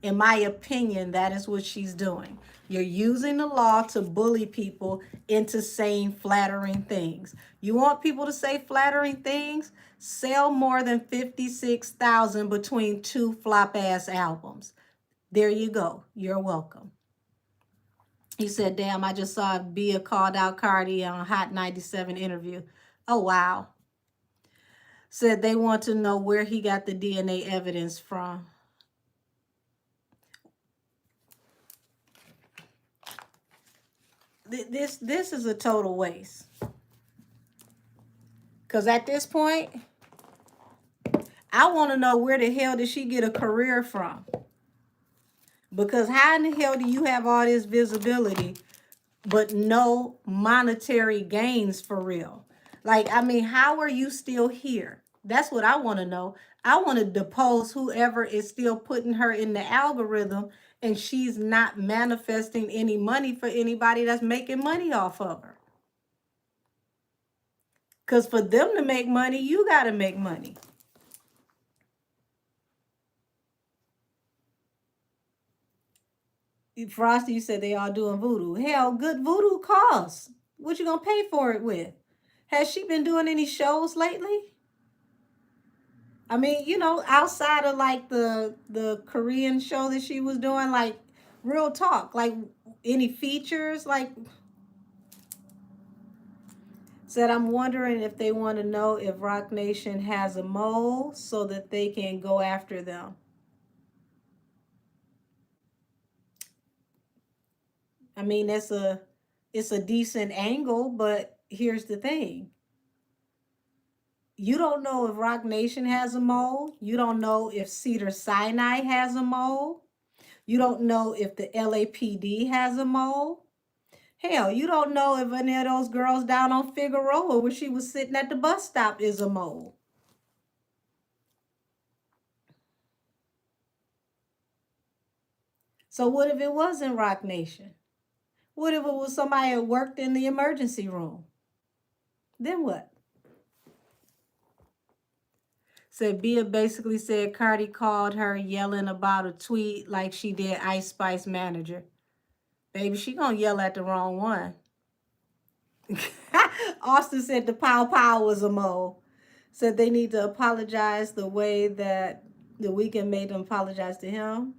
In my opinion, that is what she's doing. You're using the law to bully people into saying flattering things. You want people to say flattering things? Sell more than 56,000 between two flop ass albums. There you go. You're welcome. He said, damn, I just saw Bia called out Cardi on Hot 97 interview. Oh, wow. Said they want to know where he got the DNA evidence from. This is a total waste. Because at this point, I want to know where the hell did she get a career from? Because how in the hell do you have all this visibility but no monetary gains for real? Like, I mean, how are you still here? That's what I want to know. I want to depose whoever is still putting her in the algorithm and she's not manifesting any money for anybody that's making money off of her. Because for them to make money, you got to make money. Frosty, you said they all doing voodoo. Hell, good voodoo costs. What you gonna pay for it with? Has she been doing any shows lately? I mean, you know, outside of like the Korean show that she was doing, like real talk, like any features, like said, I'm wondering if they want to know if Roc Nation has a mole so that they can go after them. I mean, it's a decent angle, but here's the thing. You don't know if Roc Nation has a mole. You don't know if Cedar Sinai has a mole. You don't know if the LAPD has a mole. Hell, you don't know if any of those girls down on Figueroa where she was sitting at the bus stop is a mole. So what if it wasn't Roc Nation? What if it was somebody that worked in the emergency room? Then what? Said Bia basically said Cardi called her yelling about a tweet like she did Ice Spice manager. Baby, she gonna yell at the wrong one. Austin said the Pow Pow was a mole. Said they need to apologize the way that The Weeknd made them apologize to him.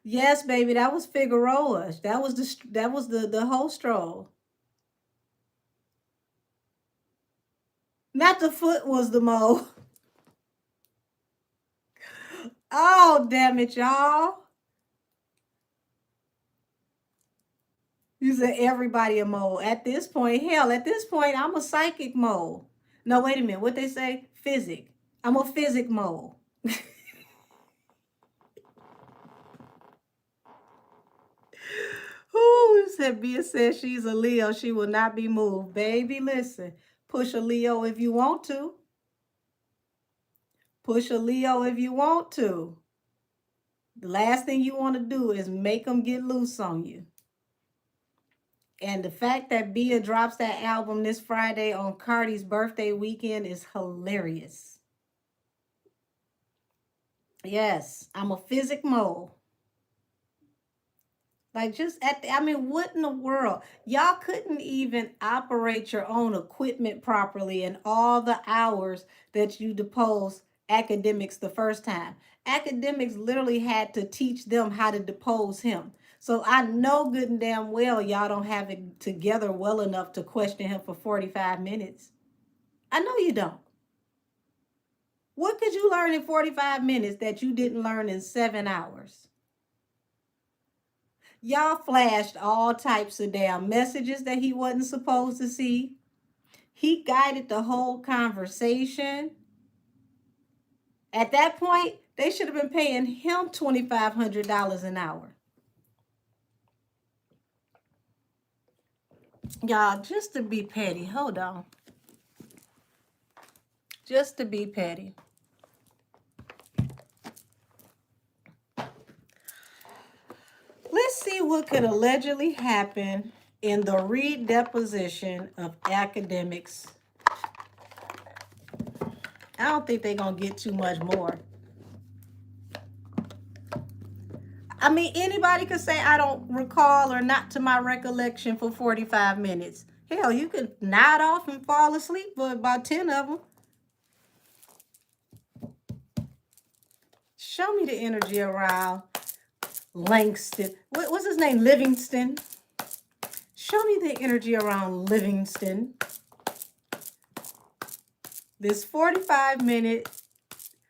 Yes, baby, that was Figueroa. That was the whole stroll. Not the foot was the mole. Oh, damn it, y'all. You said everybody a mole. At this point, hell, at this point, I'm a psychic mole. No, wait a minute. What they say? Physic. I'm a physic mole. Who said Bia says she's a Leo. She will not be moved. Baby, listen. Push a Leo if you want to. Push a Leo if you want to. The last thing you want to do is make them get loose on you. And the fact that Bia drops that album this Friday on Cardi's birthday weekend is hilarious. Yes, I'm a physic mole. Like I mean, what in the world? Y'all couldn't even operate your own equipment properly in all the hours that you deposed academics the first time. Academics literally had to teach them how to depose him. So I know good and damn well y'all don't have it together well enough to question him for 45 minutes. I know you don't. What could you learn in 45 minutes that you didn't learn in 7 hours? Y'all flashed all types of damn messages that he wasn't supposed to see. He guided the whole conversation. At that point, they should have been paying him $2,500 an hour. Y'all, just to be petty, hold on. Just to be petty. Let's see what could allegedly happen in the redeposition of academics. I don't think they're going to get too much more. I mean, anybody could say, I don't recall or not to my recollection for 45 minutes. Hell, you could nod off and fall asleep for about 10 of them. Show me the energy around Langston. What's his name? Livingston. Show me the energy around Livingston. This 45-minute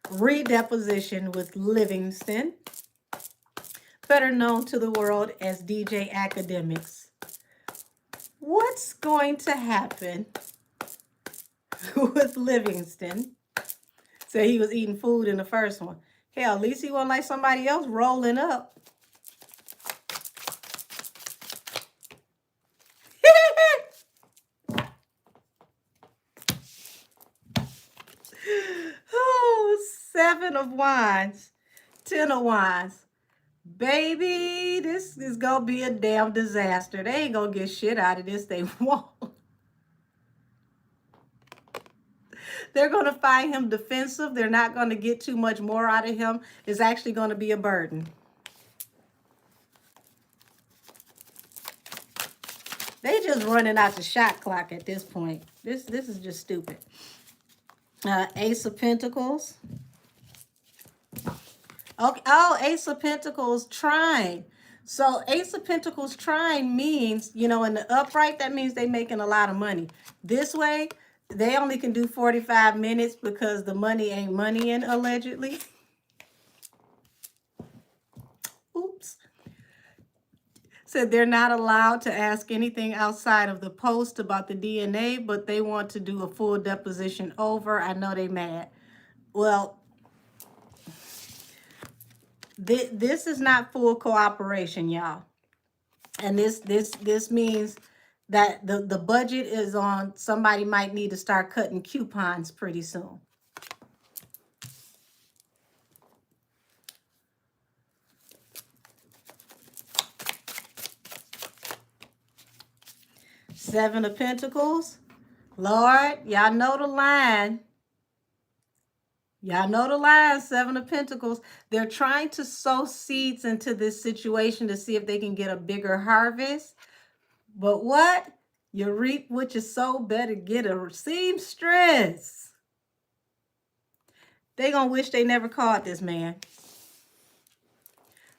redeposition with Livingston, better known to the world as DJ Academics. What's going to happen with Livingston? So he was eating food in the first one. Hell, at least he wasn't like somebody else rolling up. Oh, 7 of Wands, 10 of Wands. Baby, this is going to be a damn disaster. They ain't going to get shit out of this. They won't. They're going to find him defensive. They're not going to get too much more out of him. It's actually going to be a burden. They just running out the shot clock at this point. This is just stupid. Ace of Pentacles. Okay. Oh, Ace of Pentacles trine. So Ace of Pentacles trine means, you know, in the upright, that means they making a lot of money. This way, they only can do 45 minutes because the money ain't moneying, allegedly. Oops. Said they're not allowed to ask anything outside of the post about the DNA, but they want to do a full deposition over. I know they mad. Well, this is not full cooperation, y'all. And this means that the budget is on, somebody might need to start cutting coupons pretty soon. Seven of Pentacles. Lord, y'all know the line. Y'all know the line, 7 of Pentacles. They're trying to sow seeds into this situation to see if they can get a bigger harvest. But what? You reap what you sow, better get a seamstress. They gonna wish they never caught this man.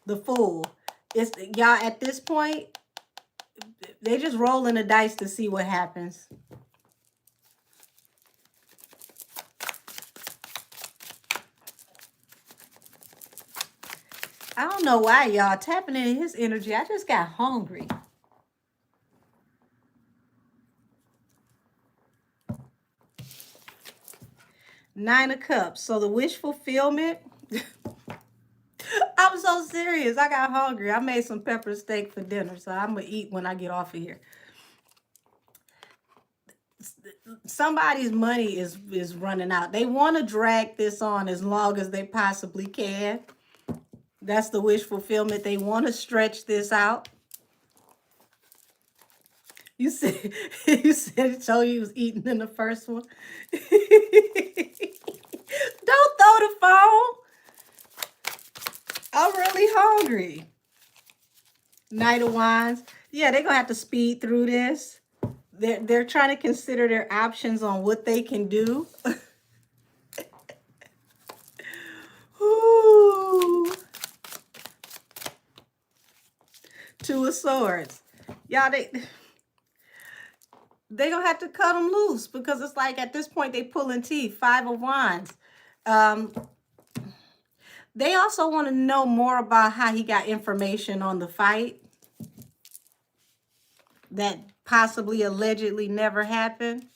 The Fool. It's y'all at this point, they just rolling the dice to see what happens. I don't know why y'all tapping into his energy. I just got hungry. Nine of Cups. So the wish fulfillment. I'm so serious. I got hungry. I made some pepper steak for dinner, so I'm going to eat when I get off of here. Somebody's money is running out. They want to drag this on as long as they possibly can. That's the wish fulfillment. They want to stretch this out. You said it told you was eating in the first one. Don't throw the phone. I'm really hungry. Knight of Wands. Yeah, they're going to have to speed through this. They're trying to consider their options on what they can do. Two of Swords. Y'all, they gonna have to cut them loose because it's like at this point they pulling teeth. Five of Wands. Um, they also want to know more about how he got information on the fight that possibly allegedly never happened.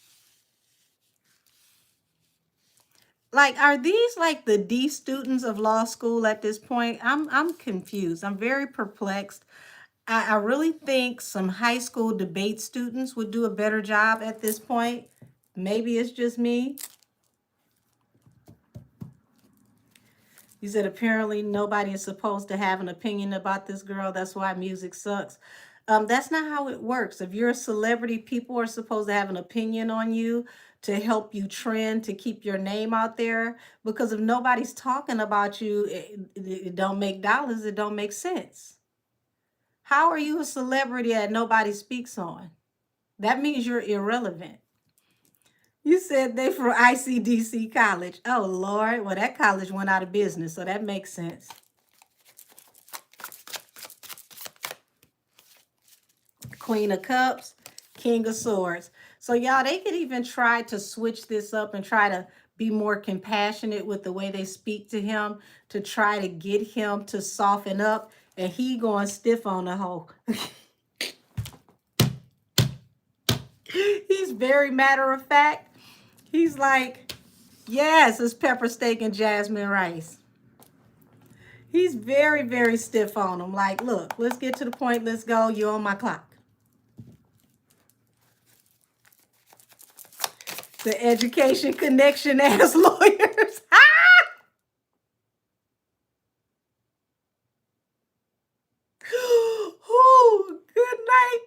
Like, are these like the D students of law school at this point? I'm confused. I'm very perplexed. I really think some high school debate students would do a better job at this point. Maybe it's just me. You said apparently nobody is supposed to have an opinion about this girl. That's why music sucks. That's not how it works. If you're a celebrity, people are supposed to have an opinion on you to help you trend, to keep your name out there. Because if nobody's talking about you, it don't make dollars. It don't make sense. How are you a celebrity that nobody speaks on? That means you're irrelevant. You said they from ICDC college. Oh, Lord. Well, that college went out of business, so that makes sense. Queen of Cups, King of Swords. So, y'all, they could even try to switch this up and try to be more compassionate with the way they speak to him to try to get him to soften up. And he going stiff on the hoe. He's very matter of fact. He's like, yes, it's pepper steak and jasmine rice. He's very, very stiff on him. Like, look, let's get to the point. Let's go. You're on my clock. The education connection ass lawyers. Oh, good night.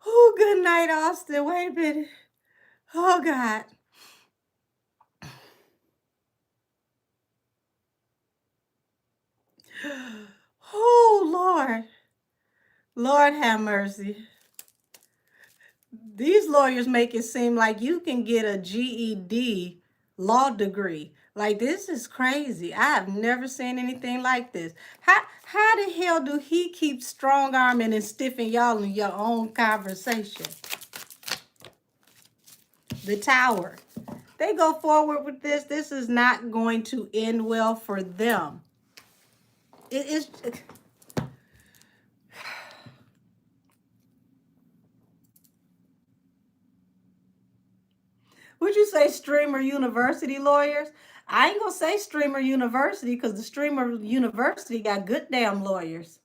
Oh, good night, Austin. Wait a minute. Oh, God. Oh, Lord. Lord have mercy. These lawyers make it seem like you can get a GED law degree. Like, this is crazy. I have never seen anything like this. How the hell do he keep strong arming and stiffing y'all in your own conversation? The Tower. They go forward with this. This is not going to end well for them. It is. Would you say Streamer University lawyers? I ain't gonna say Streamer University because the Streamer University got good damn lawyers.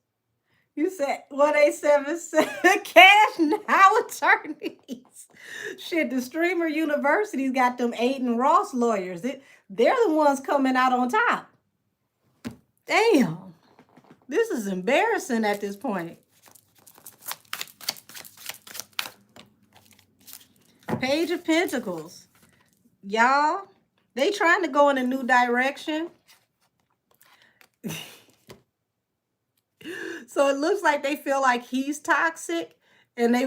You said 1877 cash now attorneys. Shit, the Streamer University's got them Aiden Ross lawyers. They're the ones coming out on top. Damn. This is embarrassing at this point. Page of Pentacles. Y'all, they trying to go in a new direction. So it looks like they feel like he's toxic and they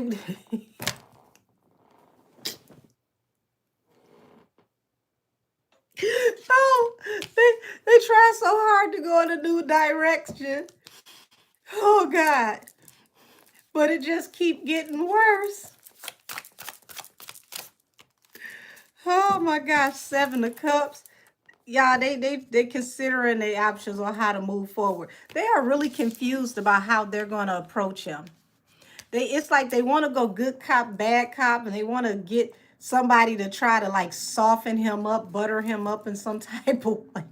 oh, they try so hard to go in a new direction. Oh God. But it just keep getting worse. Oh my gosh, Seven of Cups. Yeah, they considering their options on how to move forward. They are really confused about how they're going to approach him. It's like they want to go good cop, bad cop, and they want to get somebody to try to like soften him up, butter him up in some type of way.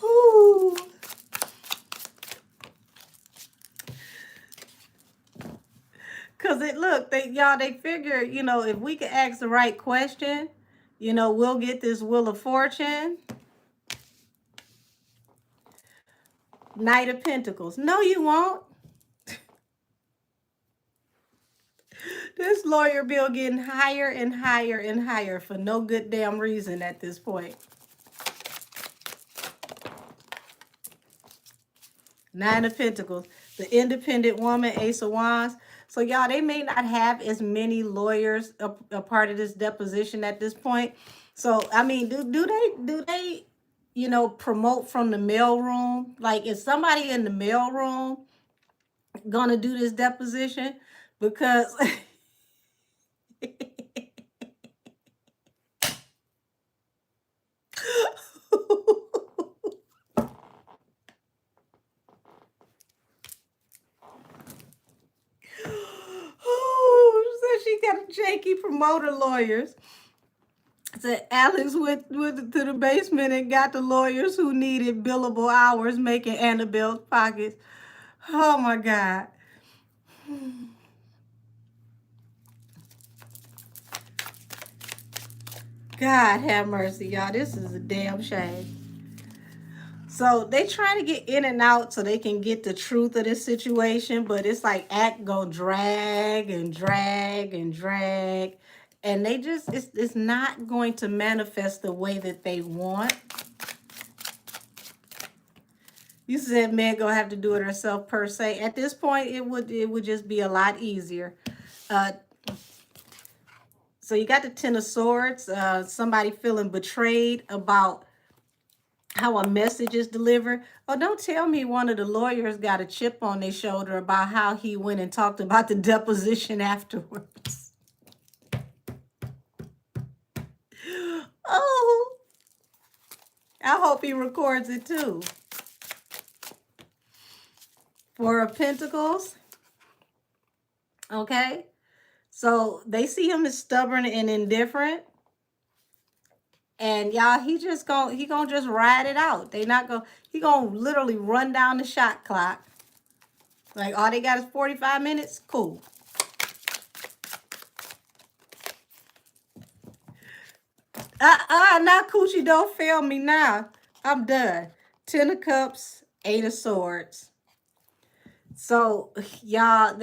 Ooh. Cause they figure, if we can ask the right question, we'll get this Wheel of Fortune. Knight of Pentacles. No, you won't. This lawyer bill getting higher and higher and higher for no good damn reason at this point. Nine of Pentacles. The independent woman, Ace of Wands. So, y'all, they may not have as many lawyers a part of this deposition at this point. So, I mean, do they, promote from the mailroom. Like, is somebody in the mailroom gonna do this deposition? Because oh, so she got a janky promoter lawyers. Said Alex went to the basement and got the lawyers who needed billable hours making Annabelle's pockets. Oh my God. God have mercy, y'all. This is a damn shame. So they trying to get in and out so they can get the truth of this situation, but it's like act gonna drag and drag and drag. And they just it's not going to manifest the way that they want. You said Meg gonna have to do it herself per se. At this point, it would just be a lot easier. So you got the Ten of Swords. Somebody feeling betrayed about how a message is delivered. Oh, don't tell me one of the lawyers got a chip on their shoulder about how he went and talked about the deposition afterwards. Oh, I hope he records it too. Four of Pentacles. Okay. So they see him as stubborn and indifferent. And y'all, he gonna just ride it out. He gonna literally run down the shot clock. Like, all they got is 45 minutes. Cool. Now Coochie, don't fail me now. I'm done. 10 of Cups, 8 of Swords. So, y'all,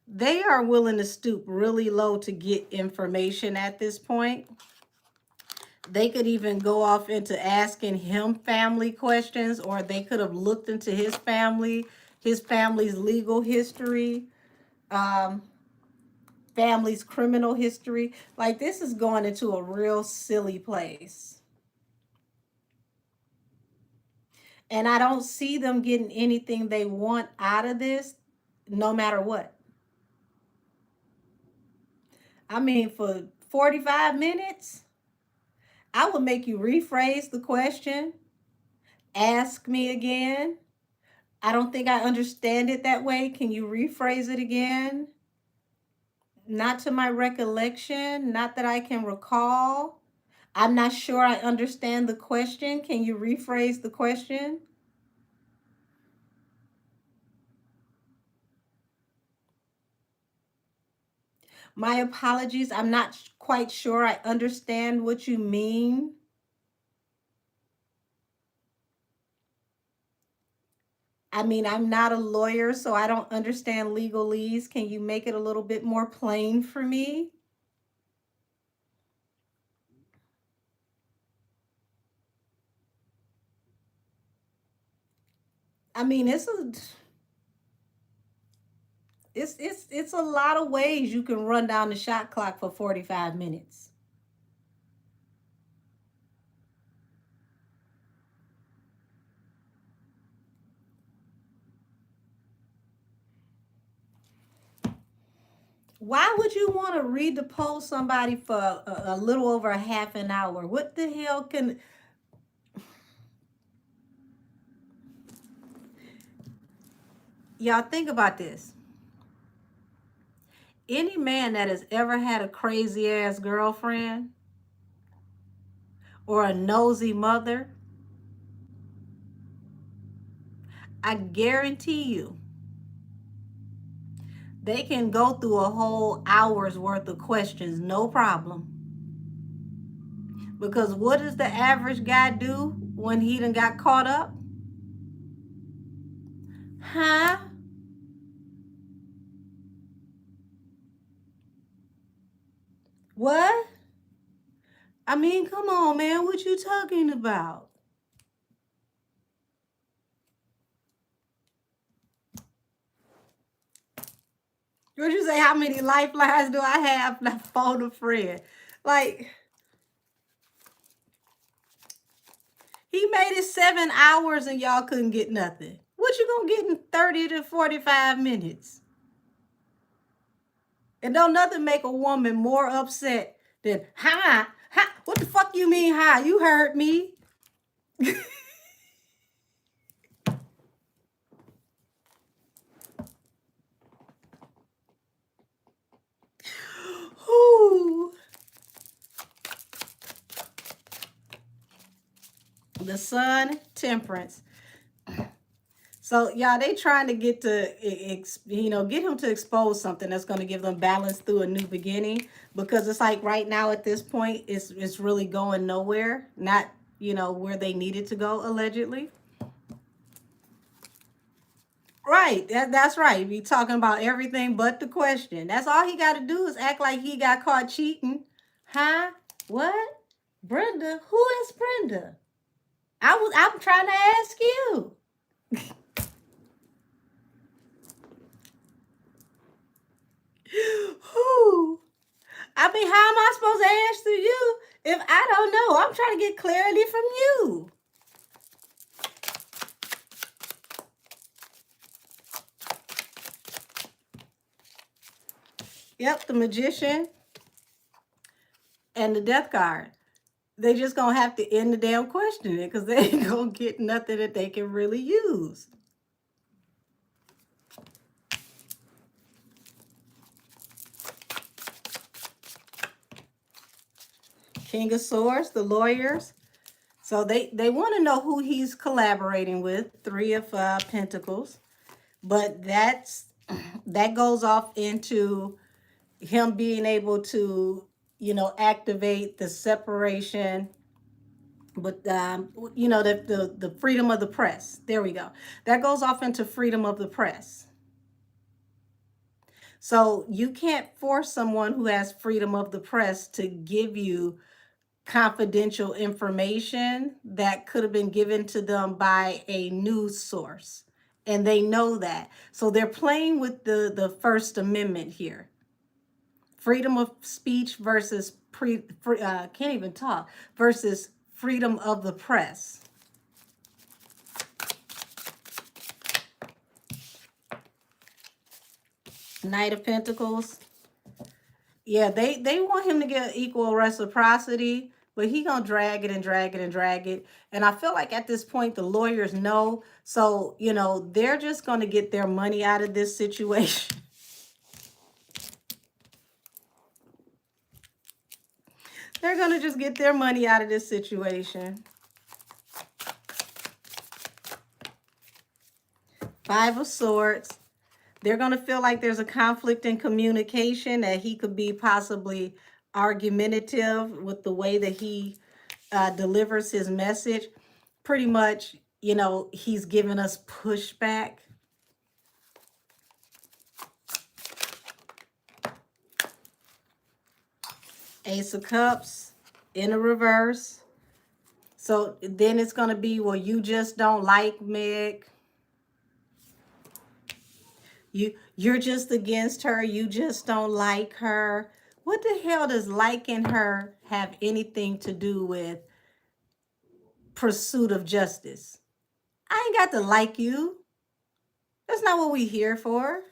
they are willing to stoop really low to get information at this point. They could even go off into asking him family questions, or they could have looked into his family, his family's legal history, family's criminal history. Like, this is going into a real silly place. And I don't see them getting anything they want out of this, no matter what. I mean, for 45 minutes, I would make you rephrase the question, ask me again. I don't think I understand it that way. Can you rephrase it again? Not to my recollection, not that I can recall. I'm not sure I understand the question. Can you rephrase the question? My apologies. I'm not quite sure I understand what you mean. I mean, I'm not a lawyer, so I don't understand legalese. Can you make it a little bit more plain for me? I mean, it's a lot of ways you can run down the shot clock for 45 minutes. Why would you want to redepose somebody for a little over a half an hour? What the hell can... Y'all think about this. Any man that has ever had a crazy ass girlfriend or a nosy mother, I guarantee you, they can go through a whole hour's worth of questions, no problem. Because what does the average guy do when he done got caught up? Huh? What? I mean, come on, man. What you talking about? What you say? How many lifelines do I have? Not phone a friend. Like, He made it 7 hours and y'all couldn't get nothing. What you gonna get in 30 to 45 minutes? And don't nothing make a woman more upset than, hi, hi, what the fuck you mean, hi? You heard me. Ooh. The sun, temperance. So y'all, they trying to get to, get him to expose something that's going to give them balance through a new beginning. Because it's like right now at this point, it's really going nowhere. Not, where they needed to go, allegedly. Right, that's right. Be talking about everything but the question. That's all he got to do is act like he got caught cheating. Huh? What? Brenda? Who is Brenda? I'm trying to ask you. Who? I mean, how am I supposed to answer you if I don't know? I'm trying to get clarity from you. Yep, the magician and the death card. They just gonna have to end the damn questioning because they ain't gonna get nothing that they can really use. King of Swords, the lawyers. So they want to know who he's collaborating with. Three of Pentacles. But that goes off into him being able to, activate the separation, but the freedom of the press. There we go. That goes off into freedom of the press. So you can't force someone who has freedom of the press to give you confidential information that could have been given to them by a news source. And they know that. So they're playing with the First Amendment here. Freedom of speech versus can't even talk, versus freedom of the press. Knight of Pentacles. Yeah, they want him to get equal reciprocity, but he gonna drag it and drag it and drag it. And I feel like at this point the lawyers know, so they're just gonna get their money out of this situation. They're gonna just get their money out of this situation. Five of Swords. They're going to feel like there's a conflict in communication, that he could be possibly argumentative with the way that he delivers his message. Pretty much, he's giving us pushback. Ace of Cups in a reverse. So then it's going to be, well, you just don't like Meg. You're just against her. You just don't like her. What the hell does liking her have anything to do with pursuit of justice? I ain't got to like you. That's not what we here for.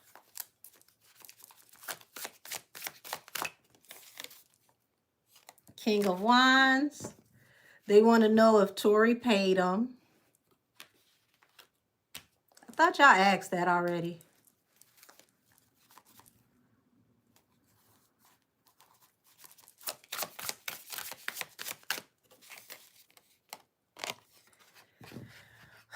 King of Wands. They want to know if Tori paid them. I thought y'all asked that already.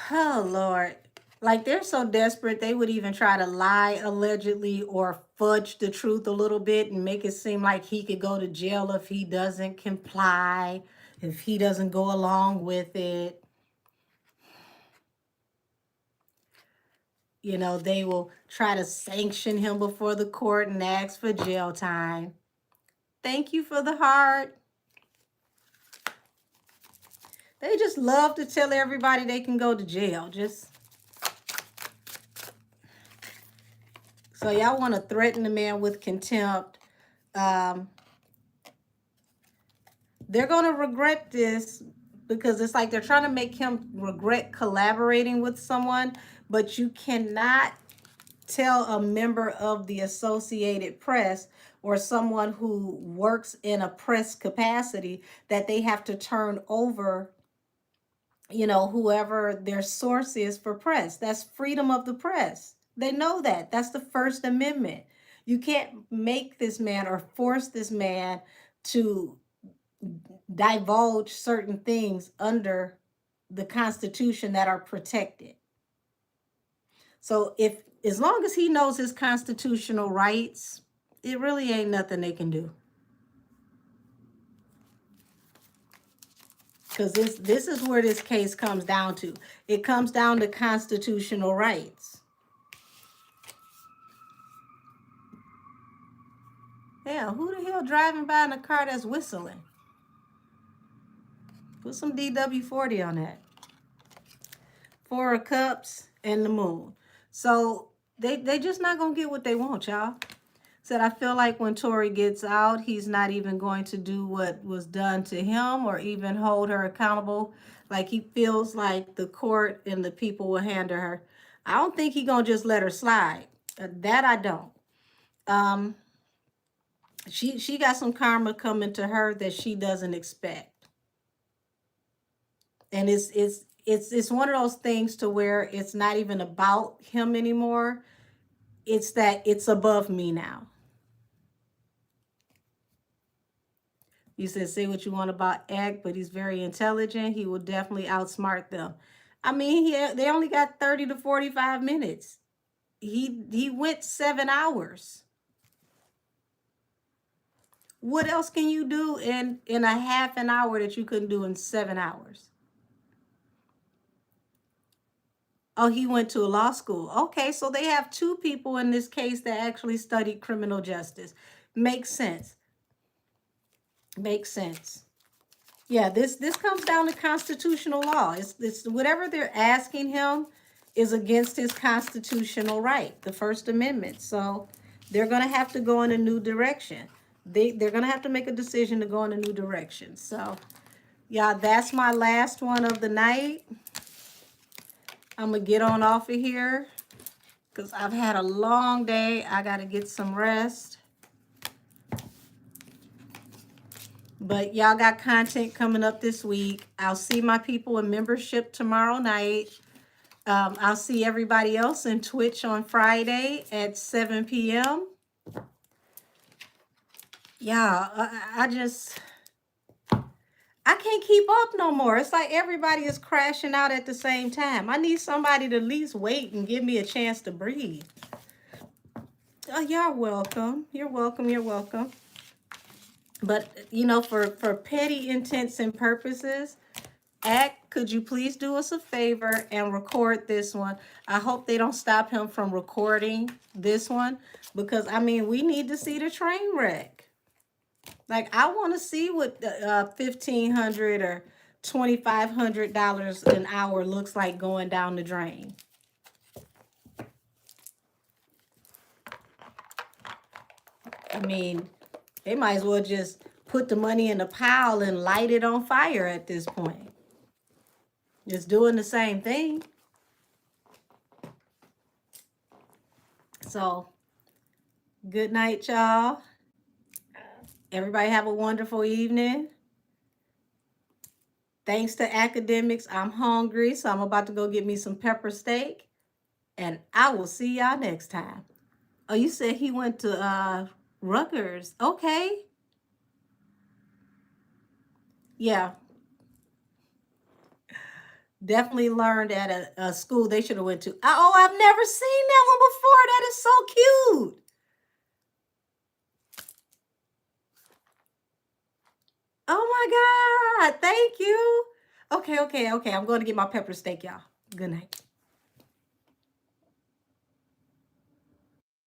Oh, Lord. Like, they're so desperate, they would even try to lie allegedly or fudge the truth a little bit and make it seem like he could go to jail if he doesn't comply, if he doesn't go along with it. They will try to sanction him before the court and ask for jail time. Thank you for the heart. They just love to tell everybody they can go to jail. So y'all want to threaten the man with contempt. They're going to regret this, because it's like they're trying to make him regret collaborating with someone, but you cannot tell a member of the Associated Press or someone who works in a press capacity that they have to turn over, whoever their source is for press. That's freedom of the press. They know that. That's the First Amendment. You can't make this man or force this man to divulge certain things under the Constitution that are protected. So as long as he knows his constitutional rights, it really ain't nothing they can do. Because this is where this case comes down to. It comes down to constitutional rights. Yeah, who the hell driving by in a car that's whistling? Put some DW40 on that. Four of Cups and the Moon. So they just not going to get what they want, y'all. Said, I feel like when Tory gets out, he's not even going to do what was done to him or even hold her accountable. Like he feels like the court and the people will handle her. I don't think he's going to just let her slide. That I don't. She got some karma coming to her that she doesn't expect. And it's one of those things to where it's not even about him anymore. It's that it's above me now. You said, say what you want about Egg, but he's very intelligent. He will definitely outsmart them. I mean, they only got 30 to 45 minutes. He went 7 hours. What else can you do in a half an hour that you couldn't do in 7 hours? Oh, he went to a law school. Okay, so they have 2 people in this case that actually studied criminal justice. Makes sense. Makes sense. Yeah, this comes down to constitutional law. It's whatever they're asking him is against his constitutional right, the First Amendment. So they're going to have to go in a new direction. They're going to have to make a decision to go in a new direction. So, yeah, that's my last one of the night. I'm going to get on off of here because I've had a long day. I got to get some rest. But y'all got content coming up this week. I'll see my people in membership tomorrow night. I'll see everybody else in Twitch on Friday at 7 p.m. Yeah, I can't keep up no more. It's like everybody is crashing out at the same time. I need somebody to at least wait and give me a chance to breathe. Oh, you're welcome. You're welcome. You're welcome. But, for petty intents and purposes, could you please do us a favor and record this one? I hope they don't stop him from recording this one because, we need to see the train wreck. Like, I want to see what $1,500 or $2,500 an hour looks like going down the drain. They might as well just put the money in a pile and light it on fire at this point. It's doing the same thing. So, good night, y'all. Everybody have a wonderful evening. Thanks to academics, I'm hungry, so I'm about to go get me some pepper steak. And I will see y'all next time. Oh, you said he went to Rutgers. Okay. Yeah. Definitely learned at a school they should have went to. Oh, I've never seen that one before. That is so cute. Oh my God. Thank you. Okay. I'm going to get my pepper steak, y'all. Good night.